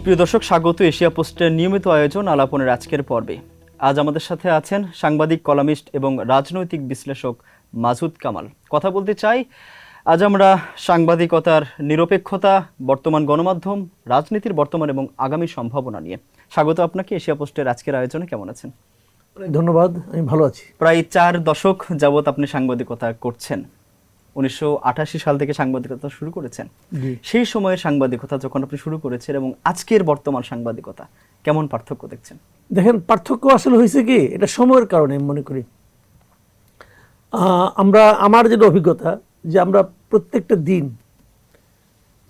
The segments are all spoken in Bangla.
প্রিয় দর্শক, স্বাগত এশিয়া পোস্টের নিয়মিত আয়োজন আলাপনের আজকের পর্বে। আজ আমাদের সাথে আছেন সাংবাদিক, কলামিস্ট এবং রাজনৈতিক বিশ্লেষক মাসুদ কামাল। কথা বলতে চাই আজ আমরা সাংবাদিকতার নিরপেক্ষতা, বর্তমান গণমাধ্যম, রাজনীতির বর্তমান এবং আগামী সম্ভাবনা নিয়ে। স্বাগত আপনাকে এশিয়া পোস্টের আজকের আয়োজনে। কেমন আছেন? ধন্যবাদ, আমি ভালো আছি। প্রায় 4 দশক যাবৎ আপনি সাংবাদিকতা করছেন। 1988 সাল থেকে সাংবাদিকতা শুরু করেছেন। সেই সময়ের সাংবাদিকতা যখন আপনি শুরু করেছেন এবং আজকের বর্তমান সাংবাদিকতা, কেমন পার্থক্য দেখছেন? দেখেন, পার্থক্য আসলে হয়েছে কি, এটা সময়ের কারণে আমি মনে করি। আমার যেটা অভিজ্ঞতা, যে আমরা প্রত্যেকটা দিন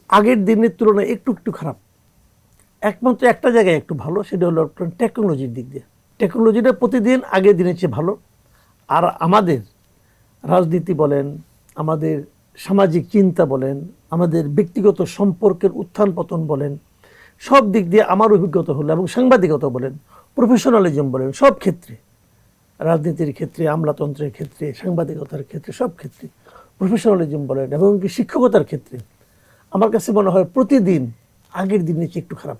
আগের দিনের তুলনায় একটু একটু খারাপ। একমাত্র একটা জায়গায় একটু ভালো, সেটা হলো টেকনোলজির দিক দিয়ে। টেকনোলজিটা প্রতিদিন আগের দিনের চেয়ে ভালো। আর আমাদের রাজনীতি বলেন, আমাদের সামাজিক চিন্তা বলেন, আমাদের ব্যক্তিগত সম্পর্কের উত্থান পতন বলেন, সব দিক দিয়ে আমার অভিজ্ঞতা হলো, এবং সাংবাদিকতা বলেন, প্রফেশনালিজম বলেন, সব ক্ষেত্রে, রাজনীতির ক্ষেত্রে, আমলাতন্ত্রের ক্ষেত্রে, সাংবাদিকতার ক্ষেত্রে, সব ক্ষেত্রে প্রফেশনালিজম বলেন, এবং শিক্ষকতার ক্ষেত্রে আমার কাছে মনে হয় প্রতিদিন আগের দিনের চেয়ে একটু খারাপ।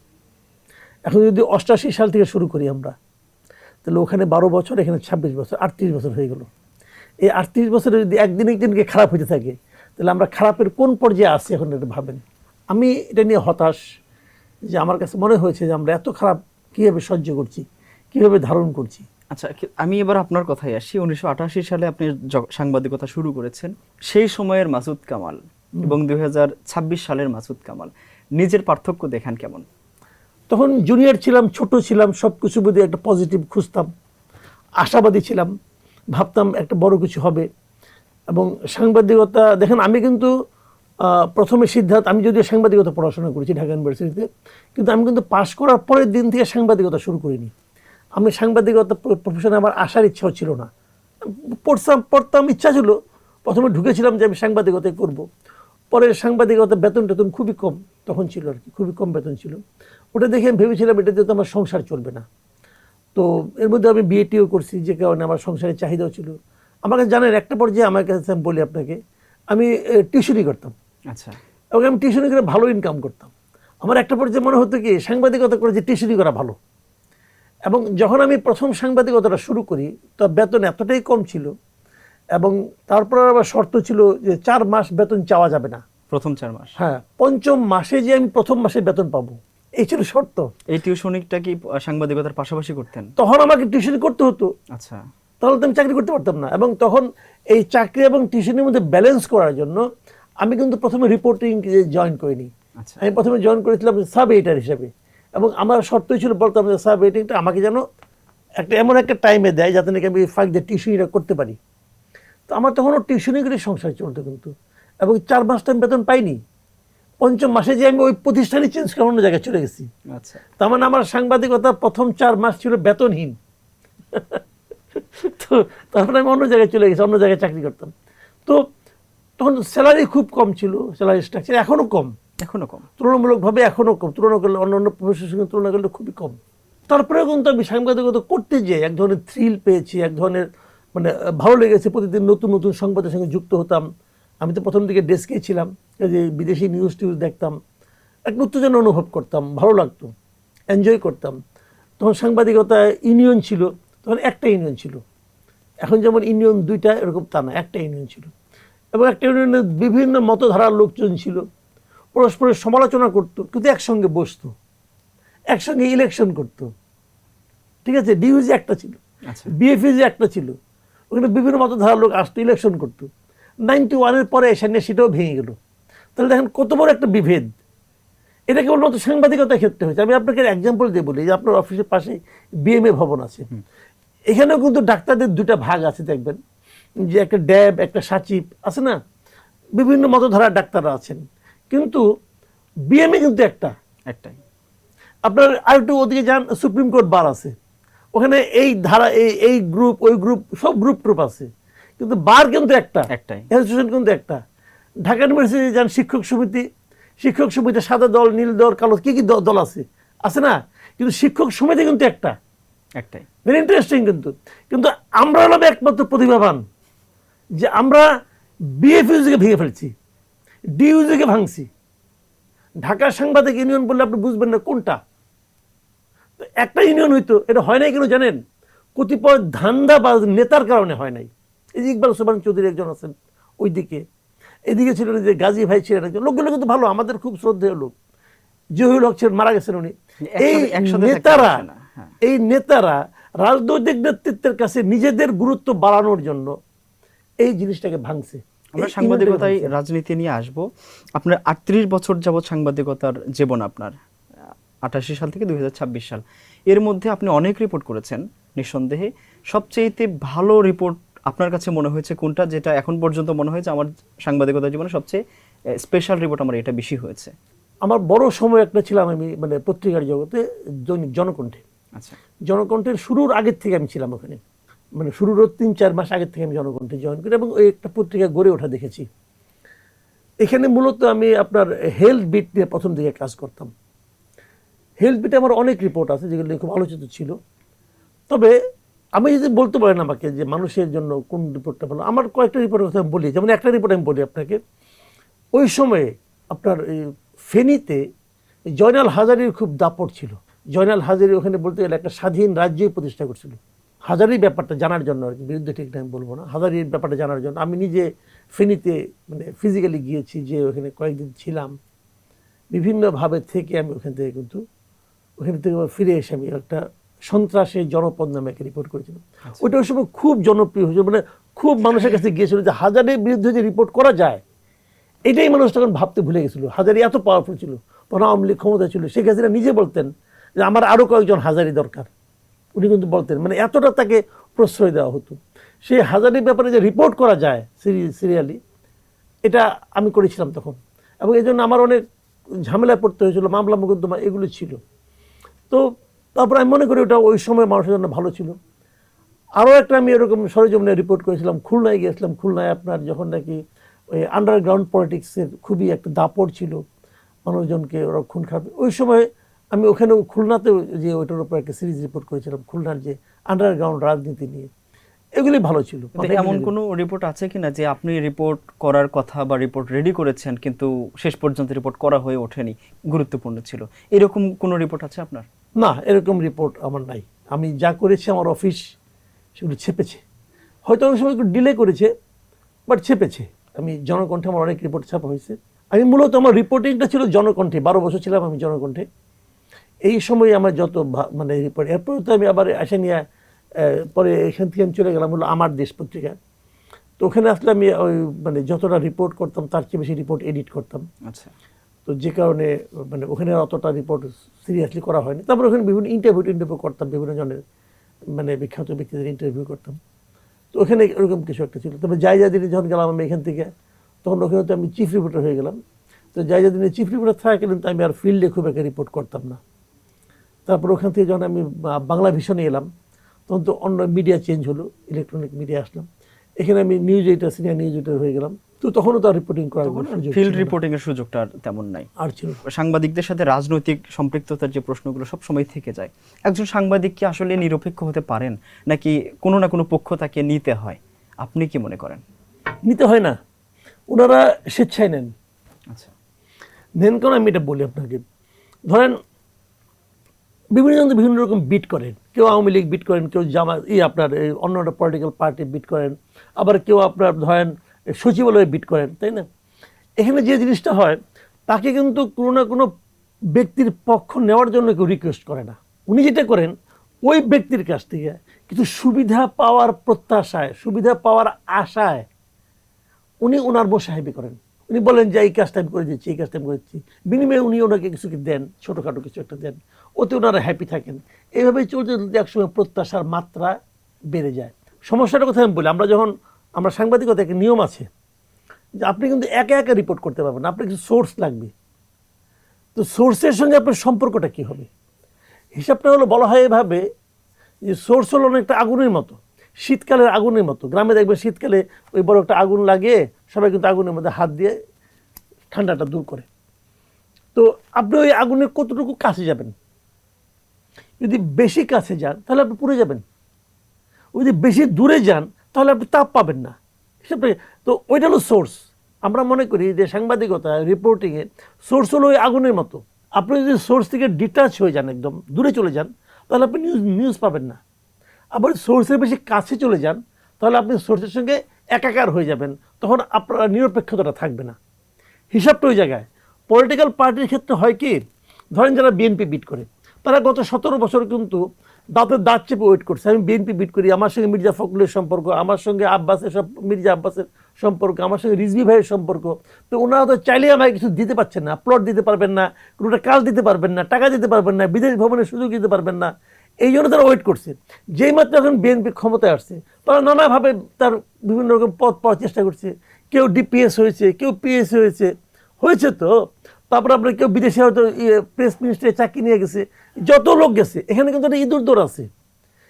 এখন যদি 88 সাল থেকে শুরু করি আমরা, তাহলে ওখানে 12 বছর, এখানে 26 বছর, 38 বছর হয়ে গেল। এই 38 বছরে যদি একদিন একদিনকে খারাপ হতে থাকে, তাহলে আমরা খারাপের কোন পর্যায়ে আসছি এখন এটা ভাবেন। আমি এটা নিয়ে হতাশ, যে আমার কাছে মনে হয়েছে যে আমরা এত খারাপ কীভাবে সহ্য করছি, কীভাবে ধারণ করছি। আচ্ছা, আমি এবার আপনার কথায় আসি। 1988 সালে আপনি সাংবাদিকতা শুরু করেছেন। সেই সময়ের মাসুদ কামাল এবং 2026 সালের মাসুদ কামাল, নিজের পার্থক্য দেখান কেমন? তখন জুনিয়র ছিলাম, ছোট ছিলাম, সব কিছু বুঝে একটা পজিটিভ খুঁজতাম, আশাবাদী ছিলাম, ভাবতাম একটা বড় কিছু হবে। এবং সাংবাদিকতা, দেখেন, আমি কিন্তু প্রথমে সিদ্ধান্ত, আমি যদিও সাংবাদিকতা পড়াশোনা করেছি ঢাকা ইউনিভার্সিটিতে, কিন্তু আমি কিন্তু পাশ করার পরের দিন থেকে সাংবাদিকতা শুরু করিনি। আমি সাংবাদিকতা প্রফেশনে আমার আসার ইচ্ছাও ছিল না। পড়তাম, ইচ্ছা ছিল, প্রথমে ঢুকেছিলাম যে আমি সাংবাদিকতায় করব। পরে সাংবাদিকতা বেতন টেতন খুবই কম তখন ছিল, আর কি, খুবই কম বেতন ছিল। ওটা দেখে আমি ভেবেছিলাম এটা দিয়ে তো আমার সংসার চলবে না। তো এর মধ্যে আমি বিএটিও করছি, যে কারণে আমার সংসারের চাহিদাও ছিল। আমার কাছে জানেন, একটা পর্যায়ে আমার কাছে আমি বলি আপনাকে, আমি টিউশনি করতাম। আচ্ছা। এবং আমি টিউশনি করে ভালো ইনকাম করতাম। আমার একটা পর্যায়ে মনে হতো কি, সাংবাদিকতা করে যে টিউশনি করা ভালো। এবং যখন আমি প্রথম সাংবাদিকতাটা শুরু করি, তো বেতন এতটাই কম ছিল, এবং তারপর আবার শর্ত ছিল যে 4 মাস বেতন চাওয়া যাবে না। প্রথম 4 মাস? হ্যাঁ, পঞ্চম মাসে যে আমি প্রথম মাসে বেতন পাবো, এই ছিল শর্ত। এই টিউশনিটা কি সাংবাদিকতার পাশাপাশি করতেন? তখন আমাকে টিউশনি করতে হতো। আচ্ছা। তাহলে তো আমি চাকরি করতে পারতাম না। এবং তখন এই চাকরি এবং টিউশনের মধ্যে ব্যালেন্স করার জন্য আমি কিন্তু প্রথমে রিপোর্টিং জয়েন করিনি। আচ্ছা। আমি প্রথমে জয়েন করেছিলাম সাব এডিটর হিসেবে। এবং আমার শর্তই ছিল, বলতাম যে সাব এডিটিংটা আমাকে যেন এমন একটা টাইমে দেয় যাতে নাকি আমি ফাঁক দিয়ে টিউশনিটা করতে পারি। তো আমার তখনও টিউশনি করে সংসার চলতো কিন্তু। এবং 4 মাস তো আমি বেতন পাইনি। পঞ্চম মাসে যে আমি ওই প্রতিষ্ঠানে চেঞ্জ করে অন্য জায়গায় চলে গেছি। আচ্ছা। তার মানে আমার সাংবাদিকতা প্রথম 4 মাস ছিল বেতনহীন। তো তারপরে আমি অন্য জায়গায় চলে গেছি, অন্য জায়গায় চাকরি করতাম। তো তখন স্যালারি খুব কম ছিল, স্যালারি স্ট্রাকচার এখনও কম, তুলনামূলকভাবে এখনও কম, তুলনা করলে অন্য প্রফেশনের সঙ্গে তুলনা করলে খুবই কম। তারপরেও কিন্তু আমি সাংবাদিকতা করতে যেয়ে এক ধরনের থ্রিল পেয়েছি, এক ধরনের মানে ভালো লেগেছে। প্রতিদিন নতুন নতুন সংবাদের সঙ্গে যুক্ত হতাম। আমি তো প্রথম দিকে ডেস্কেই ছিলাম, যে বিদেশি নিউজ টিউজ দেখতাম, এক উত্তেজনা অনুভব করতাম, ভালো লাগতো, এনজয় করতাম। তখন সাংবাদিকতা ইউনিয়ন ছিল, তখন একটা ইউনিয়ন ছিল। এখন যেমন ইউনিয়ন 2টা, এরকম তা না, একটা ইউনিয়ন ছিল। এবং একটা ইউনিয়নে বিভিন্ন মতধারার লোকজন ছিল, পরস্পরের সমালোচনা করতো, কিন্তু একসঙ্গে বসতো, একসঙ্গে ইলেকশন করতো। ঠিক আছে, ডিউজি একটা ছিল, বিএফএজি একটা ছিল, ওখানে বিভিন্ন মতধারার লোক আসতো, ইলেকশন করতো। 91-এর পরে এসে নিয়ে সেটাও ভেঙে গেল। তাহলে দেখেন কত বড় একটা বিভেদ। এটা কেবলমাত্র সাংবাদিকতার ক্ষেত্রে হয়েছে। আমি আপনাকে এক্সাম্পল দিয়ে বলি, যে আপনার অফিসের পাশে বিএমএ ভবন আছে, এখানেও কিন্তু ডাক্তারদের 2টা ভাগ আছে, দেখবেন যে একটা ড্যাব, একটা সচিব আছে না, বিভিন্ন মতধারার ডাক্তাররা আছেন, কিন্তু বিএমএ কিন্তু একটাই। আপনার আরেকটু ওদিকে যান, সুপ্রিম কোর্ট বার আছে, ওখানে এই ধারা, এই গ্রুপ, ওই গ্রুপ, সব গ্রুপ আছে, কিন্তু বার কিন্তু একটাই, অ্যাসোসিয়েশন কিন্তু একটা। ঢাকা ইউনিভার্সিটি যান, শিক্ষক সমিতি সাদা দল, নীল দল, কালো, কি দল আছে না, কিন্তু শিক্ষক সমিতি কিন্তু একটাই। Very interesting. কিন্তু আমরা হলাম একমাত্র প্রতিভাবান, যে আমরা বিএফইউজিকে ভেঙে ফেলছি, ডিইউজিকে ভাঙছি, ঢাকা সাংবাদিক ইউনিয়ন বললে আপনি বুঝবেন না কোনটা। তো একটা ইউনিয়ন হইতো, এটা হয় নাই কেন জানেন? কতিপয় ধান্দাবাজ নেতার কারণে হয় নাই। এই যে ইকবাল সোবহান চৌধুরী একজন আছেন ওইদিকে, এদিকে ছিলেন যে গাজী ভাই ছিলেন একজন, লোকগুলো কিন্তু ভালো, আমাদের খুব শ্রদ্ধেয় লোক। জহিরুল হক ছিলেন, মারা গেছেন উনি। এই নেতারা, এই নেতারা রাজনৈতিক নেতৃত্বের কাছে নিজেদের গুরুত্ব বাড়ানোর জন্য এই জিনিসটাকে ভাঙছে। আমরা সাংবাদিকতায় রাজনীতি নিয়ে আসব। আপনার 38 বছর যাবৎ সাংবাদিকতার জীবন, আপনার 88 সাল থেকে 2026 সাল, এর মধ্যে আপনি অনেক রিপোর্ট করেছেন। নিঃসন্দেহে সবচেয়ে ভালো রিপোর্ট আপনার কাছে মনে হয়েছে কোনটা, যেটা এখন পর্যন্ত মনে হয়েছে আমার সাংবাদিকতা জীবনে সবচেয়ে স্পেশাল রিপোর্ট আমার এটা বেশি হয়েছে? আমার বড় সময় একটা ছিলাম আমি, মানে পত্রিকার জগতে, দৈনিক জনকণ্ঠে। আচ্ছা, জনকণ্ঠের শুরুর আগের থেকে আমি ছিলাম ওখানে, মানে শুরুরও 3-4 মাস আগের থেকে আমি জনকণ্ঠে জয়েন করি এবং ওই একটা পত্রিকা গড়ে ওঠা দেখেছি। এখানে মূলত আমি আপনার হেলথ বিট নিয়ে প্রথম দিকে কাজ করতাম। হেলথ বিটে আমার অনেক রিপোর্ট আছে যেগুলো খুব আলোচিত ছিল। তবে আমি যদি বলতে পারেন আমাকে যে মানুষের জন্য কোন রিপোর্টটা ভালো, আমার কয়েকটা রিপোর্টের কথা আমি বলি। যেমন একটা রিপোর্ট আমি বলি আপনাকে, ওই সময়ে আপনার এই ফেনীতে জয়নাল হাজারীর খুব দাপট ছিল। জয়নাল হাজারী ওখানে বলতে গেলে একটা স্বাধীন রাজ্যই প্রতিষ্ঠা করছিল। হাজারীর ব্যাপারটা জানার জন্য, আর কি, বিরুদ্ধে ঠিক আমি বলবো না, হাজারীর ব্যাপারটা জানার জন্য আমি নিজে ফেনীতে মানে ফিজিক্যালি গিয়েছি, যে ওখানে কয়েকদিন ছিলাম। বিভিন্নভাবে থেকে আমি ওখান থেকে কিন্তু ওখান থেকে ফিরে এসে আমি একটা সন্ত্রাসের জনপদ নামে একটা রিপোর্ট করেছিলাম। ওইটা ওই সময় খুব জনপ্রিয় হয়েছিল, মানে খুব মানুষের কাছে গিয়েছিল যে হাজারের বিরুদ্ধে যে রিপোর্ট করা যায়, এটাই মানুষ তখন ভাবতে ভুলে গেছিল। হাজারি এত পাওয়ারফুল ছিল, তখন আওয়ামী লীগ ক্ষমতা ছিল। শেখ হাসিনা নিজে বলতেন যে আমার আরও কয়েকজন হাজারি দরকার, উনি কিন্তু বলতেন, মানে এতটা তাকে প্রশ্রয় দেওয়া হতো। সেই হাজারির ব্যাপারে যে রিপোর্ট করা যায় সিরিয়ালি, এটা আমি করেছিলাম তখন, এবং এই জন্য আমার অনেক ঝামেলায় পড়তে হয়েছিল, মামলা মোকদ্দমা এগুলো ছিল। তো তারপর আমি মনে করি ওটা ওই সময় মানুষের জন্য ভালো ছিল। আরও একটা আমি এরকম সরেজমিনে রিপোর্ট করেছিলাম, খুলনায় গিয়েছিলাম। খুলনায় আপনার যখন নাকি ওই আন্ডারগ্রাউন্ড পলিটিক্সের খুবই একটা দাপট ছিল, মানুষজনকে ওরা খুন খাবে, ওই সময় আমি ওখানে খুলনাতেও যে ওইটার উপর একটা সিরিজ রিপোর্ট করেছিলাম, খুলনার যে আন্ডারগ্রাউন্ড রাজনীতি নিয়ে। এগুলি ভালো ছিল। এমন কোনো রিপোর্ট আছে কিনা যে আপনি রিপোর্ট করার কথা বা রিপোর্ট রেডি করেছেন কিন্তু শেষ পর্যন্ত রিপোর্ট করা হয়ে ওঠেনি, গুরুত্বপূর্ণ ছিল, এরকম কোনো রিপোর্ট আছে আপনার? না, এরকম রিপোর্ট আমার নাই। আমি যা করেছি আমার অফিস সেগুলো ছেপেছে, হয়তো অনেক সময় একটু ডিলে করেছে, বাট ছেপেছে। আমি জনকণ্ঠে আমার অনেক রিপোর্ট ছাপা হয়েছে। আমি মূলত আমার রিপোর্টিংটা ছিল জনকণ্ঠে, 12 বছর ছিলাম আমি জনকণ্ঠে। এই সময় আমার যত মানে রিপোর্ট, এরপরে তো আমি আবার আসে নিয়ে পরে এখান থেকে আমি চলে গেলাম হলো আমার দেশ পত্রিকা। তো ওখানে আসলে আমি ওই মানে যতটা রিপোর্ট করতাম তার চেয়ে বেশি রিপোর্ট এডিট করতাম। আচ্ছা, তো যে কারণে মানে ওখানে অতটা রিপোর্ট সিরিয়াসলি করা হয়নি। তারপরে ওখানে বিভিন্ন ইন্টারভিউ করতাম, বিভিন্ন জনের মানে বিখ্যাত ব্যক্তিদের ইন্টারভিউ করতাম। তো ওখানে এরকম কিছু একটা ছিল। তবে জায়জাদিনে যখন গেলাম আমি এখান থেকে, তখন ওখানে তো আমি চিফ রিপোর্টার হয়ে গেলাম। তো জায়জাদিনে চিফ রিপোর্টার থাকা কিন্তু আমি আর ফিল্ডে খুব একটা রিপোর্ট করতাম না। তারপর ওখান থেকে যখন আমি বাংলা ভিশনে এলাম, তখন তো অন্য মিডিয়া চেঞ্জ হলো, ইলেকট্রনিক মিডিয়া আসলাম। এখানে আমি news editor, senior news editor হয়ে গেলাম। তো তখনও তো রিপোর্টিং করার ফিল্ড রিপোর্টিং এর সুযোগটা তেমন নাই আর ছিল। সাংবাদিকদের সাথে রাজনৈতিক সম্পৃক্ততার যে প্রশ্নগুলো সব সময় থেকে যায়, একজন সাংবাদিক কি আসলে নিরপেক্ষ হতে পারেন, নাকি কোনো না কোনো পক্ষ তাকে নিতে হয়? আপনি কি মনে করেন? নিতে হয় না, ওনারা স্বেচ্ছায় নেন। আচ্ছা, নেন কেন আমি এটা বলি আপনাকে। ধরেন বিভিন্ন জন বিভিন্ন রকম বিট করেন, কেউ আওয়ামী লীগ বিট করেন, কেউ জামাত আপনার অন্য একটা পলিটিক্যাল পার্টি বিট করেন, আবার কেউ আপনার ধরেন সচিবালয়ে বিট করেন, তাই না? এখানে যে জিনিসটা হয়, তাকে কিন্তু কোনো না কোনো ব্যক্তির পক্ষ নেওয়ার জন্য কেউ রিকোয়েস্ট করে না। উনি যেটা করেন, ওই ব্যক্তির কাছ থেকে কিছু সুবিধা পাওয়ার প্রত্যাশায়, সুবিধা পাওয়ার আশায় উনি ওনার মোসাহেবি করেন। উনি বলেন যে এই কাজটা আমি করে দিচ্ছি, এই কাজটা আমি করে দিচ্ছি, বিনিময়ে উনি ওনাকে কিছু দেন, ছোটোখাটো কিছু একটা দেন, ওতে ওনারা হ্যাপি থাকেন। এইভাবেই চলতে চলতে একসময় প্রত্যাশার মাত্রা বেড়ে যায়। সমস্যাটার কথা আমি বলি, আমরা সাংবাদিকতা একটা নিয়ম আছে যে আপনি কিন্তু একা একা রিপোর্ট করতে পারবেন না, আপনার কিছু সোর্স লাগবে। তো সোর্সের সঙ্গে আপনার সম্পর্কটা কী হবে, হিসাবটা হলো বলা হয় এভাবে যে সোর্স হলো অনেকটা আগুনের মতো, শীতকালের আগুনের মতো। গ্রামে দেখবেন শীতকালে ওই বড় একটা আগুন লাগিয়ে সবাই কিন্তু আগুনের মধ্যে হাত দিয়ে ঠান্ডাটা দূর করে। তো আপনি ওই আগুনের কতটুকু কাছে যাবেন, যদি বেশি কাছে যান তাহলে আপনি পুড়ে যাবেন, যদি বেশি দূরে যান তাহলে আপনি তাপ পাবেন না। হিসাবটা তো ওইটা হলো সোর্স। আমরা মনে করি যে সাংবাদিকতা রিপোর্টিংয়ে সোর্স হলো ওই আগুনের মতো। আপনি যদি সোর্স থেকে ডিটাচ হয়ে যান, একদম দূরে চলে যান, তাহলে আপনি নিউজ পাবেন না। আবার সোর্সের বেশি কাছে চলে যান, তাহলে আপনি সোর্সের সঙ্গে একাকার হয়ে যাবেন, তখন আপনার নিরপেক্ষতাটা থাকবে না। হিসাবটা ওই জায়গায়। পলিটিক্যাল পার্টির ক্ষেত্রে হয় কি, ধরেন যারা বিএনপি বিট করে, তারা গত 17 বছর কিন্তু দাঁতের দাঁত চেপে ওয়েট করছে, আমি বিএনপি বিট করি, আমার সঙ্গে মির্জা ফখরুলের সম্পর্ক, আমার সঙ্গে মির্জা আব্বাসের সম্পর্ক, আমার সঙ্গে রিজভী ভাইয়ের সম্পর্ক। তো ওনারা তো চাইলেই আমাকে কিছু দিতে পারছেন না, প্লট দিতে পারবেন না, কোনোটা কাজ দিতে পারবেন না, টাকা দিতে পারবেন না, বিদেশ ভ্রমণের সুযোগ দিতে পারবেন না। এই জন্য তারা ওয়েট করছে। যেই মাত্র এখন বিএনপি ক্ষমতায় আসছে, তারা নানাভাবে তার বিভিন্ন রকম পদ পাওয়ার চেষ্টা করছে। কেউ ডিপিএস হয়েছে, কেউ পিএস হয়েছে, হয়েছে তো। তারপরে আপনার কেউ বিদেশে হয়তো প্রেস মিনিস্ট্রিতে চাকরি নিয়ে গেছে। যত লোক গেছে, এখানে কিন্তু একটা ইঁদুর দৌড় আছে,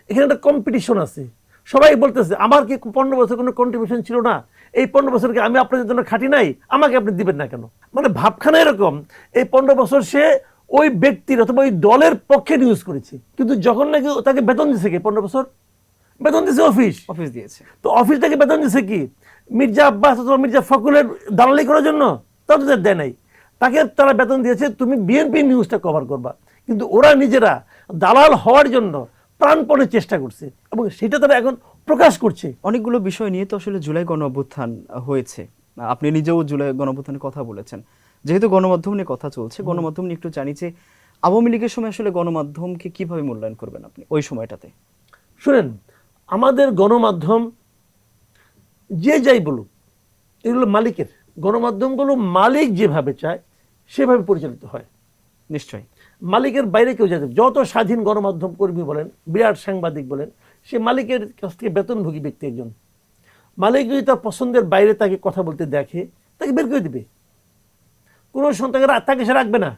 এখানে একটা কম্পিটিশন আছে। সবাই বলতেছে আমার কি 15 বছর কোনো কন্ট্রিবিউশন ছিল না, এই 15 বছরকে আমি আপনাদের জন্য খাটি নাই, আমাকে আপনি দিবেন না কেন? মানে ভাবখানা এরকম, এই 15 বছর সে ওই ব্যক্তির অথবা ওই দলের পক্ষে নিউজ করেছে, কিন্তু যখন নাকি তাকে বেতন দিয়েছে কি 15 বছর বেতন দিয়েছে অফিস দিয়েছে। তো অফিস থেকে বেতন দিয়েছে কি মির্জা আব্বাস অথবা মির্জা ফখরুলের দালালি করার জন্য? তাদের দেয় নাই। তাকে তারা বেতন দিয়েছে তুমি বিএনপি নিউজটা কভার করবা, কিন্তু ওরা নিজেরা দালাল হওয়ার জন্য প্রাণপণে চেষ্টা করছে এবং সেটা তারা এখন প্রকাশ করছে। অনেকগুলো বিষয় নিয়ে তো আসলে জুলাই গণ অভ্যুত্থান হয়েছে, আপনি নিজেও জুলাই গণ অভ্যুত্থানের কথা বলেছেন। যেহেতু গণমাধ্যম নিয়ে কথা চলছে, গণমাধ্যম নিয়ে একটু জানি যে আওয়ামী লীগের সময় আসলে গণমাধ্যমকে কিভাবে মূল্যায়ন করবেন আপনি ওই সময়টাতে? শুনেন, আমাদের গণমাধ্যম যে যাই বলুক, এগুলো মালিকের, গণমাধ্যমগুলো মালিক যেভাবে চায় সেভাবে পরিচালিত হয়। নিশ্চয়ই মালিকের বাইরে কেউ যাবে। যত স্বাধীন গণমাধ্যম কর্মী বলেন, বিরাট সাংবাদিক বলেন, সে মালিকের কাছ থেকে বেতনভোগী ব্যক্তি একজন। মালিক যদি তার পছন্দের বাইরে তাকে কথা বলতে দেখে, তাকে বের করে দিবে, কোনো সন্তানকে তাকে সে রাখবে না।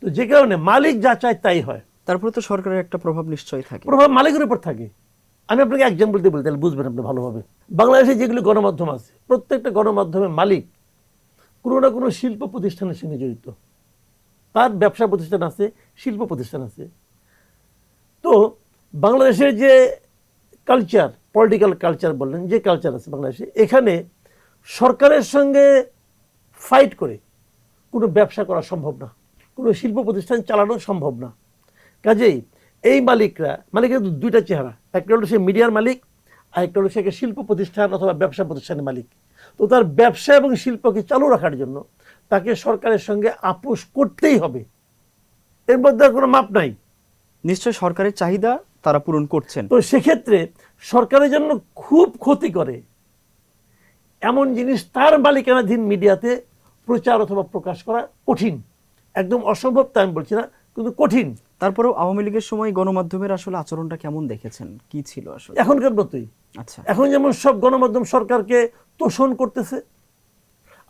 তো যে কারণে মালিক যা চায় তাই হয়। তারপরে তো সরকারের একটা প্রভাব নিশ্চয়ই থাকে। প্রভাব মালিকের উপর থাকে। আমি আপনাকে এক্সাম্পল দিয়ে বলি, তাহলে বুঝবেন আপনি ভালোভাবে। বাংলাদেশে যেগুলি গণমাধ্যম আছে, প্রত্যেকটা গণমাধ্যমের মালিক কোনো না কোনো শিল্প প্রতিষ্ঠানের সঙ্গে জড়িত। তার ব্যবসা প্রতিষ্ঠান আছে, শিল্প প্রতিষ্ঠান আছে। তো বাংলাদেশের যে কালচার, পলিটিক্যাল কালচার বললেন, যে কালচার আছে বাংলাদেশে, এখানে সরকারের সঙ্গে ফাইট করে কোনো ব্যবসা করা সম্ভব না, কোনো শিল্প প্রতিষ্ঠান চালানো সম্ভব না। কাজেই এই মালিকের দুইটা চেহারা, একটা হলো সে মিডিয়ার মালিক, আর একটা হলো সে একটা শিল্প প্রতিষ্ঠান অথবা ব্যবসা প্রতিষ্ঠানের মালিক। তো তার ব্যবসা এবং শিল্পকে চালু রাখার জন্য তাকে সরকারের সঙ্গে আপোষ করতেই হবে, এর মধ্যে কোনো মাপ নাই। নিশ্চয় সরকারের চাহিদা তারা পূরণ করছেন। তো সেক্ষেত্রে সরকারের জন্য খুব ক্ষতি করে এমন জিনিস তার মালিকানাধীন মিডিয়াতে প্রচার অথবা প্রকাশ করা কঠিন। একদম অসম্ভব তা আমি বলছি না, কিন্তু কঠিন। তারপরেও আওয়ামী লীগের সময় গণমাধ্যমের আসলে আচরণটা কেমন দেখেছেন, কি ছিল আসলে? এখনকার মতোই। আচ্ছা, এখন যেমন সব গণমাধ্যম সরকারকে তোষণ করতেছে,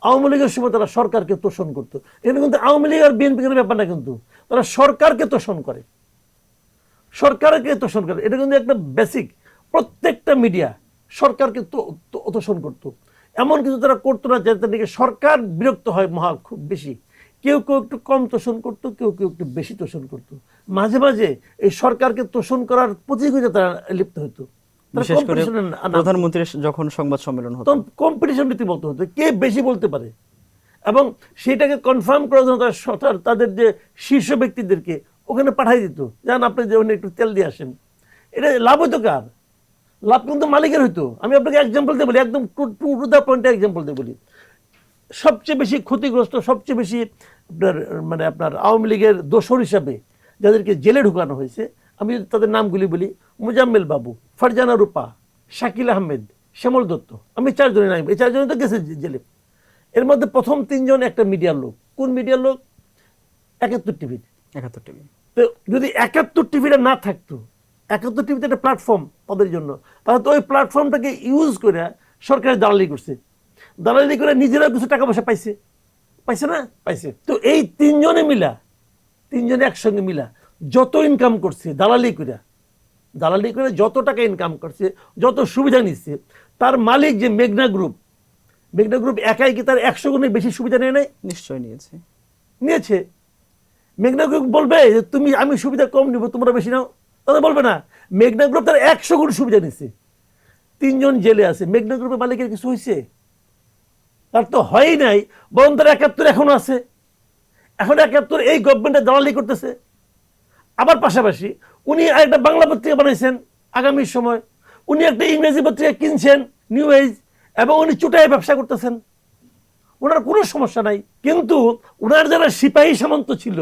আওয়ামী লীগের সময় তারা সরকারকে তোষণ করতো। এখানে কিন্তু আওয়ামী লীগ আর বিএনপি কোনো ব্যাপার না, কিন্তু তারা সরকারকে তোষণ করে, সরকারকে তোষণ করে। এটা কিন্তু একটা বেসিক। প্রত্যেকটা মিডিয়া সরকারকে তোষণ করতো, এমন কিছু তারা করতো না যাতে নাকি সরকার বিরক্ত হয় খুব বেশি। কেউ কেউ একটু কম তোষণ করতো, কেউ কেউ একটু বেশি তোষণ করতো। মাঝে মাঝে এই সরকারকে তোষণ করার প্রতিযোগিতা তারা লিপ্ত হতো। বিশেষ করে প্রধানমন্ত্রীর যখন সংবাদ সম্মেলন হতো, তখন কম্পিটিশন রীতিমতো হতো, কে বেশি বলতে পারে। এবং সেটাকে কনফার্ম করার জন্য তাদের যে শীর্ষ ব্যক্তিদেরকে ওখানে পাঠাই দিত, যান আপনি যে একটু তেল দিয়ে আসেন। এটা লাভ হতো কার? লাভ কিন্তু মালিকের হইতো। আমি আপনাকে এক্সাম্পল দিয়ে বলি, একদম টু দ্য পয়েন্টে এক্সাম্পল দিয়ে বলি। সবচেয়ে বেশি ক্ষতিগ্রস্ত, সবচেয়ে বেশি আপনার আওয়ামী লীগের দোসর হিসাবে যাদেরকে জেলে ঢুকানো হয়েছে, আমি যদি তাদের নামগুলি বলি, মুজাম্মেল বাবু, ফারজানা রূপা, শাকিল আহমেদ, শ্যামল দত্ত, আমি 4 জনের নাম। এই 4 জন তো গেছে জেলে। এর মধ্যে প্রথম 3 জন একটা মিডিয়ার লোক। কোন মিডিয়ার লোক? 71 টিভি। 71 টিভি। তো যদি 71 টিভিটা না থাকতো, 71 টিভিতে একটা প্ল্যাটফর্ম তাদের জন্য, তাহলে তো ওই প্ল্যাটফর্মটাকে ইউজ করে সরকারের দালালি করছে, দালালি করে নিজেরা কিছু টাকা পয়সা পাইছে না? পাইছে। তো এই 3 জনে মিলা, 3 জনে একসঙ্গে মিলা যত ইনকাম করছে দালালি করে যত টাকা ইনকাম করছে, যত সুবিধা নিচ্ছে, তার মালিক যে মেঘনা গ্রুপ একাই কি তার 100 গুণের বেশি সুবিধা নেয় নাই? নিশ্চয় নিয়েছে। মেঘনা গ্রুপ বলবে যে আমি সুবিধা কম নিব, তোমরা বেশি নাও? তাদের বলবে না। মেঘনা গ্রুপ তার 100 গুণ সুবিধা নিচ্ছে। 3 জন জেলে আছে, মেঘনা গ্রুপের মালিকের কিছু হয়েছে? তার তো হয়ই নাই, বরং তার ৭১ এখনো আছে। এখন ৭১ এই গভর্নমেন্টে দালালি করতেছে। আবার পাশাপাশি উনি একটা বাংলা পত্রিকা বানাইছেন আগামীর সময়, উনি একটা ইংরেজি পত্রিকা কিনছেন নিউ এজ, এবং উনি চুটায় ব্যবসা করতেছেন। ওনার কোনো সমস্যা নাই, কিন্তু ওনার যারা সিপাহী সামন্ত ছিল,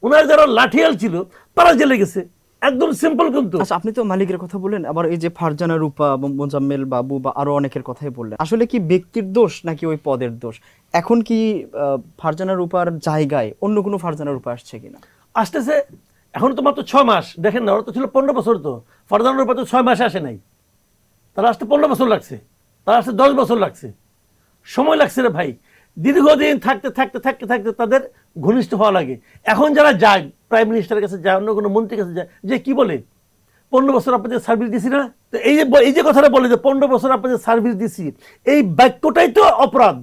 ওনার যারা লাঠিয়াল ছিল, তারা জেলে গেছে। একদম সিম্পল। কিন্তু আচ্ছা, আপনি তো মালিকের কথা বললেন, আবার এই যে ফারজানা রূপা, মোজাম্মেল বাবু বা আরো অনেকের কথাই বললেন, আসলে কি ব্যক্তির দোষ নাকি ওই পদের দোষ? এখন কি ফারজানা রূপার জায়গায় অন্য কোনো ফারজানা রূপা আসছে কিনা? আসতেছে। এখন তো মাত্র 6 মাস, দেখেন না, ওরা তো ছিল 15 বছর। তো ফারজানার উপর তো 6 মাসে আসে নাই, তারা আসতে 15 বছর লাগছে, তারা আসতে 10 বছর লাগছে, সময় লাগছে রে ভাই। দীর্ঘদিন থাকতে থাকতে থাকতে থাকতে তাদের ঘনিষ্ঠ হওয়া লাগে। এখন যারা যায়, প্রাইম মিনিস্টারের কাছে যায়, অন্য কোনো মন্ত্রীর কাছে যায়, যে কি বলে 15 বছর আপনাদের সার্ভিস দিছি না। তো এই যে কথাটা বলে যে 15 বছর আপনাদের সার্ভিস দিছি, এই বাক্যটাই তো অপরাধ,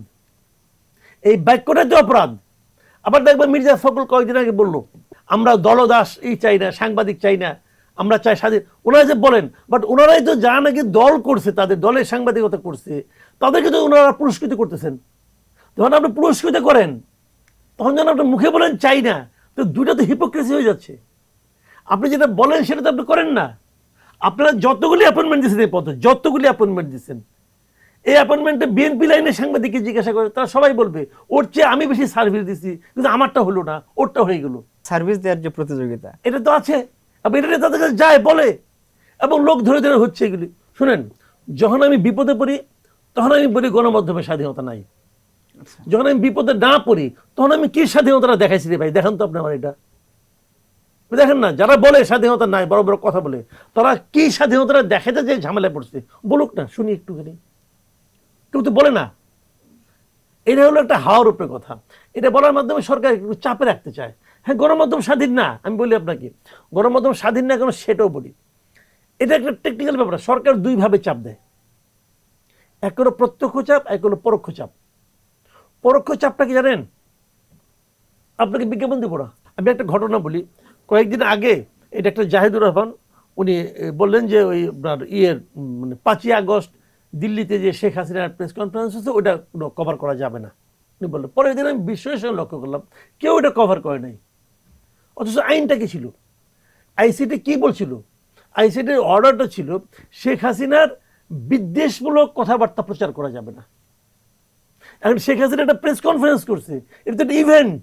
এই বাক্যটাই তো অপরাধ। আবার দেখবেন মির্জা ফখরুল কয়েকদিন আগে বললো, আমরা দলদাস এই চাই না, সাংবাদিক চাই না, আমরা চাই স্বাধীন। ওনারা যে বলেন, বাট ওনারাই তো যারা নাকি দল করছে, তাদের দলের সাংবাদিকতা করছে, তাদেরকে তো ওনারা পুরস্কৃত করতেছেন। যখন আপনি পুরস্কৃত করেন, তখন যেন আপনি মুখে বলেন চাই না, তো দুইটা তো হিপোক্রেসি হয়ে যাচ্ছে। আপনি যেটা বলেন সেটা তো আপনি করেন না। আপনারা যতগুলি অ্যাপয়েন্টমেন্ট দিচ্ছেন এই পথে, যতগুলি অ্যাপয়েন্টমেন্ট দিচ্ছেন, এই অ্যাপয়েন্টমেন্টে বিএনপি লাইনে সাংবাদিককে জিজ্ঞাসা করে, তারা সবাই বলবে ওর চেয়ে আমি বেশি সার্ভিস দিচ্ছি, কিন্তু আমারটা হলো না, ওরটা হয়ে গেল। সার্ভিস দেওয়ার যে প্রতিযোগিতা, এটা তো আছে। আপনি এটা তাদের কাছে যায় বলে, এবং লোক ধরে ধরে হচ্ছে এগুলি। শুনেন, যখন আমি বিপদে পড়ি, তখন আমি বলি গণমাধ্যমের স্বাধীনতা নাই। যখন আমি বিপদে না পড়ি, তখন আমি কি স্বাধীনতাটা দেখাইছি রে ভাই? দেখেন তো আপনি আমার এটা দেখেন না। যারা বলে স্বাধীনতা নাই, বড় বড় কথা বলে, তারা কি স্বাধীনতাটা দেখাতে যে ঝামেলা পড়ছে, বলুক না, শুনি একটুখানি। কেউ তো বলে না। এটা হলো একটা হাওয়ার উপরে কথা। এটা বলার মাধ্যমে সরকার একটু চাপে রাখতে চায়। হ্যাঁ, গণমাধ্যম স্বাধীন না, আমি বলি আপনাকে গণমাধ্যম স্বাধীন না কেন সেটাও বলি। এটা একটা টেকনিক্যাল ব্যাপার। সরকার দুইভাবে চাপ দেয়, এক হলো প্রত্যক্ষ চাপ, এক হলো পরোক্ষ চাপ। পরোক্ষ চাপটা কি জানেন? আপনাকে বিজ্ঞাপন দিব না, আমি একটা ঘটনা বলি। কয়েকদিন আগে এটা একটা জাহিদুর রহমান, উনি বললেন যে ওই আপনার মানে 5ই আগস্ট দিল্লিতে যে শেখ হাসিনার প্রেস কনফারেন্স হচ্ছে, ওটা কোনো কভার করা যাবে না উনি বললেন। পরের দিন আমি বিস্ময়ের সঙ্গে লক্ষ্য করলাম, কেউ এটা কভার করে নাই। অথচ আইনটা কি ছিল? আইসিটি কি বলছিল? আইসিটির অর্ডারটা ছিল শেখ হাসিনার বিদ্বেষমূলক কথাবার্তা প্রচার করা যাবে না। এখন শেখ হাসিনা একটা প্রেস কনফারেন্স করছে, এটা তো একটা ইভেন্ট।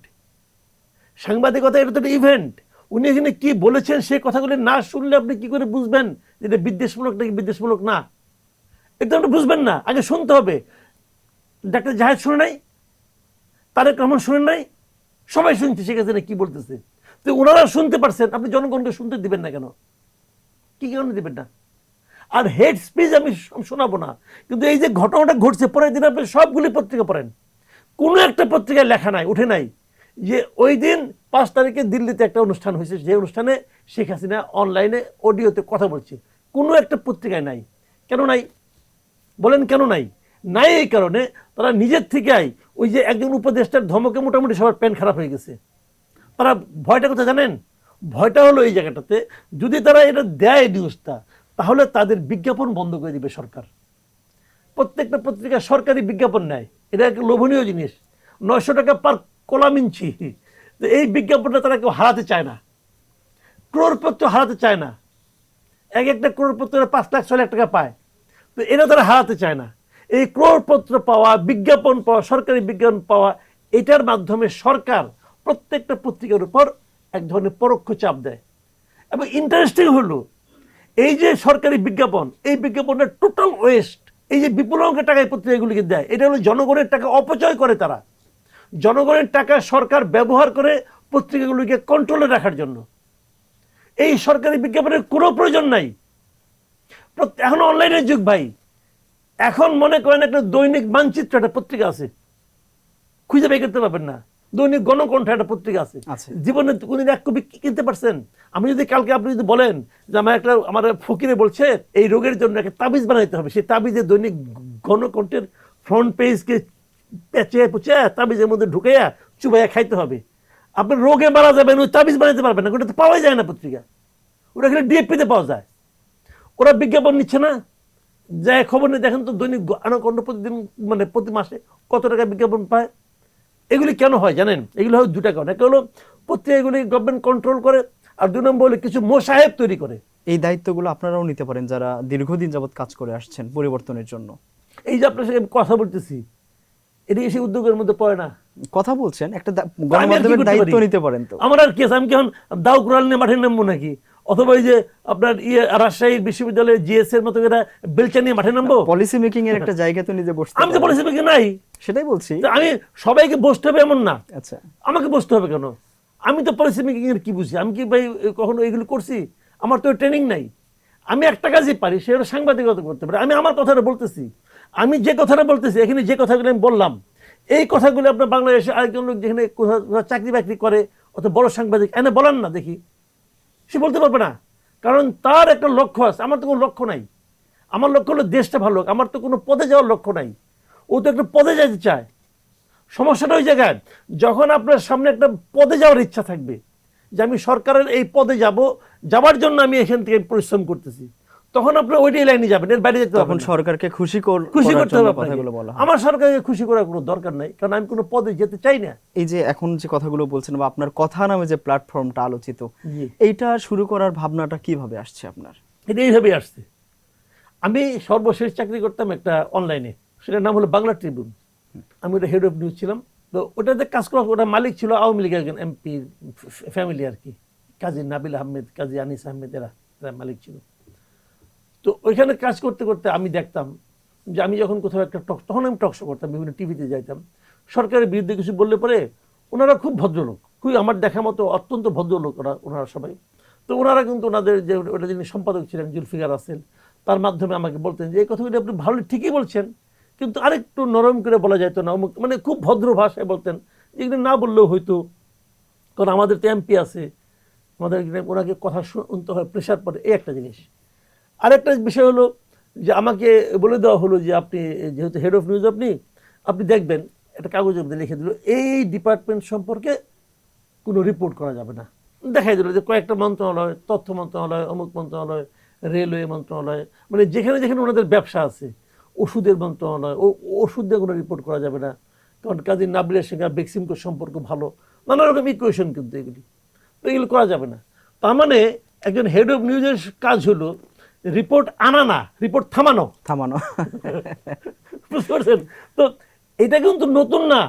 সাংবাদিকতা এটা তো একটা ইভেন্ট। উনি এখানে কি বলেছেন সে কথাগুলি না শুনলে আপনি কি করে বুঝবেন যে এটা বিদ্বেষমূলক নাকি বিদ্বেষমূলক না? এটা আপনি বুঝবেন না, আগে শুনতে হবে। ডাক্তার জাহেদ শুনে নাই, তারেক রহমান শুনে নাই, সবাই শুনছে শেখ হাসিনা কি বলতেছে। তো ওনারা শুনতে পারছেন, আপনি জনগণকে শুনতে দিবেন না কেন? কি কারণে দিবেন না? আর হেড স্পিচ আমি শোনাবো না, কিন্তু এই যে ঘটনাটা ঘটছে, পরের দিন আপনি সবগুলি পত্রিকা পড়েন, কোনো একটা পত্রিকায় লেখা নাই, উঠে নাই যে ওই দিন 5 তারিখে দিল্লিতে একটা অনুষ্ঠান হয়েছে, যে অনুষ্ঠানে শেখ হাসিনা অনলাইনে অডিওতে কথা বলছে। কোনো একটা পত্রিকায় নাই। কেন নাই বলেন? কেন নাই? নাই এই কারণে তারা নিজের থেকেই, ওই যে একজন উপদেষ্টার ধমকে মোটামুটি সবার প্যান খারাপ হয়ে গেছে। তারা ভয়টা কথা জানেন? ভয়টা হলো এই জায়গাটাতে, যদি তারা এটা দেয় নিউজটা, তাহলে তাদের বিজ্ঞাপন বন্ধ করে দিবে সরকার। প্রত্যেকটা পত্রিকা সরকারি বিজ্ঞাপন নেয়, এটা একটা লোভনীয় জিনিস। 900 টাকা পার কলাম ইঞ্চি। তো এই বিজ্ঞাপনটা তারা কেউ হারাতে চায় না, ক্রোড়পত্র হারাতে চায় না। একটা ক্রোড়পত্র 5 লাখ 6 লাখ টাকা পায়, তো এটা তারা হারাতে চায় না। এই ক্রোড়পত্র পাওয়া, বিজ্ঞাপন পাওয়া, সরকারি বিজ্ঞাপন পাওয়া, এটার মাধ্যমে সরকার প্রত্যেকটা পত্রিকার উপর এক ধরনের পরোক্ষ চাপ দেয়। এবং ইন্টারেস্টিং হলো, এই যে সরকারি বিজ্ঞাপন, এই বিজ্ঞাপনের টোটাল ওয়েস্ট, এই যে বিপুল অঙ্কের টাকা এই পত্রিকাগুলিকে দেয়, এটা হলো জনগণের টাকা অপচয় করে। তারা জনগণের টাকা সরকার ব্যবহার করে পত্রিকাগুলিকে কন্ট্রোলে রাখার জন্য। এই সরকারি বিজ্ঞাপনের কোনো প্রয়োজন নাই। এখন অনলাইনের যুগ ভাই। এখন মনে করেন একটা দৈনিক মানচিত্র একটা পত্রিকা আছে, খুঁজে বের করতে পারবেন না। দৈনিক গণকণ্ঠ একটা পত্রিকা আছে, জীবনে কোনদিন এক কপি কিনতে পারছেন? আমি যদি কালকে আপনি যদি বলেন যে আমার ফকিরে বলছে এই রোগের জন্য একটা তাবিজ বানাইতে হবে, সেই তাবিজে দৈনিক গণকণ্ঠের ফ্রন্ট পেজকে পেঁচে পুচে তাবিজের মধ্যে ঢুকাইয়া চুবাইয়া খাইতে হবে, আপনার রোগে মারা যাবেন, ওই তাবিজ বানাইতে পারবেন না। ওটা তো পাওয়াই যায় না পত্রিকা, ওটা এখানে ডিএপিতে পাওয়া যায়। ওরা বিজ্ঞাপন নিচ্ছে না, যে খবর নিয়ে দেখেন তো দৈনিক আনাকণ্ড প্রতিদিন মানে প্রতি মাসে কত টাকা বিজ্ঞাপন পায়। এগুলি কেন হয় জানেন? এগুলো হয় দুটা কারণ। একটা হলো পত্রিকাগুলি গভর্নমেন্ট কন্ট্রোল করে, আর 2 নম্বর হলো কিছু মোসাহেব তৈরি করে। এই দায়িত্বগুলো আপনারাও নিতে পারেন যারা দীর্ঘদিন যাবৎ কাজ করে আসছেন পরিবর্তনের জন্য। এই যে আপনার সাথে কথা বলতেছি, এটা এসে উদ্যোগের মধ্যে পড়ে না? কথা বলছেন, একটা আমি আর কি গণমাধ্যমের করতে দায়িত্ব পারি? নিতে পারেন তো। আমার আর কি আছে? আমি কি এখন দাও কুড়াল নিয়ে মাঠে নামবো নাকি? অথবা এই যে আপনার রাজশাহী বিশ্ববিদ্যালয়ের জিএস এর মতো এরা বেলচা নিয়ে মাঠে নামবো? পলিসি মেকিং এর একটা জায়গা তো নিজে বসতে আমি তো পারেন। পলিসি মেকিং নাই। সেটাই বলছি। তো আমি সবাইকে বসতে হবে এমন না, আচ্ছা, আমাকে বসতে হবে কেন? আমি তো পলিসি মেকিং এর কি বুঝি? আমি কি ভাই কখনো এগুলো করছি? আমার তো ট্রেনিং নাই। আমি একটা কাজই পারি, সে হলো সাংবাদিকতা করতে পারি। আমি আমার কথাটা বলতেছি, আমি যে কথাটা বলতেছি, এখানে যে কথাগুলো আমি বললাম, এই কথাগুলো আপনার বাংলাদেশে আরেকজন লোক যেখানে কোথাও চাকরি বাকরি করে, অত বড় সাংবাদিক এনে বলেন না দেখি, সে বলতে পারবে না। কারণ তার একটা লক্ষ্য আছে, আমার তো কোনো লক্ষ্য নাই। আমার লক্ষ্য হলো দেশটা ভালো হোক, আমার তো কোনো পদে যাওয়ার লক্ষ্য নাই। ও তো একটা পদে যেতে চায়। সমস্যাটা ওই জায়গায়, যখন আপনার সামনে একটা পদে যাওয়ার ইচ্ছা থাকবে, যে আমি সরকারের এই পদে যাবার জন্য আমি এখান থেকে পরিশ্রম করতেছি, তখন আপনার ওইটাই লাইনে যাবেন, এর বাইরে যেতে হবে তখন না। সরকারকে খুশি খুশি করার করতে জন্য হবে আপনাকে। কথাগুলো বলা হয়। আমার সরকারকে খুশি করার কোনো দরকার নাই, কারণ আমি কোনো পদে যেতে চাই না। এই যে এখন যে কথাগুলো বলছেন বা আপনার কথা নামে যে প্ল্যাটফর্মটা আলোচিত, জি। এইটা শুরু করার ভাবনাটা কিভাবে আসছে আপনার? এটা এইভাবেই আসছে। আমি সর্বশেষ চাকরি করতাম একটা অনলাইনে, সেটার নাম হলো বাংলা ট্রিবিউন। আমি ওটা হেড অফ নিউজ ছিলাম। তো ওটাতে কাজ করা, ওটা মালিক ছিল আওয়ামী লীগের একজন এমপি ফ্যামিলি আর কি, কাজী নাবিল আহমেদ, কাজী আনিস আহমেদ, এরা মালিক ছিল। তো ওইখানে কাজ করতে করতে আমি দেখতাম যে আমি যখন কোথাও একটা তখন আমি টক শো করতাম, বিভিন্ন টিভিতে যাইতাম, সরকারের বিরুদ্ধে কিছু বললে পরে ওনারা খুব ভদ্রলোক, খুবই আমার দেখা মতো অত্যন্ত ভদ্রলোক ওনারা সবাই। তো ওনারা কিন্তু ওনাদের যে ওটা যিনি সম্পাদক ছিলেন জুলফিকার রাসেল, তার মাধ্যমে আমাকে বলতেন যে এই কথাগুলি আপনি ভালো ঠিকই বলছেন, কিন্তু আরেকটু নরম করে বলা যেত না, মানে খুব ভদ্র ভাষায় বলতেন, যেগুলো না বললেও হয়তো। কারণ আমাদের তো এমপি আছে, আমাদের ওনাকে কথা শুনতে হয়, প্রেশার পড়ে, এই একটা জিনিস। আরেকটা বিষয় হলো যে আমাকে বলে দেওয়া হলো যে আপনি যেহেতু হেড অফ নিউজ, আপনি দেখবেন, একটা কাগজের মধ্যে লিখে দিল এই ডিপার্টমেন্ট সম্পর্কে কোনো রিপোর্ট করা যাবে না। দেখাই দিল যে কয়েকটা মন্ত্রণালয়, তথ্য মন্ত্রণালয়, অমুক মন্ত্রণালয়, রেলওয়ে মন্ত্রণালয়, মানে যেখানে যেখানে ওনাদের ব্যবসা আছে, ওষুধের মন্ত্রণালয়, ওষুধ দিয়ে কোনো রিপোর্ট করা যাবে না, কারণ কাজী নাবিলের সঙ্গে বেক্সিমকোর সম্পর্ক ভালো, নানা রকম ইকুয়েশন, কিন্তু এগুলি তো এগুলো করা যাবে না। তার মানে একজন হেড অফ নিউজের কাজ হলো রিপোর্ট আনা না, রিপোর্ট থামানো। বুঝতে পারছেন? তো এটা কিন্তু নতুন না,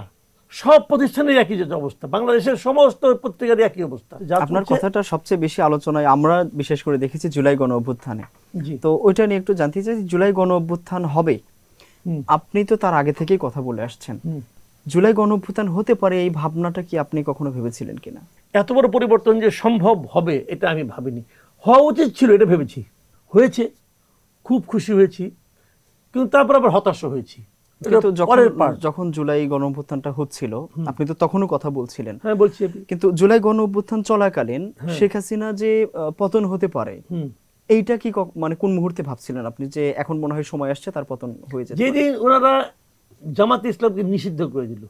সব প্রতিষ্ঠানের একই যে অবস্থা, বাংলাদেশের সমস্ত পত্রিকার একই অবস্থা। আপনার কথাটা সবচেয়ে বেশি আলোচনায় আমরা বিশেষ করে দেখেছি জুলাই গণ অভ্যুত্থানে। জি। তো ওইটা নিয়ে একটু জানতে চাই, জুলাই গণ অভ্যুত্থান হবে, আপনি তো তার আগে থেকেই কথা বলে আসছেন, জুলাই গণ অভ্যুত্থান হতে পারে এই ভাবনাটা কি আপনি কখনো ভেবেছিলেন কিনা? এত বড় পরিবর্তন যে সম্ভব হবে এটা আমি ভাবিনি। হওয়া উচিত ছিল এটা ভেবেছি, হয়েছে, খুব খুশি হয়েছি, কিন্তু তারপর আবার হতাশ হয়েছি। কিন্তু যখন জুলাই গণ অভ্যুত্থানটা হচ্ছিল আপনি তো তখনও কথা বলছিলেন। হ্যাঁ, বলছি। কিন্তু জুলাই গণ অভ্যুত্থান চলাকালীন শেখ হাসিনা যে পতন হতে পারে, এইটা কি মানে কোন মুহূর্তে ভাবছিলেন আপনি যে এখন মনে হয় সময় আসছে তার পতন হয়ে যাবে? যেদিন ওনারা জামাতে ইসলামকে নিষিদ্ধ করে দিল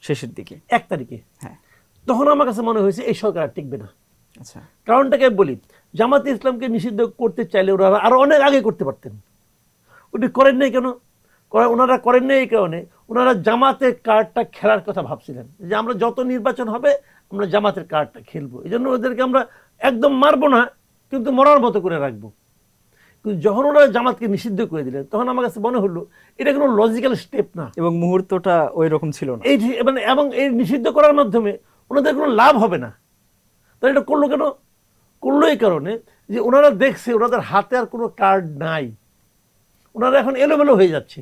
শেষের দিকে 1 তারিখে, হ্যাঁ, তখন আমার কাছে মনে হয়েছে এই সরকার আর টিকবে না। আচ্ছা, কারণটাকে বলি, জামাতে ইসলামকে নিষিদ্ধ করতে চাইলে ওনারা আরো অনেক আগে করতে পারতেন, ওটি করেন নাই কেন? ওনারা করেন নাই এই কারণে, ওনারা জামাতের কার্ডটা খেলার কথা ভাবছিলেন, যে আমরা যত নির্বাচন হবে আমরা জামাতের কার্ডটা খেলবো, এই জন্য ওদেরকে আমরা একদম মারবো না, কিন্তু মরার মতো করে রাখবো। কিন্তু যখন ওনারা জামাতকে নিষিদ্ধ করে দিলেন, তখন আমার কাছে মনে হলো এটা কোনো লজিক্যাল স্টেপ না, এবং মুহূর্তটা ওই রকম ছিল না। এবং এই নিষিদ্ধ করার মাধ্যমে ওনাদের কোনো লাভ হবে না। তাহলে এটা করলো কেন? করলো এই কারণে যে ওনারা দেখছে ওনাদের হাতে আর কোনো কার্ড নাই, ওনারা এখন এলোমেলো হয়ে যাচ্ছে।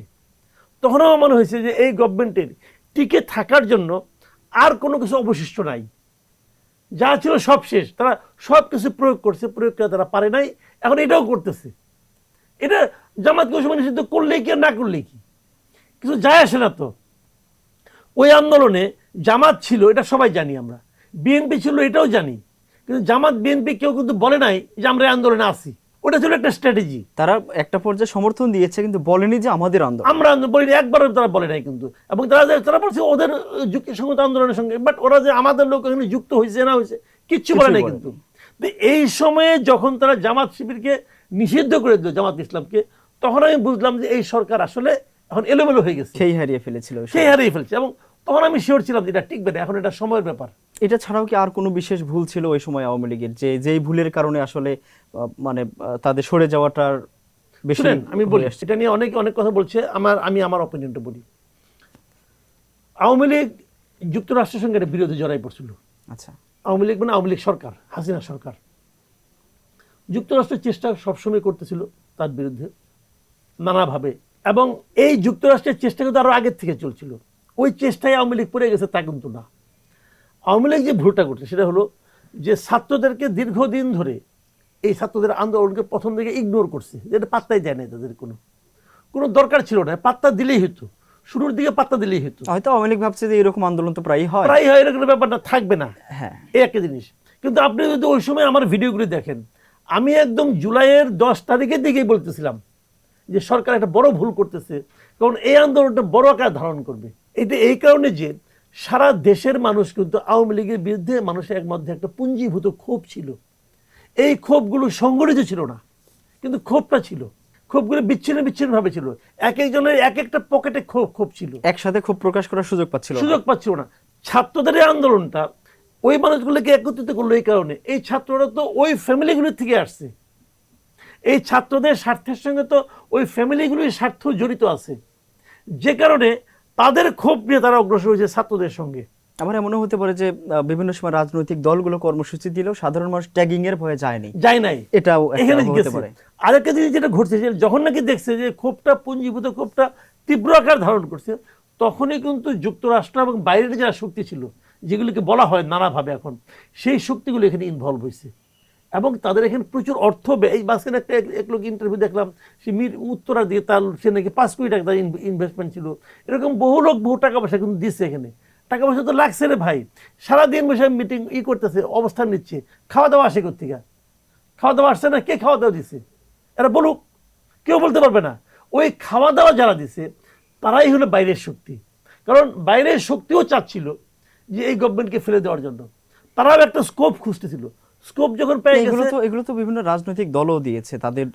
তখন আমার মনে হয়েছে যে এই গভর্নমেন্টের টিকে থাকার জন্য আর কোনো কিছু অবশিষ্ট নাই, যা ছিল সব শেষ, তারা সব কিছু প্রয়োগ করছে, প্রয়োগ করে তারা পারে নাই, এখন এটাও করতেছে। এটা জামাতকে ওই সময় নিষিদ্ধ করলেই কি আর না করলেই কি, কিছু যায় আসে না তো। ওই আন্দোলনে জামাত ছিল, এটা সবাই জানি, আমরা বিএনপি ছিল এটাও জানি, কিন্তু জামাত বিএনপি কেউ কিন্তু বলে নাই যে আমরা এই আন্দোলনে আসি, ওটা ছিল একটা স্ট্র্যাটেজি। তারা একটা পর্যায়ে সমর্থন দিয়েছে কিন্তু বলেনি যে আমাদের আন্দোলন, আমরা বলিনি, একবারও তারা বলে নাই কিন্তু। এবং তারা বলছে ওদের যুক্তিসঙ্গত আন্দোলনের সঙ্গে, বাট ওরা যে আমাদের লোক এখানে যুক্ত হয়েছে না হয়েছে কিচ্ছু বলে নাই কিন্তু। এই সময়ে যখন তারা জামাত শিবিরকে নিষিদ্ধ করে দিল, জামাত ইসলামকে, তখন আমি বুঝলাম যে এই সরকার আসলে এখন এলোমেলো হয়ে গেছে, সেই হারিয়ে ফেলেছিল, সেই হারিয়ে ফেলছে। এবং তখন আমি শিওর ছিলাম যে এটা টিকবে না, এখন এটা সময়ের ব্যাপার। এটা ছাড়াও কি আর কোনো বিশেষ ভুল ছিল ওই সময় আওয়ামী লীগের, যেই ভুলের কারণে আসলে মানে তাদের সরে যাওয়াটার বেশি? আমি বলি, এটা নিয়ে অনেক অনেক কথা বলছে, আমি আমার অপিনিয়নটা বলি। আওয়ামী লীগ যুক্তরাষ্ট্রের সঙ্গে একটা বিরোধে জড়াই পড়ছিল। আচ্ছা, আওয়ামী লীগ মানে আওয়ামী লীগ সরকার, হাসিনা সরকার। যুক্তরাষ্ট্রের চেষ্টা সবসময় করতেছিল তার বিরুদ্ধে নানাভাবে, এবং এই যুক্তরাষ্ট্রের চেষ্টা কিন্তু আরো আগের থেকে চলছিল। ওই চেষ্টায় আওয়ামী লীগ পড়ে গেছে তা কিন্তু না। আওয়ামী লীগ যে ভুলটা করছে সেটা হলো যে ছাত্রদেরকে দীর্ঘদিন ধরে এই ছাত্রদের আন্দোলনকে প্রথম দিকে ইগনোর করছে, যেটা পাত্তাই দেয় না, তাদের কোনো দরকার ছিল না, পাত্তা দিলেই হতো, শুরুর দিকে পাত্তা দিলেই হতো। হয়তো আওয়ামী লীগ ভাবছে যে এরকম আন্দোলন তো প্রায় হয়, এরকম ব্যাপারটা থাকবে না, হ্যাঁ, এই একটা জিনিস। কিন্তু আপনি যদি ওই সময় আমার ভিডিওগুলি দেখেন, আমি একদম জুলাইয়ের 10 তারিখের দিকেই বলতেছিলাম যে সরকার একটা বড় ভুল করতেছে, কারণ এই আন্দোলনটা বড় আকার ধারণ করবে। এটা এই কারণে যে সারা দেশের মানুষ কিন্তু আওয়ামী লীগের বিরুদ্ধে মানুষের এক মধ্যে একটা পুঞ্জীভূত ক্ষোভ ছিল। এই ক্ষোভগুলো সংগঠিত ছিল না, কিন্তু ক্ষোভটা ছিল, ক্ষোভগুলো বিচ্ছিন্ন বিচ্ছিন্ন ভাবে ছিল, এক একজনের এক একটা পকেটে ক্ষোভ ছিল, একসাথে খুব প্রকাশ করার সুযোগ পাচ্ছিল না। ছাত্রদের এই আন্দোলনটা ওই মানুষগুলোকে একত্রিত করলো এই কারণে, এই ছাত্ররা তো ওই ফ্যামিলিগুলোর থেকে আসছে, এই ছাত্রদের স্বার্থের সঙ্গে তো ওই ফ্যামিলিগুলির স্বার্থ জড়িত আছে, যে কারণে তাদের ক্ষোভ নিয়ে তারা অগ্রসর হয়েছে ছাত্রদের সঙ্গে। আমার এমনও হতে পারে যে বিভিন্ন সময় রাজনৈতিক দলগুলো কর্মসূচি দিলেও সাধারণ মানুষ ট্যাগিং এর ভয়ে যায় নাই, এটাও এখানে হতে পারে। আরেকটা জিনিস যেটা ঘটছে, যখন নাকি দেখছে যে ক্ষোভটা পুঞ্জীভূত ক্ষোভটা তীব্র আকার ধারণ করছে, তখনই কিন্তু যুক্তরাষ্ট্র এবং বাইরের যারা শক্তি ছিল, যেগুলিকে বলা হয় নানাভাবে এখন, সেই শক্তিগুলো এখানে ইনভলভ হয়েছে, এবং তাদের এখানে প্রচুর অর্থ ব্যয়। এই মাঝখানে এক লোক ইন্টারভিউ দেখলাম, সে উত্তরা দিয়ে সে নাকি 5 কোটি টাকা ইনভেস্টমেন্ট ছিল। এরকম বহু লোক বহু টাকা পয়সা কিন্তু দিচ্ছে এখানে। টাকা পয়সা তো লাগছে রে ভাই, সারাদিন বসে মিটিং করতেছে, অবস্থান নিচ্ছে, খাওয়া দাওয়া আসে কোথেকে? খাওয়া দাওয়া আসছে না, কে খাওয়া দাওয়া দিছে? এরা বলুক, কেউ বলতে পারবে না। ওই খাওয়া দাওয়া যারা দিছে তারাই হলো বাইরের শক্তি, কারণ বাইরের শক্তিও চাচ্ছিল যে এই গভর্নমেন্টকে ফেলে দেওয়ার জন্য, তারাও একটা স্কোপ খুঁজতেছিল। স্কোপ যখন পেয়ে গেছে, এগুলো তো বিভিন্ন রাজনৈতিক দলও দিয়েছে তাদের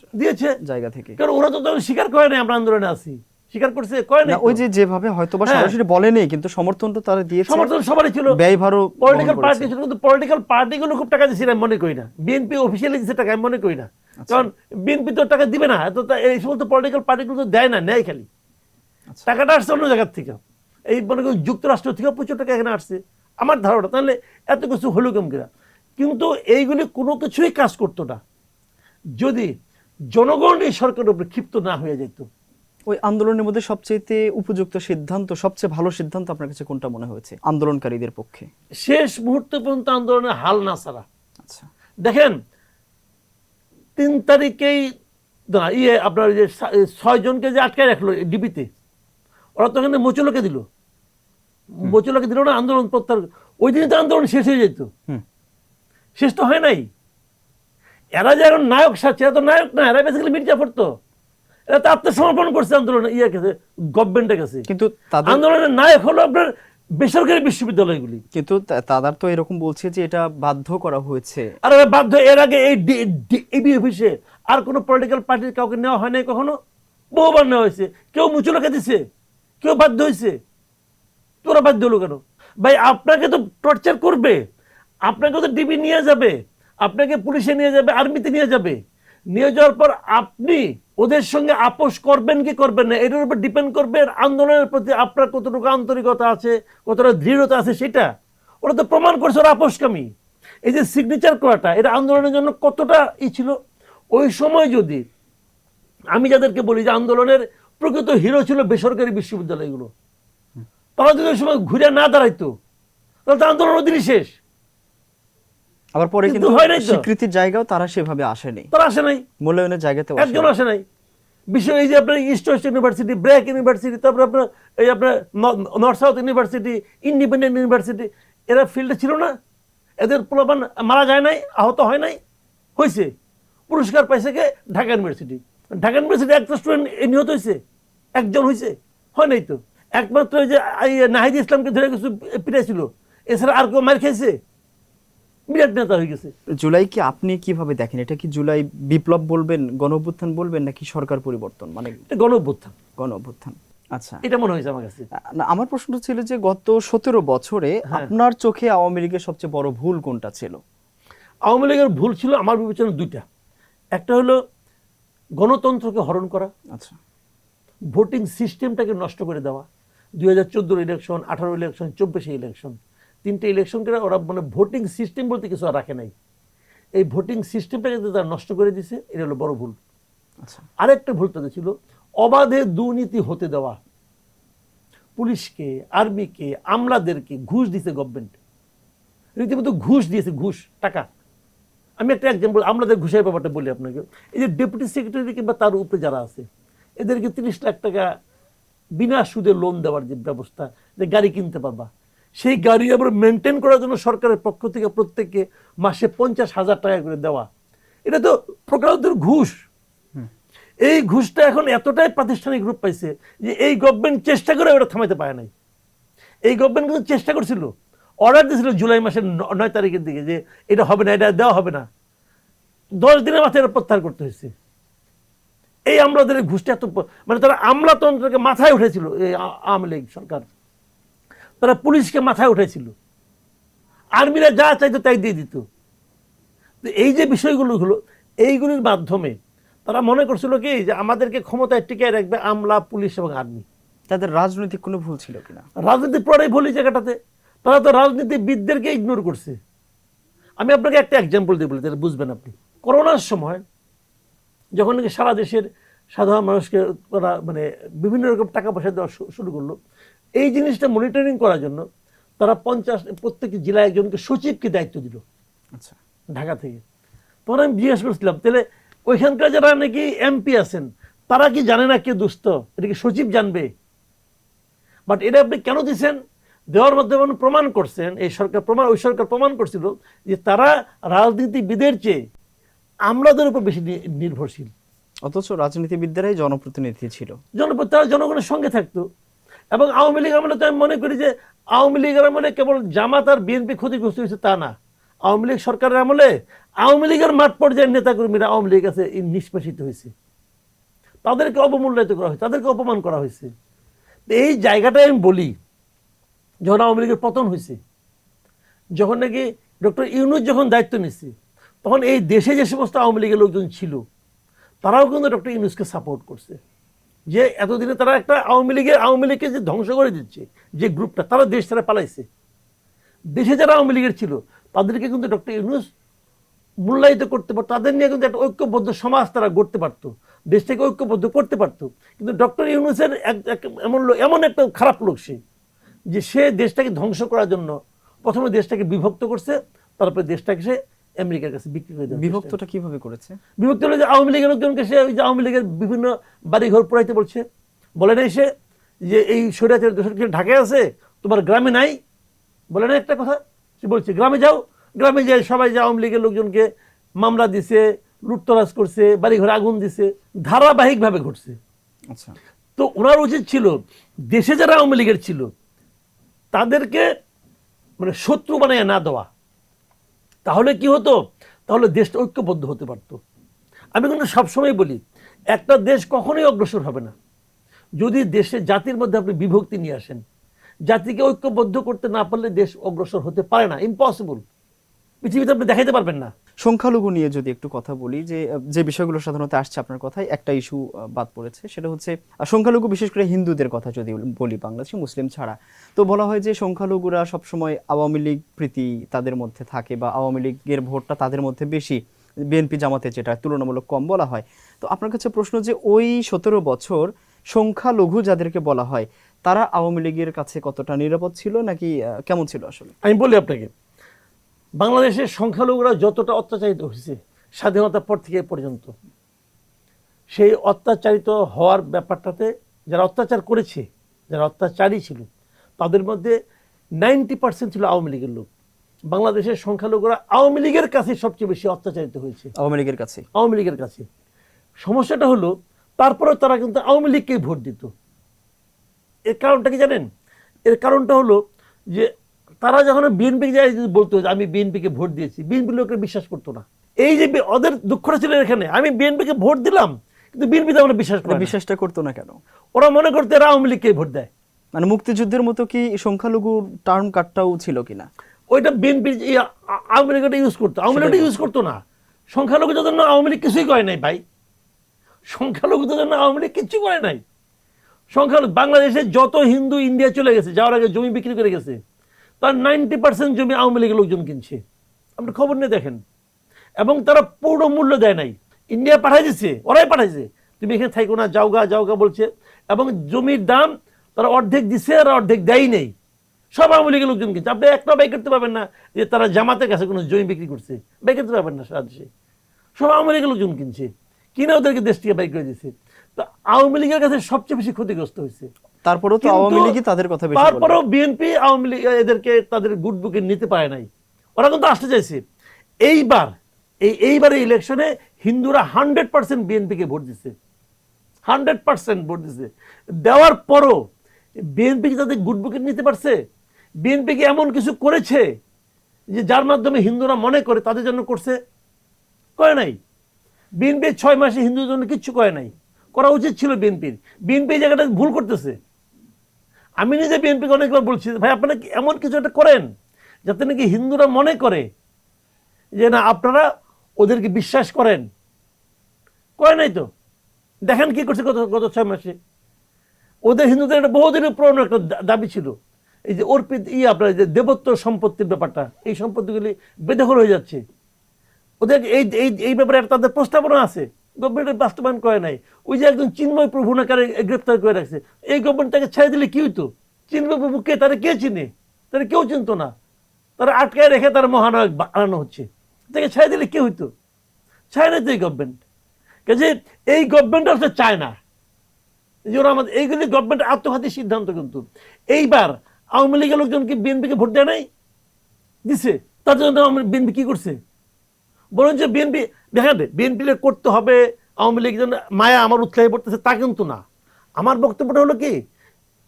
জায়গা থেকে, কারণ ওরা তো স্বীকার করে না আমরা আন্দোলনে আছি, স্বীকার করছে, করে না। ওই যেভাবে হয়তোবা সরাসরি বলেনি, কিন্তু সমর্থন তো তারা দিয়েছে, সমর্থন সবারই ছিল, ব্যয়ভারও পলিটিক্যাল পার্টি ছিল, কিন্তু পলিটিক্যাল পার্টিগুলো খুব টাকা দিচ্ছে আমি মনে করি না। বিএনপি অফিসিয়ালি দিচ্ছে টাকা, আমি মনে করি না, কারণ বিএনপি তো টাকা দিবে না, এই সমস্ত পলিটিক্যাল পার্টিগুলো তো দেয় না, নেয় খালি। টাকাটা আসছে অন্য জায়গার থেকে, এই মনে করি যুক্তরাষ্ট্র থেকে প্রচুর টাকা এখানে আসছে আমার ধারণা। তাহলে এত কিছু হলো কেমন কিনা? কিন্তু এইগুলি কোনো কিছুই কাজ করতো না যদি জনগণ এই সরকারের উপরে ক্ষিপ্ত না হয়ে যেত। ওই আন্দোলনের মধ্যে সবচেয়ে উপযুক্ত সিদ্ধান্ত, সবচেয়ে ভালো সিদ্ধান্ত আপনার কাছে কোনটা মনে হয়েছে আন্দোলনকারীদের পক্ষে? শেষ মুহূর্তে পর্যন্ত আন্দোলনের হাল না ছাড়া। আচ্ছা, দেখেন 3 তারিখেই আপনার যে 6 জনকে যে আটকায় রাখলো ডিবিতে, ওরা তো এখানে মোচলকে দিল না, আন্দোলন প্রত্যাহার। ওই দিন তো আন্দোলন শেষ হয়ে যেত, শেষ তো হয় নাই। এরা যে এখন নায়ক সাজছে, এরা তো নায়ক না, এরা বেসিক্যালি মির্জাফর। তো এরা তো আত্মসমর্পণ করছে আন্দোলন কাছে, গভর্নমেন্টের কাছে। কিন্তু আন্দোলনের নায়ক হলো আপনার বেসরকারি বিশ্ববিদ্যালয়গুলি। কিন্তু তাদের তো এরকম বলছে যে এটা বাধ্য করা হয়েছে। আর বাধ্য, এর আগে এই ডিবি অফিসে আর কোনো পলিটিক্যাল পার্টির কাউকে নেওয়া হয় নাই কখনো? বহুবার নেওয়া হয়েছে। কেউ মুচলকে দিছে, কেউ বাধ্য হয়েছে। তোরা বাধ্য হলো কেন ভাই? আপনাকে তো টর্চার করবে, আপনাকে তো ডিবি নিয়ে যাবে, আপনাকে পুলিশে নিয়ে যাবে, আর্মিতে নিয়ে যাবে। নিয়ে যাওয়ার পর আপনি ওদের সঙ্গে আপোষ করবেন কি করবেন না, এটার উপর ডিপেন্ড করবে আন্দোলনের প্রতি আপনার কতটুকু আন্তরিকতা আছে, কতটা দৃঢ়তা আছে সেটা। ওরা তো প্রমাণ করছে ওরা আপোষকামী। এই যে সিগনেচার করাটা, এটা আন্দোলনের জন্য কতটা ছিল। ওই সময় যদি আমি যাদেরকে বলি যে আন্দোলনের প্রকৃত হিরো ছিল বেসরকারি বিশ্ববিদ্যালয়গুলো, তারা যদি ওই সময় ঘুরে না দাঁড়াইতো তাহলে তো আন্দোলন ওদিনই শেষ। আবার পরে কিন্তু স্বীকৃতির জায়গাও তারা সেভাবে আসেনি, মূল্যায়নের জায়গাতেও একজন আসে নাই। বিষয় এই যে আপনার east West university, BRAC university, তারপরে আপনার এই আপনার north south university, independent university, এরা ফিল্ডে ছিল না? এদের পোলাপান মারা যায় নাই, আহত হয় নাই? হয়েছে। পুরস্কার পাইছে কে? ঢাকা ইউনিভার্সিটি। ঢাকা ইউনিভার্সিটি একটা স্টুডেন্ট নিহত হয়েছে, একজন হয়েছে? হয় নাই তো। একমাত্র যে নাহিদ ইসলামকে ধরে কিছু পিটাইছিল, এছাড়া আর কেউ মার খেয়েছে? বিরাট নেতা হয়ে গেছে। জুলাই কি আপনি কিভাবে দেখেন? এটা কি জুলাই বিপ্লব বলবেন, গণঅভ্যুত্থান বলবেন, নাকি সরকার পরিবর্তন, মানে এটা গণঅভ্যুত্থান? গণঅভ্যুত্থান। আচ্ছা, এটা মনে হয়েছে আমার কাছে। না, আমার প্রশ্নটা ছিল যে গত 17 বছরে আপনার চোখে আওয়ামী লীগের সবচেয়ে বড় ভুল কোনটা ছিল? আওয়ামী লীগের ভুল ছিল আমার বিবেচনায় দুইটা। একটা হলো গণতন্ত্রকে হরণ করা, আচ্ছা, ভোটিং সিস্টেমটাকে নষ্ট করে দেওয়া। 2014 ইলেকশন, 18 ইলেকশন, 24 ইলেকশন, তিনটে ইলেকশনকে ওরা মানে ভোটিং সিস্টেম বলতে কিছু আর রাখে নাই। এই ভোটিং সিস্টেমটাকে তারা নষ্ট করে দিছে, এটা হলো বড় ভুল। আচ্ছা, আরেকটা ভুল তাদের ছিল অবাধে দুর্নীতি হতে দেওয়া। পুলিশকে, আর্মিকে, আমলাদেরকে ঘুষ দিছে গভর্নমেন্ট, রীতিমতো ঘুষ দিয়েছে, ঘুষ টাকা। আমি একটা এক্সাম্পল আমলাদের ঘুষের ব্যাপারটা বলি আপনাকে। এই যে ডেপুটি সেক্রেটারি কিংবা তার উপরে যারা আছে এদেরকে 30 লাখ টাকা বিনা সুদে লোন দেওয়ার যে ব্যবস্থা, যে গাড়ি কিনতে পারবা, সেই গাড়ি আবার মেনটেন করার জন্য সরকারের পক্ষ থেকে প্রত্যেককে মাসে 50,000 টাকা করে দেওয়া, এটা তো প্রকারান্তর ঘুষ। এই ঘুষটা এখন এতটাই প্রাতিষ্ঠানিক রূপ পাইছে যে এই গভর্নমেন্ট চেষ্টা করে ওটা থামাইতে পারে নাই। এই গভর্নমেন্ট কিন্তু চেষ্টা করছিল, অর্ডার দিয়েছিল জুলাই মাসের 9 তারিখের দিকে যে এটা হবে না, এটা দেওয়া হবে না। 10 দিনের মাথায় এটা প্রত্যাহার করতে হয়েছে। এই আমলাদের ঘুষটা এত মানে তারা আমলাতন্ত্রকে মাথায় উঠেছিল, এই আওয়ামী লীগ সরকার। তারা পুলিশকে মাথায় উঠেছিল, আর্মিরা যা চাইতো তাই দিয়ে দিত। এই যে বিষয়গুলো হলো, এইগুলির মাধ্যমে তারা মনে করছিল কি যে আমাদেরকে ক্ষমতায় টিকিয়ে রাখবে আমলা, পুলিশ এবং আর্মি। তাদের রাজনৈতিক কোনো ভুল ছিল কিনা? রাজনীতি পরেই ভুল এই জায়গাটাতে। তারা তো রাজনীতিবিদদেরকে ইগনোর করছে। আমি আপনাকে একটা এক্সাম্পল দিয়ে বলি, তাহলে বুঝবেন আপনি। করোনার সময় যখন নাকি সারা দেশের সাধারণ মানুষকে ওরা মানে বিভিন্ন রকম টাকা পয়সা দেওয়া শুরু করলো, এই জিনিসটা মনিটরিং করার জন্য তারা প্রত্যেকটি জেলায় একজনকে সচিবকে দায়িত্ব দিল, আচ্ছা, ঢাকা থেকে। তখন আমি জিজ্ঞেস করছিলাম, তাহলে ওইখানকার যারা নাকি এমপি আছেন তারা কি জানে না কে দুস্থ? এটা কি সচিব জানবে? বাট এটা আপনি কেন দিচ্ছেন? দেওয়ার মাধ্যমে প্রমাণ করছেন, এই সরকার ওই সরকার প্রমাণ করছিল যে তারা রাজনীতিবিদের চেয়ে আমলাদের উপর বেশি নির্ভরশীল। অথচ রাজনীতিবিদরাই জনপ্রতিনিধি ছিল, তারা জনগণের সঙ্গে থাকতো। এবং আওয়ামী লীগ আমলে তো আমি মনে করি যে আওয়ামী লীগের আমলে কেবল জামাত আর বিএনপি ক্ষতিগ্রস্ত হয়েছে তা না। আওয়ামী লীগ সরকারের আমলে আওয়ামী লীগের মাঠ পর্যায়ের নেতাকর্মীরা আওয়ামী লীগ কাছে নিষ্পেষিত হয়েছে, তাদেরকে অবমূল্যায়িত করা হয়েছে, তাদেরকে অপমান করা হয়েছে। এই জায়গাটাই আমি বলি, যখন আওয়ামী লীগের পতন হয়েছে, যখন নাকি ডক্টর ইউনূস যখন দায়িত্ব নিচ্ছে, তখন এই দেশে যে সমস্ত আওয়ামী লীগের লোকজন ছিল তারাও কিন্তু ডক্টর ইউনূসকে সাপোর্ট করছে। যে এতদিনে তারা একটা আওয়ামী লীগকে যে ধ্বংস করে দিচ্ছে যে গ্রুপটা, তারা দেশ ছেড়ে পালাইছে। দেশে যারা আওয়ামী লীগের ছিল তাদেরকে কিন্তু ডক্টর ইউনূস মূল্যায়িত করতে পারতো, তাদের নিয়ে কিন্তু একটা ঐক্যবদ্ধ সমাজ তারা গড়তে পারতো, দেশটাকে ঐক্যবদ্ধ করতে পারতো। কিন্তু ডক্টর ইউনূসের এমন একটা খারাপ লোক যে সে দেশটাকে ধ্বংস করার জন্য প্রথমে দেশটাকে বিভক্ত করছে, তারপরে দেশটাকে সে আমেরিকার কাছে বিক্রি করে দেয়। বিভক্তটা কিভাবে করেছে? বিভক্ত হলো যে আওয়ামী লীগের লোকজনকে সে ওই যে আওয়ামী লীগের বিভিন্ন বাড়িঘর পোড়াইতে বলছে। বলে নাই সে যে এই স্বৈরাচার দোষর ঢাকায় আছে, তোমার গ্রামে নাই? বলে না একটা কথা? সে বলছে গ্রামে যাও, গ্রামে যাই সবাই যে আওয়ামী লীগের লোকজনকে মামলা দিছে, লুটতরাজ করছে, বাড়িঘরে আগুন দিছে, ধারাবাহিকভাবে ঘটছে। আচ্ছা, তো ওনার উচিত ছিল দেশে যারা আওয়ামী লীগের ছিল তাদেরকে মানে শত্রু বানিয়ে না দেওয়া। তাহলে কি হতো? তাহলে দেশটা ঐক্যবদ্ধ হতে পারত। আমি কিন্তু সবসময় বলি একটা দেশ কখনোই অগ্রসর হবে না যদি দেশে জাতির মধ্যে আপনি বিভক্তি নিয়ে আসেন। জাতিকে ঐক্যবদ্ধ করতে না পারলে দেশ অগ্রসর হতে পারে না, ইম্পসিবল। পৃথিবীতে আপনি দেখাইতে পারবেন না। সংখ্যালঘু নিয়ে যদি একটু কথা বলি, যে বিষয়গুলো সাধারণত আসছে আপনার কথায়, একটা ইস্যু বাদ পড়েছে, সেটা হচ্ছে সংখ্যালঘু, বিশেষ করে হিন্দুদের কথা যদি বলি, বাংলাদেশে মুসলিম ছাড়া, তো বলা হয় যে সংখ্যালঘুরা সবসময় আওয়ামী লীগ প্রীতি তাদের মধ্যে থাকে, বা আওয়ামী লীগের ভোটটা তাদের মধ্যে বেশি, বিএনপি জামাতে যেটা তুলনামূলক কম বলা হয়। তো আপনার কাছে প্রশ্ন যে ওই 17 বছর সংখ্যালঘু যাদেরকে বলা হয় তারা আওয়ামী লীগের কাছে কতটা নিরাপদ ছিল, নাকি কেমন ছিল আসলে? আমি বলি আপনাকে, বাংলাদেশের সংখ্যালঘুরা যতটা অত্যাচারিত হয়েছে স্বাধীনতার পর থেকে পর্যন্ত, সেই অত্যাচারিত হওয়ার ব্যাপারটাতে যারা অত্যাচার করেছে, যারা অত্যাচারী ছিল, তাদের মধ্যে 90% ছিল আওয়ামী লীগের লোক। বাংলাদেশের সংখ্যালঘুরা আওয়ামী লীগের কাছে সবচেয়ে বেশি অত্যাচারিত হয়েছে, আওয়ামী লীগের কাছে। আওয়ামী লীগের কাছে। সমস্যাটা হলো তারপরে তারা কিন্তু আওয়ামী লীগকেই ভোট দিত। এর কারণটা কি জানেন? এর কারণটা হলো যে তারা যখন বিএনপি যায় বলতো যে আমি বিএনপিকে ভোট দিয়েছি, বিএনপি লোকের বিশ্বাস করতো না। এই যে ওদের দুঃখটা ছিল এখানে, আমি বিএনপিকে ভোট দিলাম কিন্তু বিএনপি তো আমরা বিশ্বাস করি। বিশ্বাসটা করতো না কেন? ওরা মনে করতো এরা আওয়ামী লীগকে ভোট দেয়। মানে মুক্তিযুদ্ধের মতো কি সংখ্যালঘু টার্ম কার্ডটাও ছিল কিনা? ওইটা বিএনপি আওয়ামী লীগটা ইউজ করতো, আওয়ামী লীগটা ইউজ করতো না। সংখ্যালঘু জন্য আওয়ামী লীগ কিছুই করে নাই ভাই, সংখ্যালঘু জন্য আওয়ামী লীগ কিছু করে নাই। সংখ্যালঘু বাংলাদেশে যত হিন্দু ইন্ডিয়া চলে গেছে, যাওয়ার আগে জমি বিক্রি করে গেছে, তার 90% জমি আওয়ামী লীগের লোকজন কিনছে। আপনি খবর নিয়ে দেখেন। এবং তারা পূর্ণ মূল্য দেয় নাই, ইন্ডিয়া পাঠাই দিচ্ছে, ওরাই পাঠাইছে, তুমি এখানে থাইকো না, যাওগা যাওগা বলছে। এবং জমির দাম তারা অর্ধেক দিচ্ছে আর অর্ধেক দেয় নেই, সব আওয়ামী লীগের লোকজন কিনছে। আপনি একটা বাই করতে পারবেন না যে তারা জামাতের কাছে কোনো জমি বিক্রি করছে, বাই করতে পারবেন না। সারা দেশে সব আওয়ামী লীগের লোকজন কিনছে, কিনে ওদেরকে দেশ থেকে বাই করে দিচ্ছে। তো আওয়ামী লীগের কাছে সবচেয়ে বেশি ক্ষতিগ্রস্ত হয়েছে। তারপরেও তো আওয়ামী লীগই তাদের কথা বেশি বলে। তারপরেও বিএনপি আওয়ামী লীগ এদেরকে তাদের গুড বুকে নিতে পারে নাই। ওরা কিন্তু আসতে চাইছে। এইবারে ইলেকশনে হিন্দুরা 100% বিএনপিকে ভোট দিচ্ছে, 100% ভোট দিচ্ছে। দেওয়ার পরও বিএনপি কি তাদের গুড বুকে নিতে পারছে? বিএনপি কি এমন কিছু করেছে যে যার মাধ্যমে হিন্দুরা মনে করে তাদের জন্য করছে? করে নাই। বিএনপি 6 মাসে হিন্দুদের জন্য কিচ্ছু করে নাই, করা উচিত ছিল বিএনপির। বিএনপি এই জায়গাটা ভুল করতেছে। আমি নিজে বিএনপিকে অনেকবার বলছি, ভাই আপনারা কি এমন কিছু একটা করেন যাতে নাকি হিন্দুরা মনে করে যে না আপনারা ওদেরকে বিশ্বাস করেন। করে নাই তো। দেখেন কি করছে গত 6 মাসে। ওদের হিন্দুদের একটা বহুদিনের পুরনো একটা দাবি ছিল, এই যে অর্পিত আপনার যে দেবত্ব সম্পত্তির ব্যাপারটা, এই সম্পত্তিগুলি বেদখল হয়ে যাচ্ছে। ওদের এই ব্যাপারে তাদের প্রস্তাবনা আছে, গভর্নমেন্টের বাস্তবায়ন করে নাই। ওই যে একজন চিন্ময় প্রভু নাকারে গ্রেপ্তার করে রাখছে, এই গভর্নমেন্ট তাকে ছেড়ে দিলে কি হইতো? চিন্ময় প্রভু কে? তারা কে চিনে? তারা কেউ চিনত না। তারা আটকায় রেখে তারা মহানায়ক বানানো হচ্ছে। তাকে ছেড়ে দিলে কি হইতো? চায় না তো এই গভর্নমেন্ট। কাজে এই গভর্নমেন্ট আসলে চায় না যে ওরা আমাদের এইগুলি গভর্নমেন্ট আত্মঘাতী সিদ্ধান্ত। কিন্তু এইবার আওয়ামী লীগের লোকজন কি বিএনপিকে ভোট দেয় নাই? দিছে। তার জন্য বিএনপি কি করছে? বরঞ্চ বিএনপি দেখেন, বিএনপি করতে হবে, আওয়ামী লীগ যেন মায়া আমার উৎসাহে পড়তেছে তা কিন্তু না। আমার বক্তব্যটা হলো কি,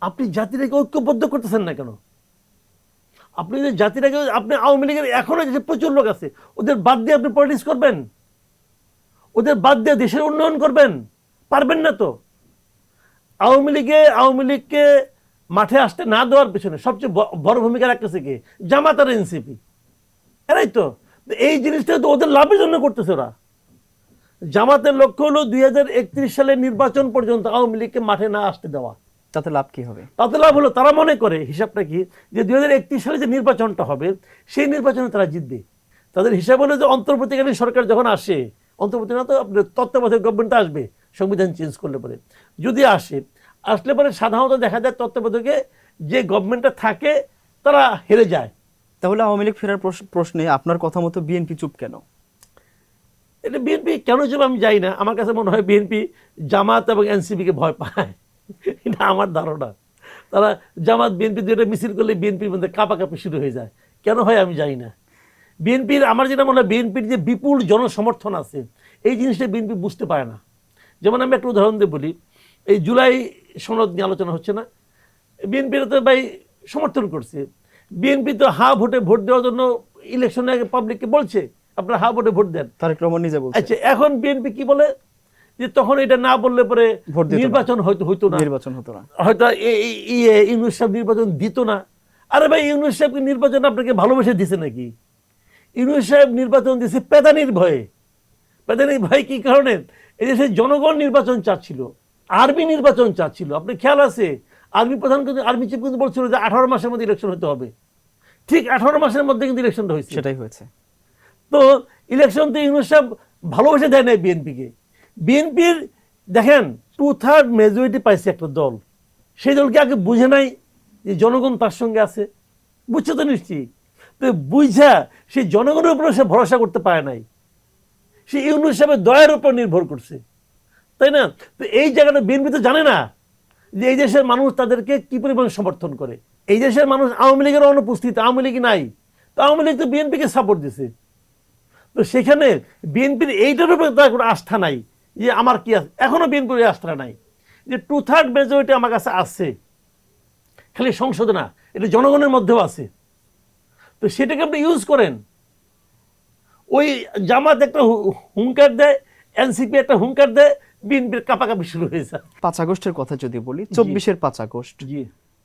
আপনি জাতিটাকে ঐক্যবদ্ধ করতেছেন না কেন? আপনি যে জাতিটাকে, আপনি আওয়ামী লীগের এখনো যে প্রচুর লোক আছে, ওদের বাদ দিয়ে আপনি পলিটিক্স করবেন? ওদের বাদ দিয়ে দেশের উন্নয়ন করবেন? পারবেন না তো। আওয়ামী লীগকে মাঠে আসতে না দেওয়ার পেছনে সবচেয়ে বড় ভূমিকা রাখতেছে কে? জামাত আর এনসিপি, এরাই তো। এই জিনিসটা তো ওদের লাভের জন্য করতেছে ওরা। জামাতের লক্ষ্য হলো 2031 সালের নির্বাচন পর্যন্ত আওয়ামী লীগকে মাঠে না আসতে দেওয়া। তাতে লাভ কি হবে? তাতে লাভ হলো, তারা মনে করে, হিসাবটা কি, যে 2031 সালে যে নির্বাচনটা হবে সেই নির্বাচনে তারা জিতবে। তাদের হিসাব হলো যে অন্তর্বর্তীকালীন সরকার যখন আসে, অন্তর্বর্তী না তো আপনার তত্ত্বাবধায়ক গভর্নমেন্টটা আসবে সংবিধান চেঞ্জ করলে পরে, যদি আসলে পরে সাধারণত দেখা যায় তত্ত্বাবধায়কে যে গভর্নমেন্টটা থাকে তারা হেরে যায়। তাহলে আওয়ামী লীগ ফেরার প্রশ্নে আপনার কথা মতো বিএনপি চুপ কেন? এটা বিএনপি কেন চুপ আমি জানি না। আমার কাছে মনে হয় বিএনপি জামাত এবং এনসিপিকে ভয় পায়, এটা আমার ধারণা। তারা জামাত বিএনপি দুটো মিছিল করলে বিএনপির মধ্যে কাঁপাকাঁপি শুরু হয়ে যায়। কেন হয় আমি জানি না। বিএনপির আমার যেটা মনে হয়, বিএনপির যে বিপুল জনসমর্থন আছে এই জিনিসটা বিএনপি বুঝতে পারে না। যেমন আমি একটা উদাহরণ দিয়ে বলি, এই জুলাই সনদ নিয়ে আলোচনা হচ্ছে না, বিএনপির তো ভাই সমর্থন করছে। বিএনপি তো ভোটে ভোট দেওয়ার জন্য ইলেকশনে আগে পাবলিককে বলছে আপনারা ভোটে ভোট দেন। তারেক রহমান নিজে বলছে। আচ্ছা, এখন বিএনপি কি বলে যে তখন এটা না বললে পরে নির্বাচন হয়তো না, হয়তো ইউনূস সাহেব নির্বাচন দিত না। আরে ভাই, ইউনূস সাহেবকে নির্বাচন আপনাকে ভালোবেসে দিছে নাকি? ইউনূস সাহেব নির্বাচন দিছে পেদানির ভয়ে। পেদানির ভয় কি কারণে? এই দেশের জনগণ নির্বাচন চাচ্ছিল, আর্মি নির্বাচন চাচ্ছিল। আপনি খেয়াল আছে, আর্মি প্রধান কিন্তু, আর্মি চিফ কিন্তু বলছিল যে 18 মাসের মধ্যে ইলেকশন হতে হবে। ঠিক 18 মাসের মধ্যে কিন্তু ইলেকশনটা হয়েছে। সেটাই হয়েছে। তো ইলেকশন তো ইউনূস সাহেব ভালোবেসে দেয় নাই বিএনপিকে। বিএনপির দেখেন 2/3 মেজরিটি পাইছে একটা দল, সেই দলকে আগে বুঝে নাই যে জনগণ তার সঙ্গে আছে? বুঝছে তো নিশ্চয়ই। তো বুঝা সেই জনগণের উপরে সে ভরসা করতে পারে নাই, সে ইউনূস সাহেবের দয়ার উপর নির্ভর করছে, তাই না? তো এই জায়গাটা বিএনপি তো জানে না যে এই দেশের মানুষ তাদেরকে কি পরিমাণ সমর্থন করে। এই দেশের মানুষ আওয়ামী লীগের অনুপস্থিত, আওয়ামী লীগ নাই, তো আওয়ামী লীগ তো বিএনপিকে সাপোর্ট দিছে। তো সেখানে বিএনপির এইটার উপরে তার কোনো আস্থা নাই যে আমার কি আছে। এখনো বিএনপির আস্থা নাই যে 2/3 মেজরিটি আমার কাছে আছে, খালি সংসদে না, এটা জনগণের মধ্যেও আছে। তো সেটাকে আপনি ইউজ করেন। ওই জামাত একটা হুঙ্কার দেয়, এনসিপি একটা হুঙ্কার দেয়, বিএনপির কাপাকাপি শুরু হয়ে যায়। 5 আগস্টের কথা যদি বলি, 24-এর 5 আগস্ট, জি,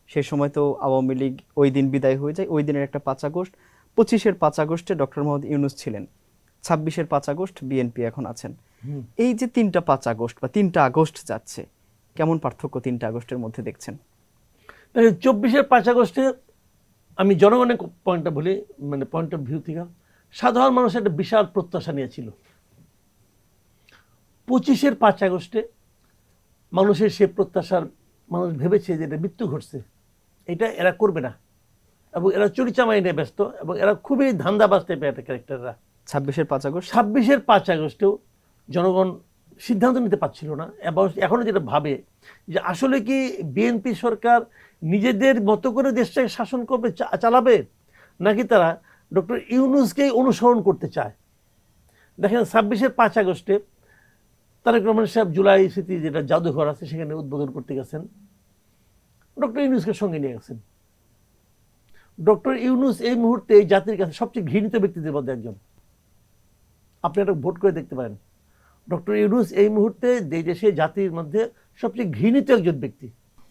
সেই সময় তো আওয়ামী লীগ ওই দিন বিদায় হয়ে যায়, ওই দিনের একটা 5 আগস্ট। 25-এর 5 আগস্টে ডক্টর মোহাম্মদ ইউনূস ছিলেন, 26-এর 5 আগস্ট বিএনপি এখন আছেন। এই যে 3টা 5 আগস্ট বা 3টা আগস্ট যাচ্ছে, কেমন পার্থক্য 3টা আগস্টের মধ্যে দেখছেন? 24-এর 5 আগস্টে আমি জনগণের পয়েন্টটা বলি, মানে পয়েন্ট অফ ভিউ থেকে সাধারণ মানুষের একটা বিশাল প্রত্যাশা নিয়েছিল। 25-এর 5 আগস্টে মানুষের সে প্রত্যাশার, মানুষ ভেবেছে যে এটা মৃত্যু ঘটছে, এটা এরা করবে না, এবং এরা চুরিচামাই নিয়ে ব্যস্ত, এবং এরা খুবই ধান্দাবাজ টাইপের একটা ক্যারেক্টাররা। 26-এর 5 আগস্ট, 26-এর 5 আগস্টেও জনগণ সিদ্ধান্ত নিতে পারছিল না, এবং এখনো যেটা ভাবে যে আসলে কি বিএনপি সরকার নিজেদের মতো করে দেশটাকে শাসন করবে, চালাবে, নাকি তারা ডক্টর ইউনূসকেই অনুসরণ করতে চায়। দেখেন 26-এর 5 আগস্টে তারেক রহমান সাহেব জুলাই স্মৃতি যেটা জাদুঘর আছে সেখানে উদ্বোধন করতে গেছেন, ডক্টর ইউনূসকে সঙ্গে নিয়ে গেছেন। ডক্টর ইউনূস এই মুহূর্তে এই জাতির কাছে সবচেয়ে ঘৃণিত ব্যক্তিদের মধ্যে একজন। আপনি একটা ভোট করে দেখতে পারেন, ডক্টর ইউনূস এই মুহূর্তে দেশে জাতির মধ্যে সবচেয়ে ঘৃণিত একজন ব্যক্তি।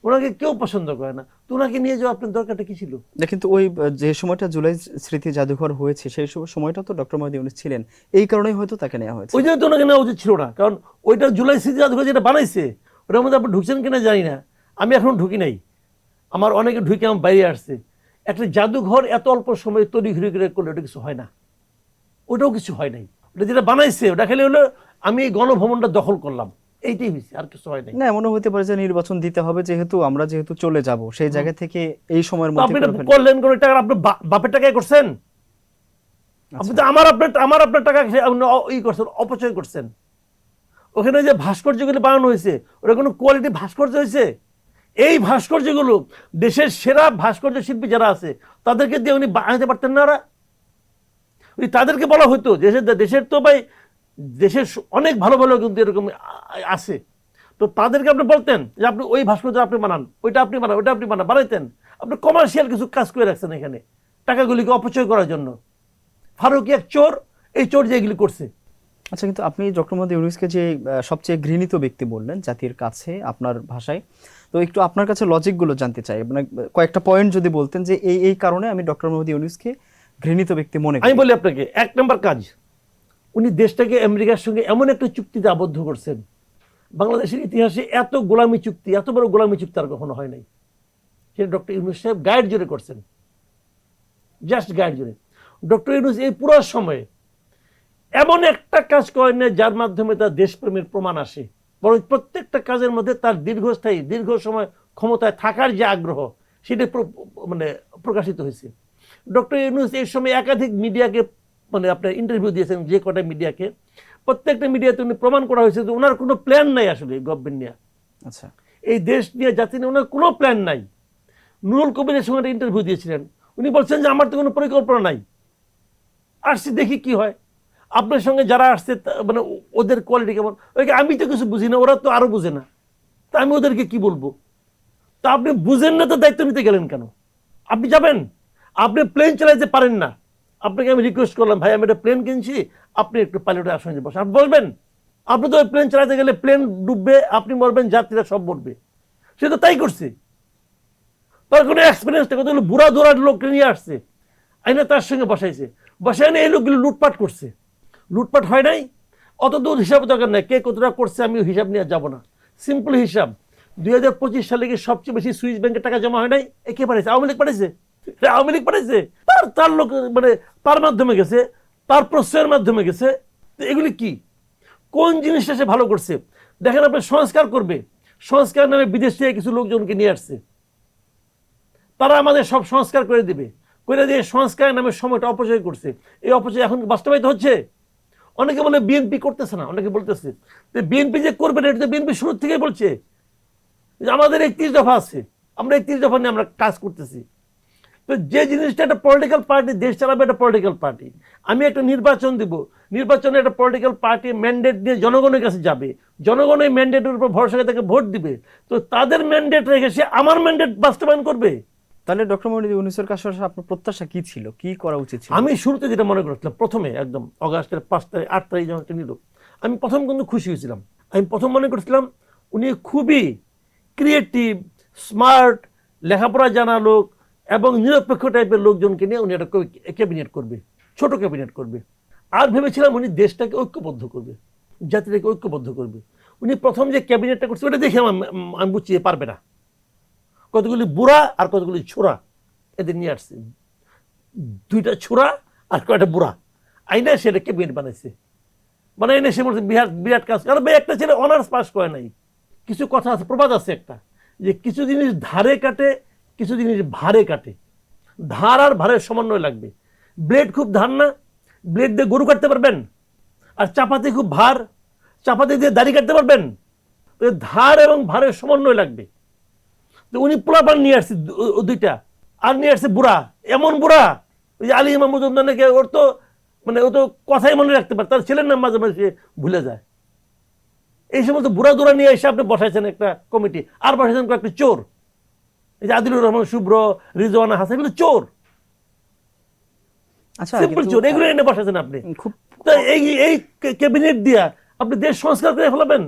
ওনাকে কেউ পছন্দ করে না, তো ওনাকে নিয়ে যাওয়া আপনার দরকারটা কি ছিল? কিন্তু ওই যে সময়টা জুলাই স্মৃতি জাদুঘর হয়েছে, সেই সময়টা তো ডক্টর মোহাম্মদ ইউনূস ছিলেন, এই কারণেই হয়তো তাকে নেওয়া হয়েছে। ওই জন্য তো ওনাকে নেওয়া উচিত ছিল না, কারণ ওইটা জুলাই স্মৃতি জাদুঘর যেটা বানাইছে ওটার মধ্যে আপনি ঢুকছেন কিনা জানি না, আমি এখন ঢুকি নাই, আমার অনেকে ঢুকে আমার বাইরে আসছে। একটা জাদুঘর এত অল্প সময় তৈরি করে করলে ওটা কিছু হয় না, ওটাও কিছু হয় নাই। ওটা যেটা বানাইছে ওটা খেলে হলো আমি এই গণভবনটা দখল করলাম, এইটাই হয়েছে, আর কিছু হয় নাই। না, এমনও হতে পারে যে নির্বাচন দিতে হবে, আমরা যেহেতু চলে যাব সেই জায়গা থেকে এই সময়ের আপনি মধ্যে করলেন কোন টাকা, আপনি বাপের টাকায় করছেন, আপনি তো আমার আপনার টাকা ই করছেন, অপচয় করছেন। ওখানে যে ভাস্কর্যগুলো বানানো হয়েছে ওটা কোনো কোয়ালিটি ভাস্কর্য হয়েছে? এই ভাস্কর্যগুলো দেশের সেরা ভাস্কর্য শিল্পী যারা আছে তাদেরকে দিয়ে উনি বানাতে পারতেন না? ওরা তাদেরকে বলা হতো, দেশের তো ভাই দেশের অনেক ভালো ভালো কিন্তু এরকম আছে, তো তাদেরকে আপনি বলতেন যে আপনি ওই ভাস্কর্য আপনি বানান, ওইটা আপনি বানান, ওইটা আপনি বানান, বানাইতেন। আপনি কমার্শিয়াল কিছু কাজ করে রাখছেন এখানে টাকাগুলিকে অপচয় করার জন্য। ফারুকী এক চোর, এই চোর যে এগুলি করছে। আচ্ছা, কিন্তু আপনি ডক্টর মোহাম্মদ ইউনূসকে যে সবচেয়ে ঘৃণিত ব্যক্তি বললেন জাতির কাছে আপনার ভাষায়, তো একটু আপনার কাছে লজিকগুলো জানতে চাই, মানে কয়েকটা পয়েন্ট যদি বলতেন যে এই কারণে আমি ডক্টর মোহাম্মদ ইউনূসকে ঘৃণিত ব্যক্তি মনে করি। আমি বলি আপনাকে, 1 নম্বর কাজ, উনি দেশটাকে আমেরিকার সঙ্গে এমন একটা চুক্তিতে আবদ্ধ করছেন, বাংলাদেশের ইতিহাসে এত গোলামি চুক্তি, এত বড় গোলামি চুক্তি আর কখনো হয় নাই। সেটা ডক্টর ইউনূস সাহেব গাইড জোরে করছেন, জাস্ট গাইড জোরে। ডক্টর ইউনূস এই পুরো সময়ে এমন একটা কাজ করেন না যার মাধ্যমে তার দেশপ্রেমের প্রমাণ আসে, বরং প্রত্যেকটা কাজের মধ্যে তার দীর্ঘস্থায়ী, দীর্ঘ সময় ক্ষমতায় থাকার যে আগ্রহ সেটা মানে প্রকাশিত হয়েছে। ডক্টর ইউনূস এই সময় একাধিক মিডিয়াকে মানে আপনার ইন্টারভিউ দিয়েছেন, যে কটা মিডিয়াকে, প্রত্যেকটা মিডিয়াতে উনি প্রমাণ করা হয়েছে যে ওনার কোনো প্ল্যান নাই আসলে গভর্নমেন্ট নিয়ে। আচ্ছা, এই দেশ নিয়ে, জাতি নিয়ে ওনার কোনো প্ল্যান নাই। নুরুল কবিরের সঙ্গে একটা ইন্টারভিউ দিয়েছিলেন, উনি বলছেন যে আমার তো কোনো পরিকল্পনা নাই, আসছি দেখি কি হয়। আপনার সঙ্গে যারা আসছে মানে ওদের কোয়ালিটি কেমন, ওইকে আমি তো কিছু বুঝি না, ওরা তো আরো বুঝে না, তা আমি ওদেরকে কি বলবো? তা আপনি বুঝেন না তো দায়িত্ব নিতে গেলেন কেন? আপনি যাবেন, আপনি প্লেন চালাইতে পারেন না, আপনাকে আমি রিকোয়েস্ট করলাম ভাই আমি একটা প্লেন কিনছি, আপনি একটু পাইলটের আসনে বসে, আপনি বলবেন? আপনি তো ওই প্লেন চালাতে গেলে প্লেন ডুববে, আপনি মরবেন, যাত্রীরা সব মরবে। সে তো তাই করছে, তার কোনো এক্সপিরিয়েন্স নেই, কতগুলো বুড়া দৌড়ার লোক নিয়ে আসছে, আইনা তার সঙ্গে বসাইছে, বসাই না এই লোকগুলো লুটপাট করছে। লুটপাট হয় নাই, অত দূর হিসাব দরকার নাই, কে কতটা করছে আমি হিসাব নিয়ে যাব না। সিম্পল হিসাব, 2025 সালে কি সবচেয়ে বেশি সুইস ব্যাংকে টাকা জমা হয় নাই? কে পাঠাইছে? আওয়ামী লীগ পাঠাইছে। আওয়ামী লীগ পাঠাইছে, তার লোক মানে তার মাধ্যমে গেছে, তার প্রশ্রয়ের মাধ্যমে গেছে। এগুলি কি, কোন জিনিসটা সে ভালো করছে? দেখেন আপনি সংস্কার করবে, সংস্কার নামে বিদেশ থেকে কিছু লোকজনকে নিয়ে আসছে, তারা আমাদের সব সংস্কার করে দিবে, করে দিয়ে সংস্কার নামে সময়টা অপচয় করছে। এই অপচয় এখন বাস্তবায়িত হচ্ছে। অনেকে বলে বিএনপি করতেছে না, অনেকে বলতেছে বিএনপি যে করবে না, এটা তো বিএনপি শুরু থেকেই বলছে যে আমাদের 31 দফা আছে, আমরা 31 দফা নিয়ে আমরা কাজ করতেছি। তো যে জিনিসটা একটা পলিটিক্যাল পার্টি দেশ চালাবে, একটা পলিটিক্যাল পার্টি, আমি একটা নির্বাচন দিব, নির্বাচনে একটা পলিটিক্যাল পার্টি ম্যান্ডেট দিয়ে জনগণের কাছে যাবে, জনগণের ম্যান্ডেটের উপর ভরসা করে তাকে ভোট দিবে, তো তাদের ম্যান্ডেট রেখে সে আমার ম্যান্ডেট বাস্তবায়ন করবে। তাহলে ডক্টর মোহাম্মদ ইউনূসের কাছে আপনার প্রত্যাশা কি ছিল, কি করা উচিত ছিল? আমি শুরুতে যেটা মনে করছিলাম, প্রথমে একদম অগাস্টের 5 তারিখ 8 তারিখ যখন একটা নিল, আমি প্রথম কিন্তু খুশি হয়েছিলাম। আমি প্রথম মনে করছিলাম উনি খুবই ক্রিয়েটিভ, স্মার্ট, লেখাপড়া জানা লোক এবং নিরপেক্ষ টাইপের লোকজনকে নিয়ে উনি একটা ক্যাবিনেট করবে, ছোট ক্যাবিনেট করবে। আর ভেবেছিলাম উনি দেশটাকে ঐক্যবদ্ধ করবে, জাতিটাকে ঐক্যবদ্ধ করবে। উনি প্রথম যে ক্যাবিনেটটা করছে ওটা দেখে আমি বুঝছি পারবে না। কতগুলি বুড়া আর কতগুলি ছোড়া এদের নিয়ে আসছে, 2টা ছোড়া আর কয়টা বুড়া আইনা সেটা ক্যাবিনেট বানাইছে। মানে এনে সে বলছে বিরাট কাজ। কারণ একটা ছেলে অনার্স পাস করে নাই। কিছু কথা আছে, প্রবাদ আছে একটা, যে কিছু জিনিস ধারে কাটে, কিছু জিনিস ভারে কাটে। ধার আর ভারের সমন্বয় লাগবে। ব্লেড খুব ধার না, ব্লেড দিয়ে গরু কাটতে পারবেন? আর চাপাতি খুব ভার, চাপাতি দিয়ে দাড়ি কাটতে পারবেন? ধার এবং ভারের সমন্বয় লাগবে। তো উনি পোলাপান নিয়ে আসছে 2টা, আর নিয়ে আসছে বুড়া, এমন বুড়া ওই যে আলী ইমাম মজুমদারকে, ওর তো মানে ও তো কথাই মনে রাখতে পারে, তার ছেলের নাম মাঝে মাঝে ভুলে যায়। এই সমস্ত বুড়া দুরা নিয়ে এসে আপনি বসাইছেন একটা কমিটি, আর বসাইছেন কয়েকটা চোর, এই যে আদিলুর রহমান শুভ্র, রিজওয়ানা হাসান, এগুলো চোর, আচ্ছা সিম্পল চোর, এগুলো এনে বসাইছেন আপনি। খুব তো এই ক্যাবিনেট দিয়া আপনি দেশ সংস্কার করে ফেলাবেন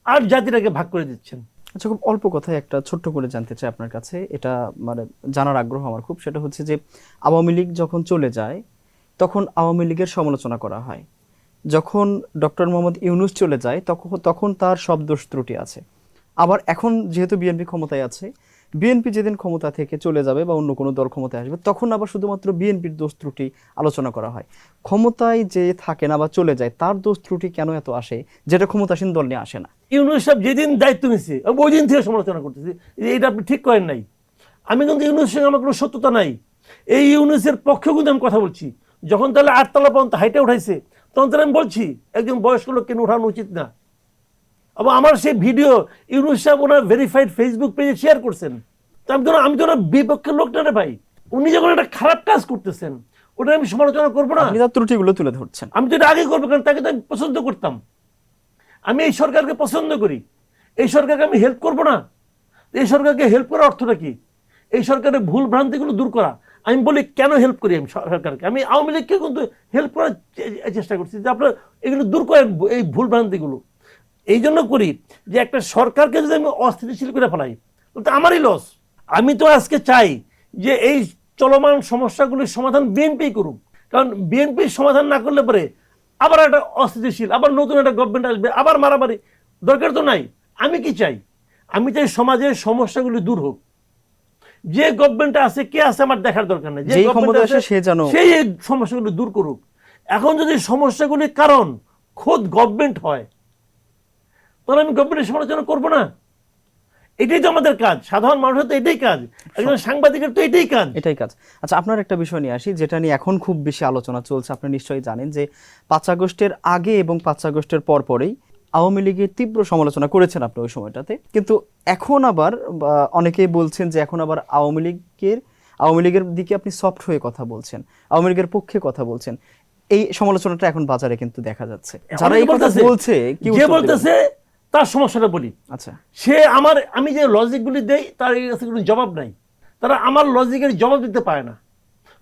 আর জাতিটাকে ভাগ করে দিচ্ছেন। আচ্ছা, খুব অল্প কথায় একটা ছোট্ট করে জানতে চাই আপনার কাছে, এটা মানে জানার আগ্রহ আমার খুব। সেটা হচ্ছে যে আওয়ামী লীগ যখন চলে যায় তখন আওয়ামী লীগের সমালোচনা করা হয়, যখন ডক্টর মোহাম্মদ ইউনূস চলে যায় তখন তার সব দোষ ত্রুটি আছে। আবার এখন যেহেতু বিএনপি ক্ষমতায় আছে, বিএনপি যেদিন ক্ষমতা থেকে চলে যাবে বা অন্য কোনো দল ক্ষমতায় আসবে তখন আবার শুধুমাত্র বিএনপির দোষ ত্রুটি আলোচনা করা হয়। ক্ষমতায় যে থাকে না বা চলে যায় তার দোষ ত্রুটি কেন এত আসে যেটা ক্ষমতাসীন দল নিয়ে আসে না? ইউনূস সাহেব যেদিন দায়িত্ব নিচ্ছে ওই দিন থেকে সমালোচনা করতেছি যে এটা আপনি ঠিক করেন নাই। আমি কিন্তু ইউনূসের সঙ্গে আমার কোনো সত্যতা নাই। এই ইউনূসের পক্ষেও কিন্তু আমি কথা বলছি। যখন তাহলে 8 তলা পর্যন্ত হাইটে উঠাইছে তখন তাহলে আমি বলছি একজন বয়স্ক লোক কেন উঠানো উচিত না। এবং আমার সেই ভিডিও ইউনূস সাহেব ওনার ভেরিফাইড ফেসবুক পেজে শেয়ার করছেন। আমি তো ওনার বিপক্ষের লোক না রে ভাই। উনি যখন একটা খারাপ কাজ করতেছেন ওটা আমি সমালোচনা করবো না? আপনি তার ত্রুটিগুলো তুলে ধরছেন। আমি তো এটা আগে করবো, কারণ তাকে তো আমি পছন্দ করতাম। আমি এই সরকারকে পছন্দ করি, এই সরকারকে আমি হেল্প করব না? এই সরকারকে হেল্প করার অর্থটা কি? এই সরকারের ভুল ভ্রান্তিগুলো দূর করা। আমি বলি কেন হেল্প করি আমি সরকারকে? আমি আওয়ামী লীগকে কিন্তু হেল্প করার চেষ্টা করছি যে আপনারা এগুলো দূর করেন, এই ভুল ভ্রান্তিগুলো। এই জন্য করি যে একটা সরকারকে যদি আমি অস্থিতিশীল করে ফেলাই তো আমারই লস। আমি তো আজকে চাই যে এই চলমান সমস্যাগুলির সমাধান বিএনপি করুক, কারণ বিএনপির সমাধান না করলে পরে আবার একটা অস্থিতিশীল, আবার নতুন একটা গভর্নমেন্ট আসবে, আবার মারামারি দরকার তো নাই। আমি কি চাই? আমি চাই সমাজের সমস্যাগুলি দূর হোক। যে গভর্নমেন্ট আছে কে আছে আমার দেখার দরকার নেই, যে গভর্নমেন্ট আছে সেই এই সমস্যাগুলি দূর করুক। এখন যদি সমস্যাগুলির কারণ খোদ গভর্নমেন্ট হয় তাহলে আমি গভর্নমেন্টের সমালোচনা করবো না। এটাই তো আমাদের কাজ, সাধারণ মানুষের তো এটাই কাজ, একজন সাংবাদিকের তো এটাই কাজ। আচ্ছা, আপনার একটা বিষয় নিয়ে আসি যেটা নিয়ে এখন খুব বেশি আলোচনা চলছে। আপনি নিশ্চয়ই জানেন যে 5 আগস্টের আগে এবং 5 আগস্টের পরেই আওয়ামী লীগের তীব্র সমালোচনা করেছেন আপনি ওই সময়টাতে, কিন্তু এখন আবার অনেকেই বলছেন যে এখন আবার আওয়ামী লীগের দিকে আপনি সফট হয়ে কথা বলছেন, আওয়ামী লীগের পক্ষে কথা বলছেন। এই সমালোচনাটা এখন বাজারে কিন্তু দেখা যাচ্ছে। যারা এই কথা বলছে, যে বলতেছে তার সমস্যাটা বলি। আচ্ছা, আমি যে লজিকগুলি দেই তার কাছে কোনো জবাব নাই। তারা আমার লজিকের জবাব দিতে পারে না।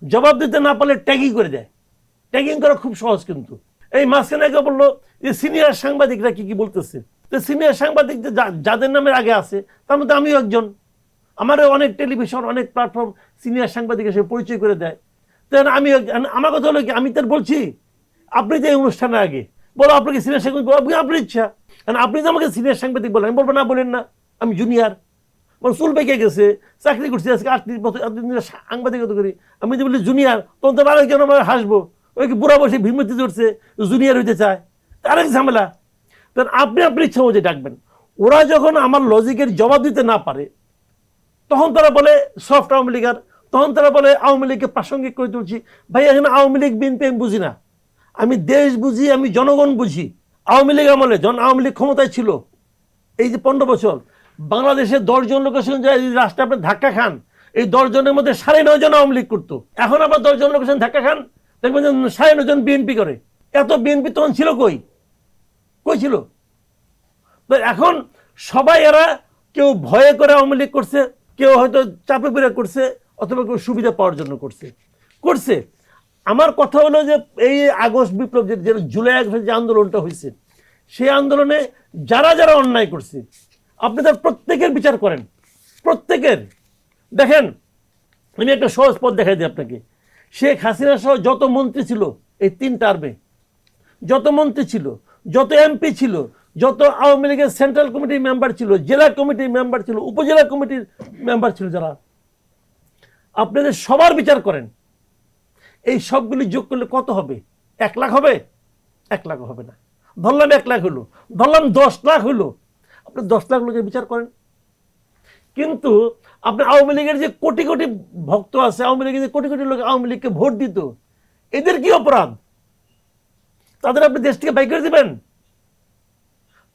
জবাব দিতে না পারলে ট্যাগিং করে দেয়। ট্যাগিং করা খুব সহজ। কিন্তু এই মাঝখানে আগে বললো যে সিনিয়র সাংবাদিকরা কি বলতেছে। তো সিনিয়র সাংবাদিক যাদের নামের আগে আছে তার মধ্যে আমিও একজন। আমারও অনেক টেলিভিশন, অনেক প্ল্যাটফর্ম সিনিয়র সাংবাদিকের সাথে পরিচয় করে দেয়। তো আমি আমার কথা হলো কি, আমি তার বলছি আপনি যে অনুষ্ঠানের আগে বলো আপনাকে সিনিয়র সাংবাদিক, আপনার ইচ্ছা, আপনি তো আমাকে সিনিয়র সাংবাদিক বলেন। আমি বলবো না, বলেন না, আমি জুনিয়র। মানে চুল পেকে গেছে, চাকরি করছি আজকে 38 বছর, সাংবাদিকতা করি। আমি যদি বলি জুনিয়র তখন তো আরেকজন আমার হাসবো, ওই কি বুড়া বসে ভিমতি চড়ছে জুনিয়র হইতে চায়, আরেক ঝামেলা। তখন আপনি ইচ্ছা মতো ডাকবেন। ওরা যখন আমার লজিকের জবাব দিতে না পারে তখন তারা বলে সফট আওয়ামী লীগার, তখন তারা বলে আওয়ামী লীগকে প্রাসঙ্গিক করে তুলছি। ভাই এখানে আওয়ামী লীগ বিএনপি আমি বুঝি না, আমি দেশ বুঝি, আমি জনগণ বুঝি। আওয়ামী লীগ আমলে যখন আওয়ামী লীগ ক্ষমতায় ছিল এই যে 15 বছর, বাংলাদেশে 10 জন লোকের সঙ্গে রাষ্ট্রে আপনি ধাক্কা খান, এই 10 জনের মধ্যে 9.5 জন আওয়ামী লীগ করতো। এখন আবার 10 জন লোকের সঙ্গে ধাক্কা খান, দেখবেন 9.5 জন বিএনপি করে। এত বিএনপি তখন ছিল কই ছিল? তো এখন সবাই এরা কেউ ভয়ে করে আওয়ামী লীগ করছে, কেউ হয়তো চাপে পড়ে করছে, অথবা কেউ সুবিধা পাওয়ার জন্য করছে। আমার কথা হলো যে এই আগস্ট বিপ্লব, যে জুলাই আগস্টের যে আন্দোলনটা হয়েছে, সেই আন্দোলনে যারা যারা অন্যায় করছে আপনি তার প্রত্যেকের বিচার করেন, প্রত্যেকের। দেখেন, আমি একটা সহজ পথ দেখাই দিই আপনাকে। শেখ হাসিনা সহ যত মন্ত্রী ছিল এই 3 টার্মে, যত মন্ত্রী ছিল, যত এমপি ছিল, যত আওয়ামী লীগের সেন্ট্রাল কমিটির মেম্বার ছিল, জেলা কমিটির মেম্বার ছিল, উপজেলা কমিটির মেম্বার ছিল, যারা, আপনাদের সবার বিচার করেন। এই সবগুলি যোগ করলে কত হবে? 1 লাখ হবে? 1 লাখ হবে না। ধরলাম 1 লাখ হলো, ধরলাম 10 লাখ হলো, আপনি 10 লাখ লোকের বিচার করেন। কিন্তু আপনি আওয়ামী লীগের যে কোটি কোটি ভক্ত আছে, আওয়ামী লীগের যে কোটি কোটি লোক আওয়ামী লীগকে ভোট দিত, এদের কি অপরাধ? তাদের আপনি দেশ থেকে বাই করে দিবেন?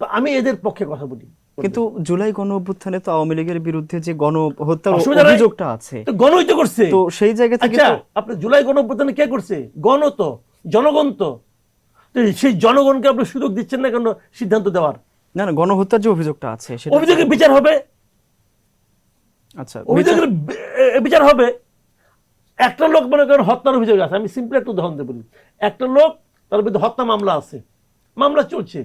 তো আমি এদের পক্ষে কথা বলি। কিন্তু জুলাই গণ অভ্যুত্থানে তো আওয়ামী লীগের বিরুদ্ধে যে গণহত্যার অসুবিধা নাই। অভিযোগটা আছে, তো গণই তো করছে। তো সেই জায়গা থেকে আচ্ছা, তো আপনি জুলাই গণ অভ্যুত্থানে কে করছে? গণ তো, জনগণ তো। তো সেই জনগণকে আপনি সুযোগ দিচ্ছেন না কেন সিদ্ধান্ত দেওয়ার? না না, গণহত্যার যে অভিযোগটা আছে সেটা অভিযোগের বিচার হবে। আচ্ছা, অভিযোগের বিচার হবে। একটা লোক মনে করেন হত্যার অভিযোগ আছে, আমি সিম্পল একটু উদাহরণ দিয়ে বলি। একটা লোক, তার বিরুদ্ধে হত্যা মামলা আছে, মামলা চলছে।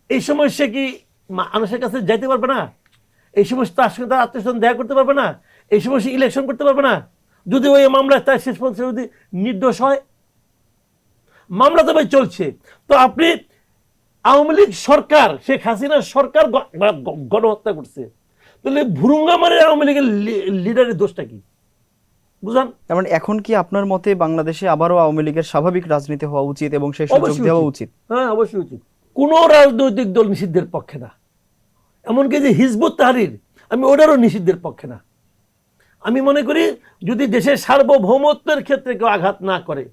এই সময় সে কি মানুষের কাছে যাইতে পারবে না? এই সময় তার সঙ্গে তার আত্মীয় স্বজন দেখা করতে পারবে না? এই সময় সে ইলেকশন করতে পারবে না? যদি ওই মামলায় তার শেষ পর্যন্ত যদি নির্দোষ হয়, মামলা তো ভাই চলছে। তো আপনি আওয়ামী লীগ সরকার, শেখ হাসিনার সরকার গণহত্যা করছে, তাহলে ভুরুঙ্গা মারে আওয়ামী লীগের লিডারের দোষটা কি? বুঝান। তার মানে এখন কি আপনার মতে বাংলাদেশে আবারও আওয়ামী লীগের স্বাভাবিক রাজনীতি হওয়া উচিত এবং সেই সুযোগ অবশ্যই দেওয়া উচিত। উচিত? হ্যাঁ, অবশ্যই উচিত। কোন রাজনৈতিক দল নিষিদ্ধের পক্ষে না, এমনকি যে হিজবুত তাহরির, আমি ওটারও নিষিদ্ধের পক্ষে না। আমি মনে করি যদি দেশের সার্বভৌমত্বের ক্ষেত্রে কেউ আঘাত না করে,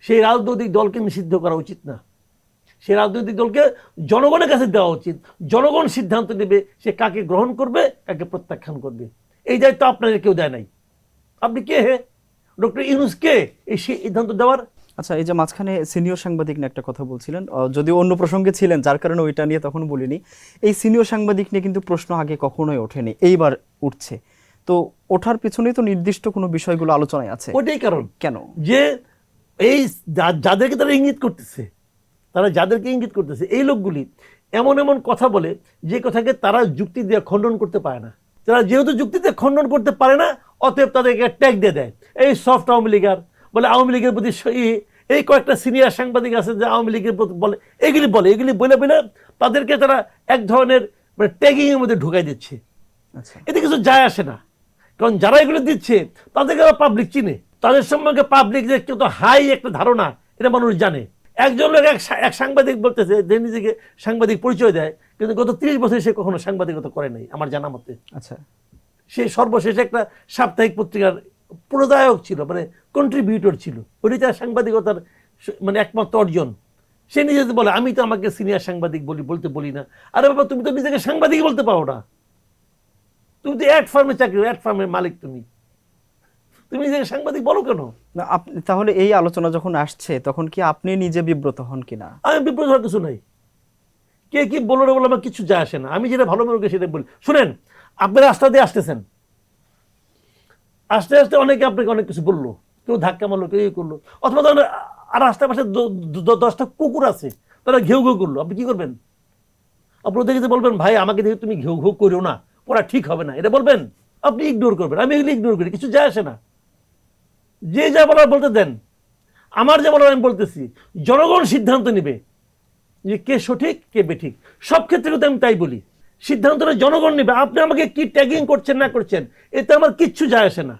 সেই রাজনৈতিক দলকে নিষিদ্ধ করা উচিত না। সেই রাজনৈতিক দলকে জনগণের কাছে দেওয়া উচিত। জনগণ সিদ্ধান্ত নেবে সে কাকে গ্রহণ করবে, কাকে প্রত্যাখ্যান করবে। এই দায়িত্ব আপনাদের কেউ দেয় নাই। আপনি কে হে? ডক্টর ইউনূস কে এই সিদ্ধান্ত দেওয়ার? আচ্ছা, এই যে মাঝখানে সিনিয়র সাংবাদিক নিয়ে একটা কথা বলছিলেন, যদিও অন্য প্রসঙ্গে ছিলেন যার কারণে ওইটা নিয়ে তখন বলিনি। এই সিনিয়র সাংবাদিক নিয়ে কিন্তু প্রশ্ন আগে কখনোই ওঠেনি, এইবার উঠছে। তো ওঠার পিছনেই তো নির্দিষ্ট কোনো বিষয়গুলো আলোচনায় আছে। ওইটাই কারণ। কেন? যে এই যাদেরকে তারা ইঙ্গিত করতেছে, তারা যাদেরকে ইঙ্গিত করতেছে, এই লোকগুলি এমন এমন কথা বলে যে কথাকে তারা যুক্তি দিয়ে খণ্ডন করতে পারে না। তারা যেহেতু যুক্তি দিয়ে খণ্ডন করতে পারে না, অতএব তাদেরকে ট্যাগ দিয়ে দেয় এই সফট আওয়ামী লীগার, বলে আওয়ামী লীগের প্রতি এই কয়েকটা সিনিয়র সাংবাদিক আছে যে আওয়ামী লীগের প্রতি বলে, এগুলি বলে বলে তাদেরকে তারা এক ধরনের মানে ট্যাগিং এর মধ্যে ঢুকাই দিচ্ছে। আচ্ছা, এতে কিছু যায় আসে না, কারণ যারা এগুলো দিচ্ছে তাদেরকে পাবলিক চিনে, তাদের সম্পর্কে পাবলিক যে কত হাই একটা ধারণা এটা মানুষ জানে। একজন লোক এক সাংবাদিক বলতেছে যে নিজেকে সাংবাদিক পরিচয় দেয়, কিন্তু গত 30 বছর সে কখনো সাংবাদিকতা করে নাই আমার জানা মতে। আচ্ছা, সে সর্বশেষ একটা সাপ্তাহিক পত্রিকার প্রদায়ক ছিল, মানে কন্ট্রিবিউটর ছিল। ওইটাই তার সাংবাদিকতার মানে একমাত্র অর্জন। সে নিজে বলে আমি তো আমাকে সিনিয়র সাংবাদিক বলতে না। আরে বাবা, তুমি তো নিজেকে সাংবাদিক বলতে পারো না। তুমি তো অ্যাড ফার্মে চাকরি, অ্যাড ফার্মের মালিক, তুমি নিজেকে সাংবাদিক বলো কেন? না আপনি তাহলে এই আলোচনা যখন আসছে তখন কি আপনি নিজে বিব্রত হন কিনা? আমি বিব্রত হওয়ার কিছু নাই। কে কি বলো না বলো আমার কিছু যায় আসে না। আমি যেটা ভালো মনে করি সেটা বলি। শুনেন, আপনি রাস্তা দিয়ে আসতেছেন, আস্তে আস্তে অনেকে আপনাকে অনেক কিছু বললো, কেউ ধাক্কা মারলো, কেউ করলো, অথবা আর রাস্তার পাশে 10টা কুকুর আছে, তারা ঘেউ ঘেউ করলো, আপনি কি করবেন? আপনি দেখে বলবেন ভাই আমাকে দেখে তুমি ঘেউ ঘেউ করো না, ওরা ঠিক হবে না, এটা বলবেন? আপনি ইগনোর করবেন। আমি এগুলি ইগনোর করি, কিছু যায় আসে না। যে যা বলার বলতে দেন। আমার যা বলার আমি বলতেছি, জনগণ সিদ্ধান্ত নেবে যে কে সঠিক কে বেঠিক। সব ক্ষেত্রে কিন্তু আমি তাই বলি, সিদ্ধান্তটা জনগণ নেবে। আপনি আমাকে কি ট্যাগিং করছেন না করছেন এতে আমার কিচ্ছু যায় আসে না।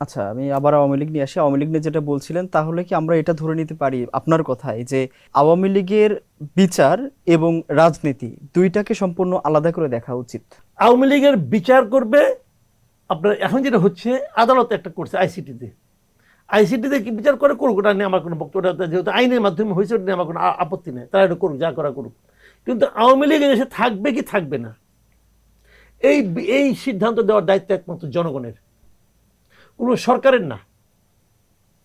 আচ্ছা, আমি আবার আওয়ামী লীগ নিয়ে আসি। আওয়ামী লীগ নিয়ে যেটা বলছিলেন, তাহলে কি আমরা এটা ধরে নিতে পারি আপনার কথায় যে আওয়ামী লীগের বিচার এবং রাজনীতি দুইটাকে সম্পূর্ণ আলাদা করে দেখা উচিত? আওয়ামী লীগের বিচার করবে আপনার, এখন যেটা হচ্ছে আদালত একটা করছে আইসিটিতে কি বিচার করে করুক, ওটা নিয়ে আমার কোনো বক্তব্য, যেহেতু আইনের মাধ্যমে হয়েছে ওটা নিয়ে আমার কোনো আপত্তি নেই, তারা এটা করুক, যা করা করুক। কিন্তু আওয়ামী লীগ এসে থাকবে কি থাকবে না, এই সিদ্ধান্ত দেওয়ার দায়িত্ব একমাত্র জনগণের, কোনো সরকারের না।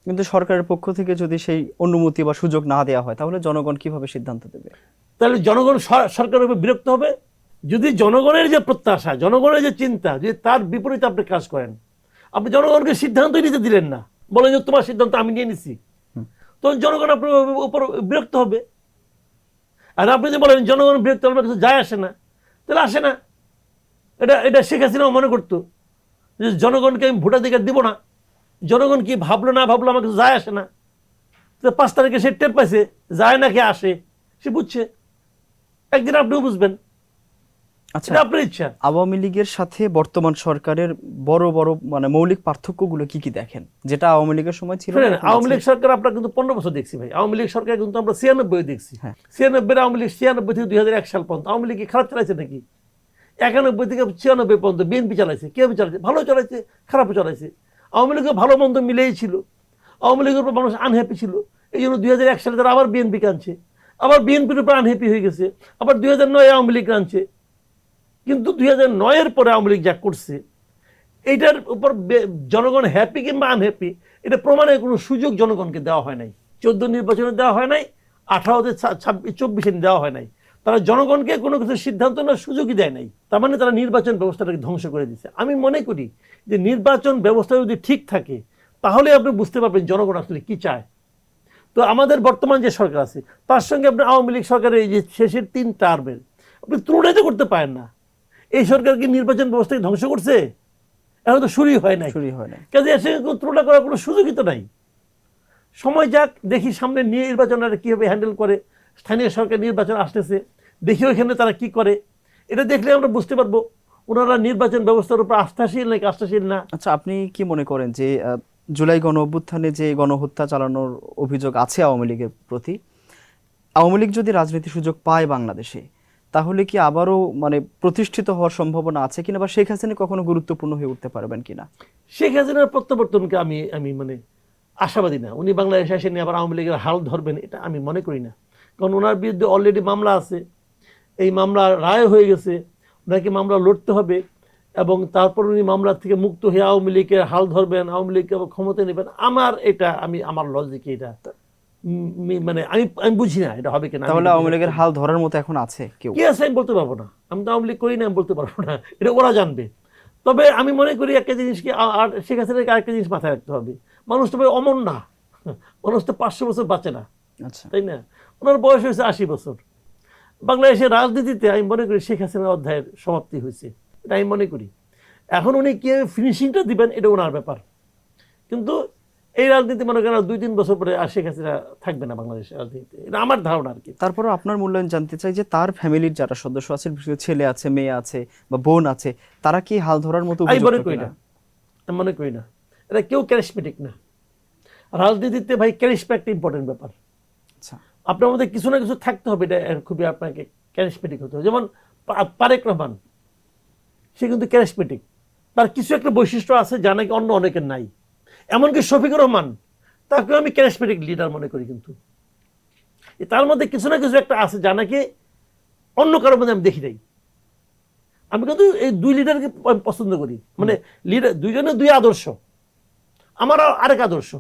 কিন্তু সরকারের পক্ষ থেকে যদি সেই অনুমতি বা সুযোগ না দেওয়া হয় তাহলে জনগণ কিভাবে সিদ্ধান্ত দেবে? তাহলে জনগণ সরকারের উপর বিরক্ত হবে, যদি জনগণের যে প্রত্যাশা, জনগণের যে চিন্তা, যদি তার বিপরীতে আপনি কাজ করেন, আপনি জনগণকে সিদ্ধান্তই নিতে দিলেন না, বলেন যে তোমার সিদ্ধান্ত আমি নিয়ে নিছি, তখন জনগণ আপনার উপর বিরক্ত হবে। আর আপনি যদি বলেন জনগণ বিরক্ত হবে, কিছু যায় আসে না, তাহলে আসে না। এটা শেখ হাসিনাও মনে করতো যে জনগণকে আমি ভোটাধিকার দিব না, জনগণ কি ভাবলো না ভাবলো আমার কিছু যায় আসে না। তো 5 তারিখে সে টের পাইছে যায় না কে আসে, সে বুঝছে। একদিন আপনিও বুঝবেন। আচ্ছা, আপনার ইচ্ছা। আওয়ামী লীগের সাথে বর্তমান সরকারের বড় বড় মানে মৌলিক পার্থক্যগুলো কি কি দেখেন, যেটা আওয়ামী লীগের সময় ছিল না, এখন আওয়ামী আছে? লীগ সরকার আমরা কিন্তু 15 বছর দেখছি ভাই। আওয়ামী লীগ সরকার কিন্তু আমরা 96 দেখছি। হ্যাঁ। 96 আওয়ামী লীগ, 96 থেকে 2001 সাল পর্যন্ত আওয়ামী লীগ কি খারাপ চালাইছে নাকি? 91 থেকে 96 পর্যন্ত বিএনপি চালাইছে, কেউ চালাইছে, ভালো চালাইছে, খারাপও চালাইছে। আওয়ামী লীগের ভালো মন্দ মিলেই ছিল। আওয়ামী লীগের উপর মানুষ আনহ্যাপি ছিল, এই জন্য 2001 সালে তারা আবার বিএনপি আনছে, আবার বিএনপির উপর আনহ্যাপি হয়ে গেছে, আবার 2009 আওয়ামী লীগ আনছে। কিন্তু 2009-এর পরে আওয়ামী লীগ যা করছে, এইটার উপর জনগণ হ্যাপি কিংবা আনহ্যাপি, এটা প্রমাণের কোনো সুযোগ জনগণকে দেওয়া হয় নাই। 14 নির্বাচনে দেওয়া হয় নাই, 18-তে 24-এ দেওয়া হয় নাই। তারা জনগণকে কোনো কিছু সিদ্ধান্ত নেওয়ার সুযোগই দেয় নাই। তার মানে তারা নির্বাচন ব্যবস্থাটাকে ধ্বংস করে দিচ্ছে। আমি মনে করি যে নির্বাচন ব্যবস্থা যদি ঠিক থাকে, তাহলে আপনি বুঝতে পারবেন জনগণ আসলে কি চায়। তো আমাদের বর্তমান যে সরকার আছে, তার সঙ্গে আপনি আওয়ামী লীগ সরকারের এই যে শেষের 3 টার্মের আপনি তুলনাই তো করতে পারেন না। এই সরকার কি নির্বাচন ব্যবস্থাকে ধ্বংস করছে? এখন তো শুরুই হয় নাই। কাজে এর সঙ্গে তুলনা করার কোনো সুযোগই তো নাই। সময় যাক, দেখি সামনে নিয়ে নির্বাচনটা কীভাবে হ্যান্ডেল করে। স্থানীয় সরকার নির্বাচন আসতেছে, দেখি ওইখানে তারা কি করে। এটা দেখলে আমরা বুঝতে পারবো ওনারা নির্বাচন ব্যবস্থার উপর আস্থাশীল নাকি আস্থাশীল না। আচ্ছা, আপনি কি মনে করেন যে জুলাই গণ অভ্যুত্থানে যে গণহত্যা চালানোর অভিযোগ আছে আওয়ামী লীগের প্রতি, আওয়ামী লীগ যদি রাজনীতির সুযোগ পায় বাংলাদেশে, তাহলে কি আবারও মানে প্রতিষ্ঠিত হওয়ার সম্ভাবনা আছে কিনা, বা শেখ হাসিনা কখনো গুরুত্বপূর্ণ হয়ে উঠতে পারবেন কিনা? শেখ হাসিনার প্রত্যাবর্তনকে আমি মানে আশাবাদী না। উনি বাংলাদেশে এসে নিয়ে আবার আওয়ামী লীগের হাল ধরবেন, এটা আমি মনে করি না। কারণ ওনার বিরুদ্ধে অলরেডি মামলা আছে, এই মামলা রায় হয়ে গেছে, ওনাকে মামলা লড়তে হবে, এবং তারপর উনি মামলা থেকে মুক্ত হয়ে আওয়ামী লীগের হাল ধরবেন, আওয়ামী লীগকে ক্ষমতায় নেবেন। আমার লজিকে এটা মানে আমি বুঝি না এটা হবে কিনা। তাহলে আওয়ামী লীগের হাল ধরার মতো এখন আছে কেউ? কি আছে আমি বলতে পারবো না। আমি তো আওয়ামী লীগ করি না, আমি বলতে পারবো না, এটা ওরা জানবে। তবে আমি মনে করি একটা জিনিস কি, আর শেখ হাসিনাকে আরেকটা জিনিস মাথায় রাখতে হবে, মানুষ তো ভাই অমন না, মানুষ তো 500 বছর বাঁচে না, তাই না? ওনার বয়স হয়েছে 80 বছর। বাংলাদেশের রাজনীতিতে আমি মনে করি শেখ হাসিনার অধ্যায়ের সমাপ্তি হয়েছে, এটা আমি মনে করি। এখন উনি কি ফিনিশিংটা দিবেন এটা ওনার ব্যাপার। কিন্তু এই রাজনীতি মনে করেন 2-3 বছর পরে আর শেখ হাসিনা থাকবে না বাংলাদেশের রাজনীতিতে, এটা আমার ধারণা আর কি। তারপরে আপনার মূল্যায়ন জানতে চাই যে তার ফ্যামিলির যারা সদস্য আছে, ছেলে আছে, মেয়ে আছে বা বোন আছে, তারা কি হাল ধরার মতো আমি মনে উপযুক্ত করি কিনা? না, আমি মনে করি না। এটা কেউ ক্যারিসমেটিক না। রাজনীতিতে ভাই ক্যারিসমা একটা ইম্পর্টেন্ট ব্যাপার। আচ্ছা, আপনার মধ্যে কিছু না কিছু থাকতে হবে, এটা খুবই আপনাকে ক্যারিসমেটিক হতে হবে। যেমন তারেক রহমান, সে কিন্তু ক্যারিসমেটিক, তার কিছু একটা বৈশিষ্ট্য আছে যা নাকি অন্য অনেকের নাই। এমনকি শফিকুর রহমান, তাকেও আমি ক্যারিসমেটিক লিডার মনে করি, কিন্তু তার মধ্যে কিছু না কিছু একটা আছে যা নাকি অন্য কারোর মধ্যে আমি দেখি নাই। আমি কিন্তু এই 2 লিডারকে পছন্দ করি, মানে লিডার দুইজনের 2 আদর্শ। আমার আরেক আদর্শ,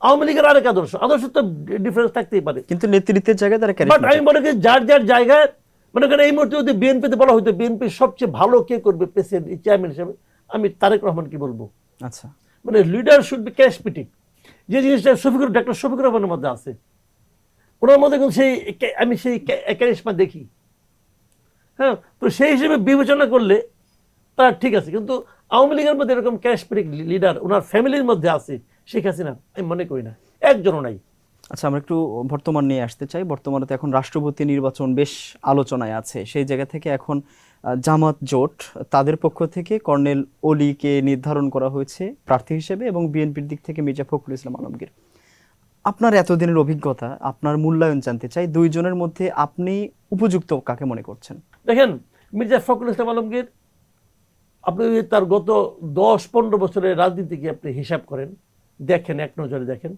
আওয়ামী লীগের আরেক আদর্শ। আদর্শ তো ডিফারেন্স থাকতেই পারে, কিন্তু নেতৃত্বের জায়গায় তারা বাট charismatic। আমি মনে করি যার যার জায়গায়, মনে করেন এই মুহূর্তে যদি বিএনপিতে বলা হইতো বিএনপির সবচেয়ে ভালো কে করবে প্রেসিডেন্ট চেয়ারম্যান হিসেবে, আমি তারেক রহমানকে বলবো। আচ্ছা, মানে লিডার শুড বি ক্যারিসমেটিক, যে জিনিসটা ডক্টর শফিকুর রহমানের মধ্যে আছে, ওনার মধ্যে কিন্তু আমি সেই ক্যারিশমা দেখি। হ্যাঁ, তো সেই হিসেবে বিবেচনা করলে তার ঠিক আছে। কিন্তু আওয়ামী লীগের মধ্যে এরকম ক্যারিসমেটিক লিডার ওনার ফ্যামিলির মধ্যে আছে, শেখ হাসিনা আমি মনে করি না, একজনও নাই। আচ্ছা, আমরা একটু বর্তমান নিয়ে আসতে চাই। বর্তমানে তো এখন রাষ্ট্রপতি নির্বাচন বেশ আলোচনায় আছে। সেই জায়গা থেকে এখন জামাত জোট, তাদের পক্ষ থেকে কর্নেল অলিকে নির্ধারণ করা হয়েছে প্রার্থী হিসেবে, এবং বিএনপির দিক থেকে মির্জা ফখরুল ইসলাম আলমগীর। আপনার এতদিনের অভিজ্ঞতা, আপনার মূল্যায়ন জানতে চাই, 2 জনের মধ্যে আপনি উপযুক্ত কাকে মনে করছেন? দেখেন, মির্জা ফখরুল ইসলাম আলমগীর, আপনি যদি তার গত 10-15 বছরের রাজনীতিকে আপনি হিসাব করেন, দেখেন, এক নজরে দেখেন,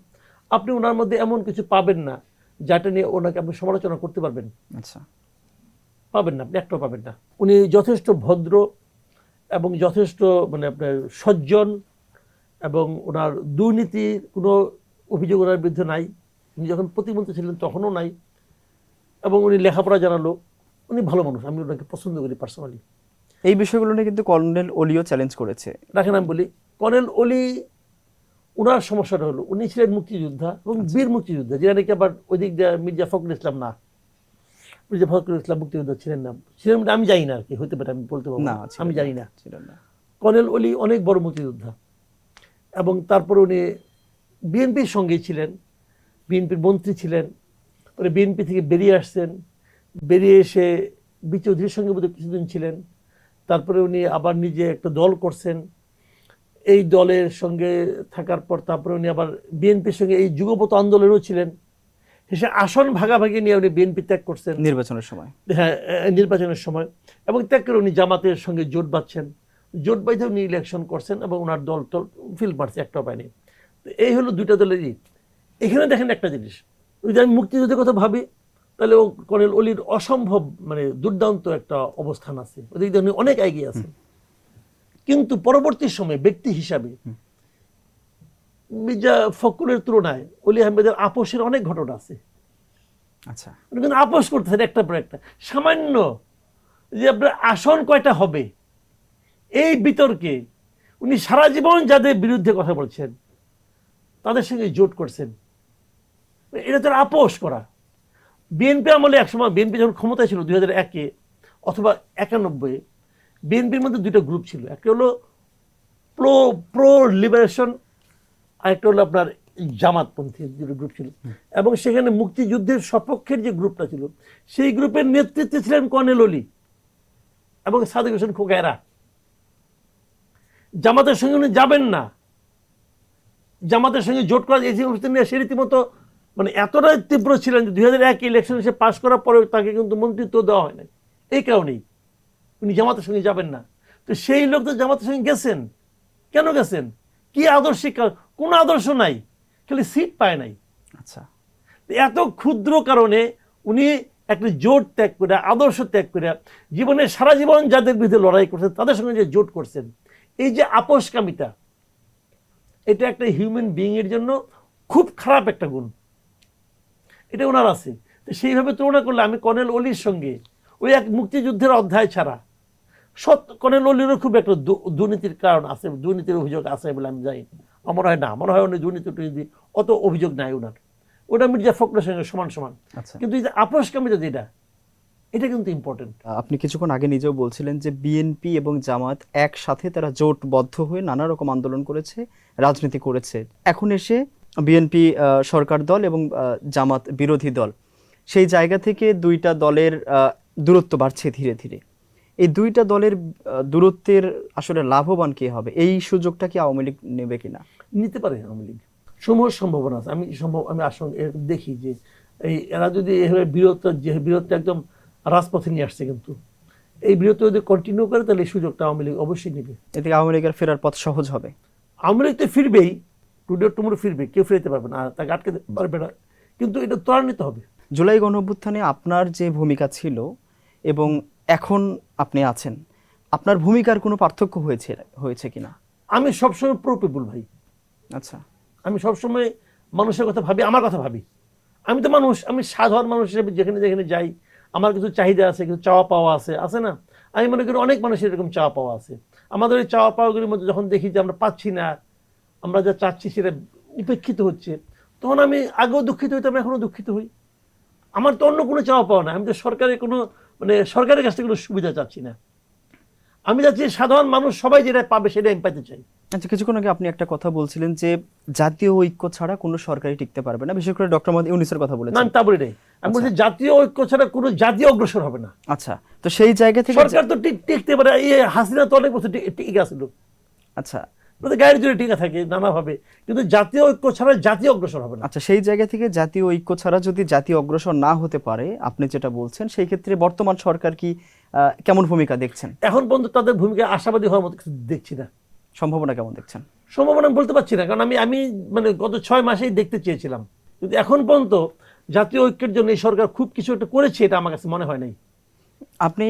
আপনি ওনার মধ্যে এমন কিছু পাবেন না যাটা নিয়ে ওনাকে আপনি সমালোচনা করতে পারবেন। আচ্ছা, পাবেন না, আপনি একটাও পাবেন না। উনি যথেষ্ট ভদ্র এবং যথেষ্ট মানে আপনার সজ্জন, এবং ওনার দুর্নীতির কোনো অভিযোগ ওনার বিরুদ্ধে নাই। উনি যখন প্রতিমন্ত্রী ছিলেন তখনও নাই, এবং উনি লেখাপড়া জানালো, উনি ভালো মানুষ, আমি ওনাকে পছন্দ করি পার্সোনালি। এই বিষয়গুলো নিয়ে কিন্তু কর্নেল ওলিও চ্যালেঞ্জ করেছে। রাখেন আমি বলি, কর্নেল অলি ওনার সমস্যাটা হলো উনি ছিলেন মুক্তিযোদ্ধা এবং বীর মুক্তিযোদ্ধা, যেটা নাকি আবার ওই দিক দিয়ে মির্জা ফখরুল ইসলাম না। মির্জা ফখরুল ইসলাম মুক্তিযোদ্ধা ছিলেন না, ছিলেন আমি জানি না আর কি, হতে পারে, আমি বলতে পারবো না, আমি জানি না। কর্নেল অলি অনেক বড় মুক্তিযোদ্ধা এবং তারপরে উনি বিএনপির সঙ্গেই ছিলেন, বিএনপির মন্ত্রী ছিলেন, পরে বিএনপি থেকে বেরিয়ে আসছেন, বেরিয়ে এসে বি চৌধুরীর সঙ্গে বোধহয় কিছুদিন ছিলেন, তারপরে উনি আবার নিজে একটা দল করছেন, এই দলের সঙ্গে থাকার পর তারপরে উনি আবার বিএনপির সঙ্গে এই যুগপৎ আন্দোলনেও ছিলেন, শেষে আসন ভাগাভাগি নিয়ে উনি বিএনপি ত্যাগ করছেন নির্বাচনের সময়। হ্যাঁ, নির্বাচনের সময়, এবং ত্যাগ করে উনি জামাতের সঙ্গে জোট বাঁধছেন, জোট বাঁধে উনি ইলেকশন করছেন এবং ওনার দল টল ফিল মারছে, একটাও পায়নি। তো এই হলো দুইটা দলেরই। এখানে দেখেন একটা জিনিস, যদি আমি মুক্তিযুদ্ধের কথা ভাবি তাহলে ও কর্নেল অলির অসম্ভব মানে দুর্দান্ত একটা অবস্থান আছে, ওদিক দিয়ে উনি অনেক এগিয়ে আছেন। কিন্তু পরবর্তী সময়ে ব্যক্তি হিসাবে মির্জা ফখরুলের তুলনায় অলি আহমেদের আপোষের অনেক ঘটনা আছে। আচ্ছা, উনি কিন্তু আপোষ করতেছেন একটার পর একটা, সামান্য যে আপনার আসন কয়টা হবে এই বিতর্কে উনি সারা জীবন যাদের বিরুদ্ধে কথা বলছেন তাদের সঙ্গে জোট করছেন। এটা তো আপোষ করা। বিএনপি আমলে একসময়, বিএনপি যখন ক্ষমতায় ছিল 2001-এ অথবা 91-এ, বিএনপির মধ্যে দুইটা গ্রুপ ছিল, একটা হলো প্রো লিবারেশন, আর একটা হলো আপনার জামাতপন্থী দুটো গ্রুপ ছিল, এবং সেখানে মুক্তিযুদ্ধের সপক্ষের যে গ্রুপটা ছিল সেই গ্রুপের নেতৃত্বে ছিলেন কর্নেল অলি এবং সাদেক হোসেন খোকা। এরা জামাতের সঙ্গে উনি যাবেন না, জামাতের সঙ্গে জোট করা সে রীতিমতো মানে এতটাই তীব্র ছিলেন যে 2001 ইলেকশন এসে পাশ করার পরে তাকে কিন্তু মন্ত্রিত্ব দেওয়া হয় না। এই কারণেই উনি জামাতের সঙ্গে যাবেন না। তো সেই লোক তো জামাতের সঙ্গে গেছেন, কেন গেছেন? কি আদর্শ? কোনো আদর্শ নাই, খালি সিট পায় নাই। আচ্ছা, এত ক্ষুদ্র কারণে উনি একটা জোট ত্যাগ করে, আদর্শ ত্যাগ করে, জীবনে সারা জীবন যাদের বিরুদ্ধে লড়াই করছেন তাদের সঙ্গে যে জোট করছেন, এই যে আপোষকামিতা, এটা একটা হিউম্যান বিইং এর জন্য খুব খারাপ একটা গুণ, এটা ওনার আছে। তো সেইভাবে তুলনা করলে আমি কর্নেল অলির সঙ্গে ওই এক মুক্তিযুদ্ধের অধ্যায় ছাড়া কর্নেল অলিরও খুব একটা দুর্নীতির কারণ আছে, দুর্নীতির অভিযোগ আছে বলে আমি জানি। আমার হয় না, মনে হয় উনি দুর্নীতি অত অভিযোগ নাই ওনার, ওটা মির্জা ফখরুলের সঙ্গে সমান সমান। কিন্তু এই যে আপোষকামিতা যেটা, এটা কিন্তু ইম্পর্টেন্ট। আপনি কিছুক্ষণ আগে নিজেও বলছিলেন যে বিএনপি এবং জামাত একসাথে তারা জোটবদ্ধ হয়ে নানা রকম আন্দোলন করেছে, রাজনীতি করেছে। এখন এসে বিএনপি সরকার দল এবং জামাত বিরোধী দল, সেই জায়গা থেকে দুইটা দলের দূরত্ব বাড়ছে ধীরে ধীরে। এই দুইটা দলের দূরত্বের আসলে লাভবান কে হবে? এই সুযোগটা কি আওয়ামী লীগ নেবে কিনা? নিতে পারে আওয়ামী লীগ, সমূহ সম্ভাবনা আছে। আমি আশঙ্কা দেখি যে এই এরা যদি এভাবে বিরোধটা একদম রাজপথে নিয়ে আসছে, কিন্তু এই বিরোধটা যদি কন্টিনিউ করে তাহলে এই সুযোগটা আওয়ামী লীগ অবশ্যই নেবে। এতে আওয়ামী লীগের ফেরার পথ সহজ হবে। আওয়ামী লীগ তো ফিরবেই, টুডে টুমোরো ফিরবে, কেউ ফিরতে পারবে না, তাকে আটকাতে পারবে না, কিন্তু এটা ত্বরান্বিত হবে। জুলাই গণঅভ্যুত্থানে আপনার যে ভূমিকা ছিল এবং এখন আপনি আছেন, আপনার ভূমিকার কোনো পার্থক্য হয়েছে কিনা? আমি সবসময় প্রো পিপল ভাই। আচ্ছা, আমি সবসময় মানুষের কথা ভাবি, আমার কথা ভাবি। আমি তো মানুষ, আমি সাধারণ মানুষ হিসেবে যেখানে যেখানে যাই আমার কিছু চাহিদা আছে, কিছু চাওয়া পাওয়া আছে না? আমি মনে করি অনেক মানুষের এরকম চাওয়া পাওয়া আছে। আমাদের এই চাওয়া পাওয়াগুলির মধ্যে যখন দেখি যে আমরা পাচ্ছি না, আমরা যা চাচ্ছি সেটা উপেক্ষিত হচ্ছে, তখন আমি আগেও দুঃখিত হইতাম, এখনও দুঃখিত হই। আমার তো অন্য কোনো চাওয়া পাওয়া না, আমি তো সরকারের কোনো মানে সরকারের কাছ থেকে কোনো সুবিধা চাচ্ছি না। আমি চাচ্ছি সাধারণ মানুষ সবাই যেটা পাবে সেটা আমি পাইতে চাই। আচ্ছা, কিছুক্ষণ আগে আপনি একটা কথা বলছিলেন যে জাতীয় ঐক্য ছাড়া কোনো সরকারই টিকতে পারবে না, বিশেষ করে ডক্টর মোহাম্মদ ইউনূসের কথা বলেছেন। না, আমি তা বলি নাই, আমি বলছি জাতীয় ঐক্য ছাড়া কোনো জাতীয় অগ্রসর হবে না। আচ্ছা, তো সেই জায়গা থেকে সরকার তো টিকতে পারে, হাসিনা তো অনেক বছর ঠিক আছিল। আচ্ছা, গায়ের জোরে টিকা থাকে নানাভাবে, কিন্তু জাতীয় ঐক্য ছাড়া জাতীয় অগ্রসর হবে না। আচ্ছা, সেই জায়গা থেকে জাতীয় ঐক্য ছাড়া যদি জাতীয় অগ্রসর না হতে পারে, আপনি যেটা বলছেন, সেই ক্ষেত্রে বর্তমান সরকার কি কেমন ভূমিকা দেখছেন? এখন পর্যন্ত তাদের ভূমিকা আশাবাদী হওয়ার মতো কিছু দেখছি না। সম্ভাবনা কেমন দেখছেন? সম্ভাবনা আমি বলতে পারছি না, কারণ আমি মানে গত 6 মাসেই দেখতে চেয়েছিলাম, কিন্তু এখন পর্যন্ত জাতীয় ঐক্যের জন্য এই সরকার খুব কিছু একটা করেছে এটা আমার কাছে মনে হয় নাই। আপনি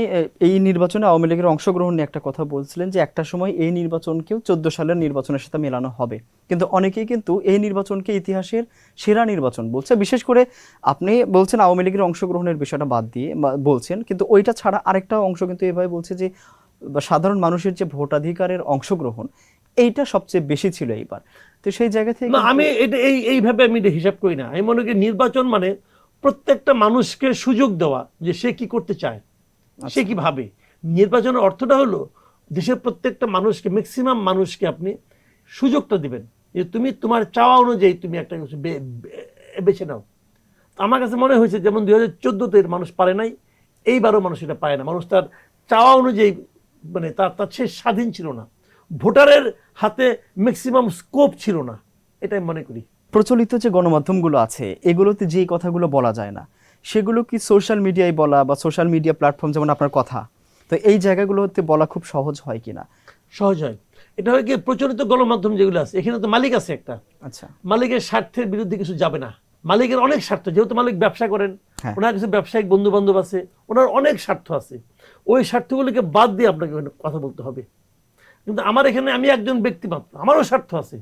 এই নির্বাচনে আওয়ামী লীগের অংশগ্রহণ নিয়ে একটা কথা বলছিলেন যে একটা সময় এই নির্বাচনকেও 14 সালের নির্বাচনের সাথে মেলানো হবে, কিন্তু অনেকেই কিন্তু এই নির্বাচনকে ইতিহাসের সেরা নির্বাচন বলছে। বিশেষ করে আপনি বলছেন আওয়ামী লীগের অংশগ্রহণের বিষয়টা বাদ দিয়ে বলছেন, কিন্তু ওইটা ছাড়া আরেকটা অংশ কিন্তু এভাবে বলছে যে সাধারণ মানুষের যে ভোটাধিকারের অংশগ্রহণ এইটা সবচেয়ে বেশি ছিল এইবার। তো সেই জায়গা থেকে আমি এটা এইভাবে আমি এটা হিসাব করি না। আমি মনে করি নির্বাচন মানে প্রত্যেকটা মানুষকে সুযোগ দেওয়া যে সে কি করতে চায়, সে কি ভাবে। নির্বাচনের অর্থটা হলো দেশের প্রত্যেকটা মানুষকে, ম্যাক্সিমাম মানুষকে আপনি সুযোগটা দিবেন যে তুমি তোমার চাওয়া অনুযায়ী তুমি একটা কিছু বেছে নাও। আমার কাছে মনে হয়েছে যেমন 2014-তে মানুষ পারে নাই, এইবারও মানুষ এটা পায় না। মানুষ তার চাওয়া অনুযায়ী মানে তার সে স্বাধীন ছিল না, ভোটারের হাতে ম্যাক্সিমাম স্কোপ ছিল না, এটাই মনে করি। প্রচলিত যে গণমাধ্যমগুলো আছে এগুলোতে যেই কথাগুলো বলা যায় না সেগুলো কি সোশ্যাল মিডিয়ায় বলা বা সোশ্যাল মিডিয়া প্ল্যাটফর্ম যেমন আপনার কথা, তো এই জায়গাগুলোতে বলা খুব সহজ হয় কিনা? সহজ হয়। এটা হয় কি, প্রচলিত গণমাধ্যম যেগুলো আছে এখানে তো মালিক আছে একটা, আচ্ছা, মালিকের স্বার্থের বিরুদ্ধে কিছু যাবে না। মালিকের অনেক স্বার্থ, যেহেতু মালিক ব্যবসা করেন, ওনার কিছু ব্যবসায়িক বন্ধু বান্ধব আছে, ওনার অনেক স্বার্থ আছে, ওই স্বার্থগুলিকে বাদ দিয়ে আপনাকে কথা বলতে হবে। কিন্তু আমার এখানে আমি একজন ব্যক্তি মাত্র, আমারও স্বার্থ আছে,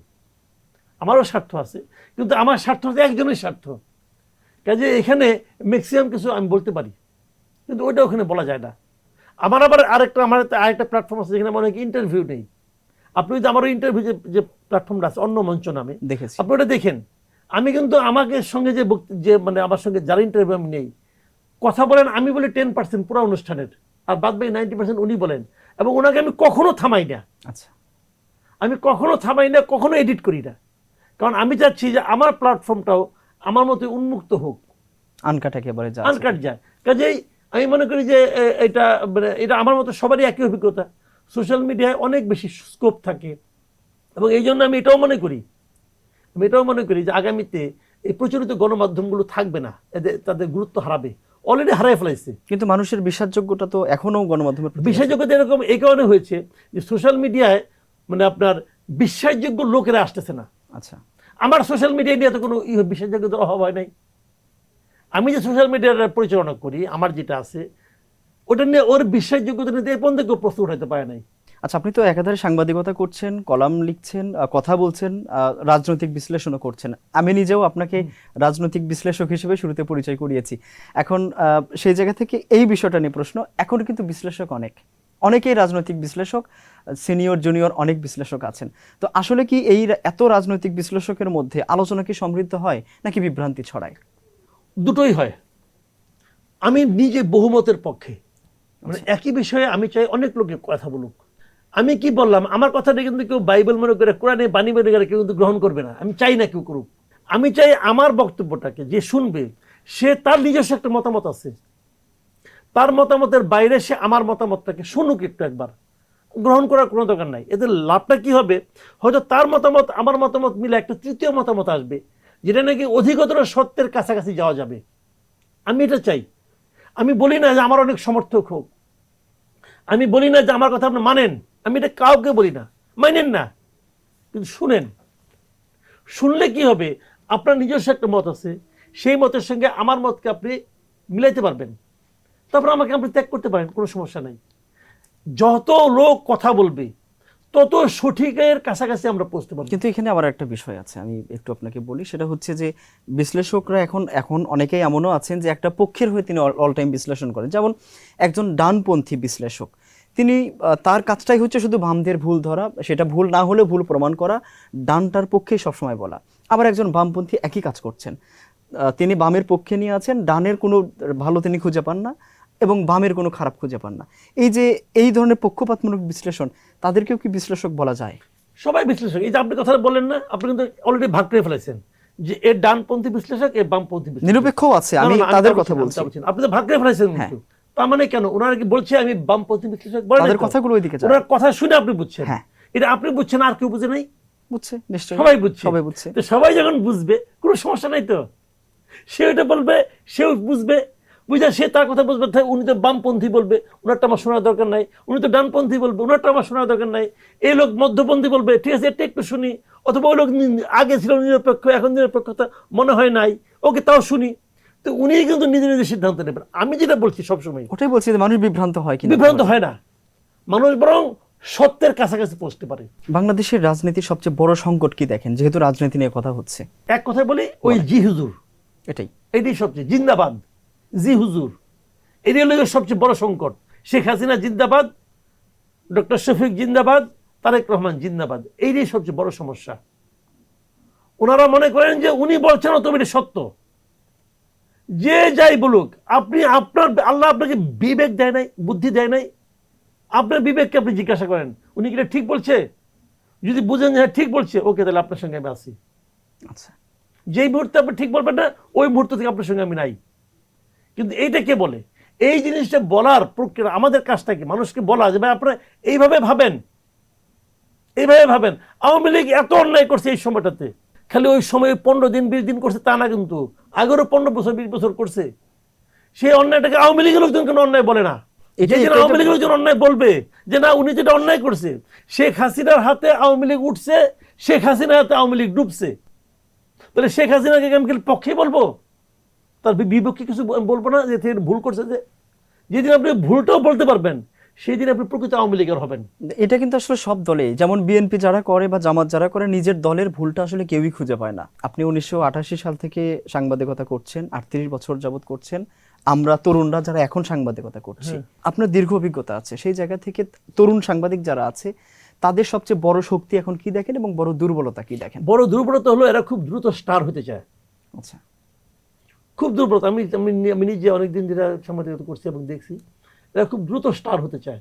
কিন্তু আমার স্বার্থ হচ্ছে একজনের স্বার্থ। কাজে এখানে ম্যাক্সিমাম কিছু আমি বলতে পারি, কিন্তু ওইটা ওখানে বলা যায় না। আমার আবার আরেকটা প্ল্যাটফর্ম আছে যেখানে মনে হয় ইন্টারভিউ নেই। আপনি যদি আমারও ইন্টারভিউ যে প্ল্যাটফর্মটা আছে অন্য মঞ্চ নামে, আপনি ওটা দেখেন। আমি কিন্তু আমাকে সঙ্গে যে মানে আমার সঙ্গে যারা ইন্টারভিউ আমি নেই, কথা বলেন আমি বলি 10% পুরো অনুষ্ঠানের, আর বাদ বাকি 90% উনি বলেন, এবং ওনাকে আমি কখনো থামাই না। আচ্ছা, আমি কখনো থামাই না, কখনো এডিট করি না, কারণ আমি চাচ্ছি যে আমার প্ল্যাটফর্মটাও আমার মতো উন্মুক্ত হোক, আনকাট একেবারে আনকাট যায়। কাজেই আমি মনে করি যে এটা আমার মতো সবারই একই অভিজ্ঞতা। সোশ্যাল মিডিয়ায় অনেক বেশি স্কোপ থাকে, এবং এই জন্য আমি এটাও মনে করি যে আগামীতে এই প্রচলিত গণমাধ্যমগুলো থাকবে না, তাদের গুরুত্ব হারাবে, অলরেডি হারাই ফেলাইছে। কিন্তু মানুষের বিশ্বাসযোগ্যতা তো এখনো গণমাধ্যমের বিশ্বাসযোগ্যতা এরকম এই কারণে হয়েছে যে সোশ্যাল মিডিয়ায় মানে আপনার বিশ্বাসযোগ্য লোকেরা আসতেছে না। আচ্ছা, আমার সোশ্যাল মিডিয়া নিয়ে তো কোনো বিশ্বাসযোগ্যতার অভাব হয় নাই। আমি যে সোশ্যাল মিডিয়ার পরিচালনা করি, আমার যেটা আছে ওটা নিয়ে ওর বিশ্বাসযোগ্যতা নিয়ে এই পর্যন্ত কেউ প্রশ্ন উঠাইতে পারে নাই। আচ্ছা, আপনি তো একাধারে সাংবাদিকতা করছেন, কলাম লিখছেন, কথা বলছেন, রাজনৈতিক বিশ্লেষণও করছেন। আমি নিজেও আপনাকে রাজনৈতিক বিশ্লেষক হিসেবে শুরুতে পরিচয় করিয়েছি। এখন সেই জায়গা থেকে এই বিষয়টা নিয়ে প্রশ্ন, এখন কিন্তু বিশ্লেষক অনেকেই রাজনৈতিক বিশ্লেষক, সিনিয়র জুনিয়র অনেক বিশ্লেষক আছেন। তো আসলে কি এই এত রাজনৈতিক বিশ্লেষকের মধ্যে আলোচনা কি সমৃদ্ধ হয় নাকি বিভ্রান্তি ছড়ায়? দুটোই হয়। আমি নিজে বহুমতের পক্ষে, মানে একই বিষয়ে আমি চাই অনেক লোকে কথা বলুক। আমি কি বললাম, আমার কথাটা কিন্তু কেউ বাইবেল মনে করে, কোরআনে বাণী মনে করে কেউ কিন্তু গ্রহণ করবে না। আমি চাই না কেউ করুক। আমি চাই আমার বক্তব্যটাকে যে শুনবে সে তার নিজস্ব একটা মতামত আছে, তার মতামতের বাইরে সে আমার মতামতটাকে শুনুক, একটু একবার গ্রহণ করার কোনো দরকার নাই। এতে লাভটা কি হবে, হয়তো তার মতামত আমার মতামত মিলে একটা তৃতীয় মতামত আসবে, যেটা নাকি অধিকতর সত্যের কাছাকাছি যাওয়া যাবে। আমি এটা চাই। আমি বলি না যে আমার অনেক সমর্থক হোক, আমি বলি না যে আমার কথা আপনি মানেন, আমি এটা কাউকে বলি না, মানেন না, কিন্তু শুনেন। শুনলে কি হবে, আপনার নিজস্ব একটা মত আছে, সেই মতের সঙ্গে আমার মতকে আপনি মিলাইতে পারবেন, তারপর আমাকে আপনি ত্যাগ করতে পারেন, কোনো সমস্যা নাই। যত লোক কথা বলবে তত সঠিকের কাছাকাছি আমরা পৌঁছতে পারবো। কিন্তু এখানে আবার একটা বিষয় আছে, আমি একটু আপনাকে বলি। সেটা হচ্ছে যে বিশ্লেষকরা এখন অনেকেই এমনও আছেন যে একটা পক্ষের হয়ে তিনি অল টাইম বিশ্লেষণ করেন। যেমন একজন ডানপন্থী বিশ্লেষক, তিনি তার কাজটাই হচ্ছে শুধু বামদের ভুল ধরা, সেটা ভুল না হলে ভুল প্রমাণ করা, ডানটার পক্ষেই সবসময় বলা। আবার একজন বামপন্থী একই কাজ করছেন, তিনি বামের পক্ষে নিয়ে আছেন, ডানের কোনো ভালো তিনি খুঁজে পান না এবং বামের কোনো খারাপ খুঁজে পান না। এই ধরনের পক্ষপাতমূলক বিশ্লেষণ, তাদেরকেও কি বিশ্লেষক বলা যায়? সবাই বিশ্লেষক। এই যে আপনি কথাটা বললেন না, আপনি কিন্তু অলরেডি ভাগ করে ফেলেছেন যে এর ডানপন্থী বিশ্লেষক, এর বামপন্থী বিশ্লেষক। নিরপেক্ষও আছে, আমি তাদের কথা বলছি। আপনি তো ভাগ করে ফেলেছেন। তার মানে কেন ওনারা কি বলছে আমি বামপন্থী বিশ্লেষক? তাদের কথাগুলো ওইদিকে যায়, ওনার কথা শুনে আপনি বুঝছেন। এটা আপনি বুঝছেন, আর কেউ বুঝে নাই? বুঝছে নিশ্চয়ই, সবাই বুঝছে। তো সবাই যখন বুঝবে কোনো সমস্যা নাই, তো সে ওইটা বলবে, সেও বুঝবে, বুঝা সে তার কথা বুঝবে। উনি তো বামপন্থী বলবে, ওনারটা আমার শোনার দরকার নাই। উনি তো ডানপন্থী বলবে, ওনারটা আমার শোনার দরকার নাই। এই লোক মধ্যপন্থী বলবে, ঠিক আছে এটা একটু শুনি। অথবা ওই লোক আগে ছিল নিরপেক্ষ, এখন নিরপেক্ষতা মনে হয় নাই, ওকে তাও শুনি। তো উনি কিন্তু নিজে নিজে সিদ্ধান্ত নেবেন। আমি যেটা বলছি সবসময়, ওটাই বলছি যে মানুষ বিভ্রান্ত হয় কিনা। বিভ্রান্ত হয় না, মানুষ বরং সত্যের কাছাকাছি পৌঁছতে পারে। বাংলাদেশের রাজনীতির সবচেয়ে বড় সংকট কি দেখেন, যেহেতু রাজনীতি নিয়ে কথা হচ্ছে? এক কথায় বলি, ওই জি হুজুর, এটাই সবচেয়ে জিন্দাবাদ, জি হুজুর, এটাই হলো সবচেয়ে বড় সংকট। শেখ হাসিনা জিন্দাবাদ, ডক্টর শফিক জিন্দাবাদ, তারেক রহমান জিন্দাবাদ, এইটাই সবচেয়ে বড় সমস্যা। ওনারা মনে করেন যে উনি বলছেন তবে এটা সত্য, যে যাই বলুক। আপনি আপনার আল্লাহ আপনাকে বিবেক দেয় নাই, বুদ্ধি দেয় নাই, আপনার বিবেককে আপনি জিজ্ঞাসা করেন উনি কি ঠিক বলছে। যদি বুঝেন যে ঠিক বলছে, ওকে, তাহলে আপনার সঙ্গে আমি আছি। আচ্ছা, যেই মুহূর্তে আপনি ঠিক বলবেন না, ওই মুহূর্ত থেকে আপনার সঙ্গে আমি নাই। কিন্তু এইটা কে বলে? এই জিনিসটা বলার প্রক্রিয়া, আমাদের কাজটা কি? মানুষকে বলা যে ভাই আপনারা এইভাবে ভাবেন, এইভাবে ভাবেন। আওয়ামী লীগ এত অন্যায় করছে এই সময়টাতে, খালি ওই সময় 15 দিন 20 দিন করছে তা না, কিন্তু আগেরও 15 বছর 20 বছর করছে। সেই অন্যায়টাকে আওয়ামী লীগের লোকজন কেন অন্যায় বলে না? আওয়ামী লীগের লোকজন অন্যায় বলবে যে না, উনি যেটা অন্যায় করছে, শেখ হাসিনার হাতে আওয়ামী লীগ উঠছে, শেখ হাসিনার হাতে আওয়ামী লীগ ডুবছে, তাহলে শেখ হাসিনাকে আমি পক্ষে বলবো, তার বিপক্ষে কিছু বলবো না যে ভুল করছে। যে যেদিন আপনি ভুলটাও বলতে পারবেন, সেই দিন আপনি প্রকৃত আওয়ামী লীগের হবেন। এটা কিন্তু আসলে সব দলে, যেমন বিএনপি যারা করে বা জামাত যারা করে, নিজের দলের ভুলটা আসলে কেউই খুঁজে পায় না। আপনি 1988 সাল থেকে সাংবাদিকতা করছেন, 38 বছর যাবত করছেন। আমরা তরুণরা যারা এখন সাংবাদিকতা করছি, আপনার দীর্ঘ অভিজ্ঞতা আছে, সেই জায়গা থেকে তরুণ সাংবাদিক যারা আছে তাদের সবচেয়ে বড় শক্তি এখন কি দেখেন এবং বড় দুর্বলতা কি দেখেন? বড় দুর্বলতা হলো এরা খুব দ্রুত স্টার হতে চায়। আচ্ছা, খুব দুর্বলতা। আমি নিজে অনেকদিন যেটা সাংবাদিকতা করছি এবং দেখছি, এরা খুব দ্রুত স্টার হতে চায়।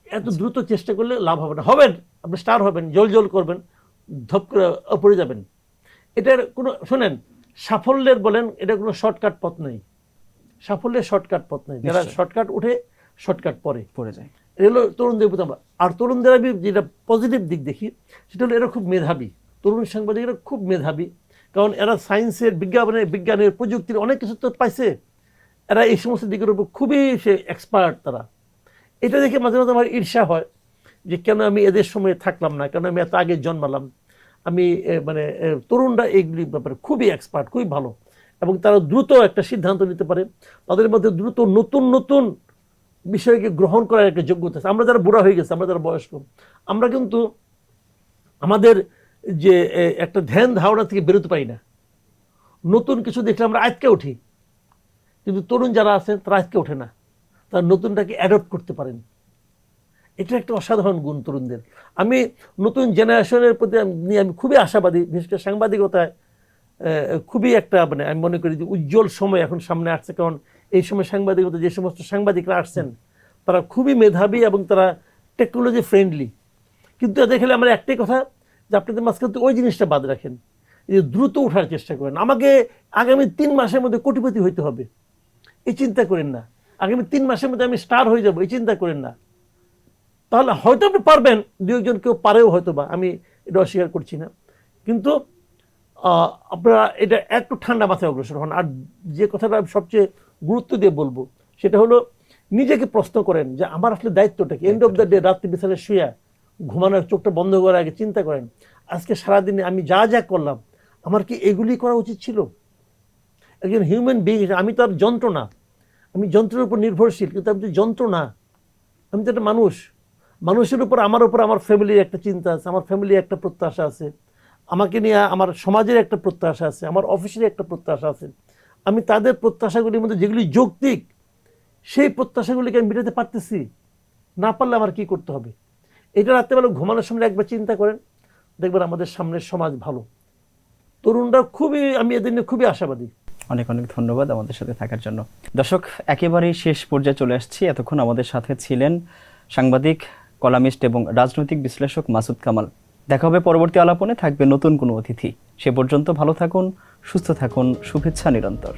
এত দ্রুত চেষ্টা করলে লাভ হবে না। হবেন, আপনি স্টার হবেন, জল জল করবেন, ধপ করে পড়ে যাবেন। এটার কোনো, শোনেন, সাফল্যের বলেন, এটা কোনো শর্টকাট পথ নেই। সাফল্যের শর্টকাট পথ নেই। যারা শর্টকাট উঠে শর্টকাট পড়ে যায়। এটা হলো তরুণদের প্রতি আমরা। আর তরুণদের আমি যেটা পজিটিভ দিক দেখি, সেটা হলো এরা খুব মেধাবী। তরুণ সাংবাদিকরা খুব মেধাবী, কারণ এরা সায়েন্সের, বিজ্ঞানের, প্রযুক্তির অনেক কিছু তো পাইছে। এরা এই সমস্ত দিকের উপর খুবই এক্সপার্ট তারা। এটা দেখে মাঝে মাঝে আমার ঈর্ষা হয় যে কেন আমি এদের সময় থাকলাম না, কেন আমি এত আগে জন্মালাম। আমি তরুণরা এইগুলির ব্যাপারে খুবই এক্সপার্ট, খুবই ভালো, এবং তারা দ্রুত একটা সিদ্ধান্ত নিতে পারে। তাদের মধ্যে দ্রুত নতুন নতুন বিষয়কে গ্রহণ করার একটা যোগ্যতা আছে। আমরা যারা বুড়া হয়ে গেছে, আমরা যারা বয়স্ক, আমরা কিন্তু আমাদের যে একটা ধ্যান ধারণা থেকে বেরোতে পারি না। নতুন কিছু দেখলে আমরা আজকে উঠি, কিন্তু তরুণ যারা আছেন তারা আজকে ওঠে না, তারা নতুনটাকে অ্যাডপ্ট করতে পারেন। এটা একটা অসাধারণ গুণ তরুণদের। আমি নতুন জেনারেশনের প্রতি নিয়ে আমি খুবই আশাবাদী। বিশেষ করে সাংবাদিকতায় খুবই একটা আমি মনে করি যে উজ্জ্বল সময় এখন সামনে আসছে। কারণ এই সময় সাংবাদিকতা, যে সমস্ত সাংবাদিকরা আসছেন তারা খুবই মেধাবী এবং তারা টেকনোলজি ফ্রেন্ডলি। কিন্তু দেখলে আমরা একটাই কথা, যে আপনাদের মাঝখানে ওই জিনিসটা বাদ রাখেন, যে দ্রুত ওঠার চেষ্টা করেন। আমাকে আগামী 3 মাসের মধ্যে কোটিপতি হইতে হবে, এই চিন্তা করেন না। আগামী 3 মাসের মধ্যে আমি স্টার হয়ে যাব, এই চিন্তা করেন না। তাহলে হয়তো আপনি পারবেন, 2-1 কেউ পারেও হয়তো বা, আমি এটা অস্বীকার করছি না, কিন্তু আপনারা এটা একটু ঠান্ডা মাথায় অগ্রসর হন। আর যে কথাটা আমি সবচেয়ে গুরুত্ব দিয়ে বলবো, সেটা হলো নিজেকে প্রশ্ন করেন যে আমার আসলে দায়িত্বটা কি। এন্ড অফ দ্য ডে, রাত্রি বিছানায় শুয়ে ঘুমানোর চোখটা বন্ধ করার আগে চিন্তা করেন, আজকে সারাদিনে আমি যা যা করলাম, আমার কি এগুলি করা উচিত ছিল? একজন হিউম্যান বিং, আমি তো আর যন্ত্র না, আমি যন্ত্রের উপর নির্ভরশীল, কিন্তু আমি তো যন্ত্র না, আমি তো একটা মানুষ। মানুষের উপর, আমার উপর আমার ফ্যামিলির একটা চিন্তা আছে, আমার ফ্যামিলির একটা প্রত্যাশা আছে, আমাকে নিয়ে আমার সমাজের একটা প্রত্যাশা আছে, আমার অফিসের একটা প্রত্যাশা আছে। আমি তাদের প্রত্যাশাগুলির মধ্যে যেগুলি যৌক্তিক, সেই প্রত্যাশাগুলিকে আমি মেটাতে পারতেছি না, পারলে আমার কি করতে হবে? এটা রাত্রেবেলা ঘুমানোর সময় একবার চিন্তা করেন, দেখবেন আমাদের সামনের সমাজ ভালো। তরুণরা খুবই, আমি এদের নিয়ে খুবই আশাবাদী। অনেক অনেক ধন্যবাদ আমাদের সাথে থাকার জন্য। দর্শক, একেবারেই শেষ পর্যায়ে চলে আসছি। এতক্ষণ আমাদের সাথে ছিলেন সাংবাদিক, কলামিস্ট এবং রাজনৈতিক বিশ্লেষক মাসুদ কামাল। দেখা হবে পরবর্তী আলাপনে, থাকবে নতুন কোনো অতিথি। সে পর্যন্ত ভালো থাকুন, সুস্থ থাকুন, শুভেচ্ছা নিরন্তর।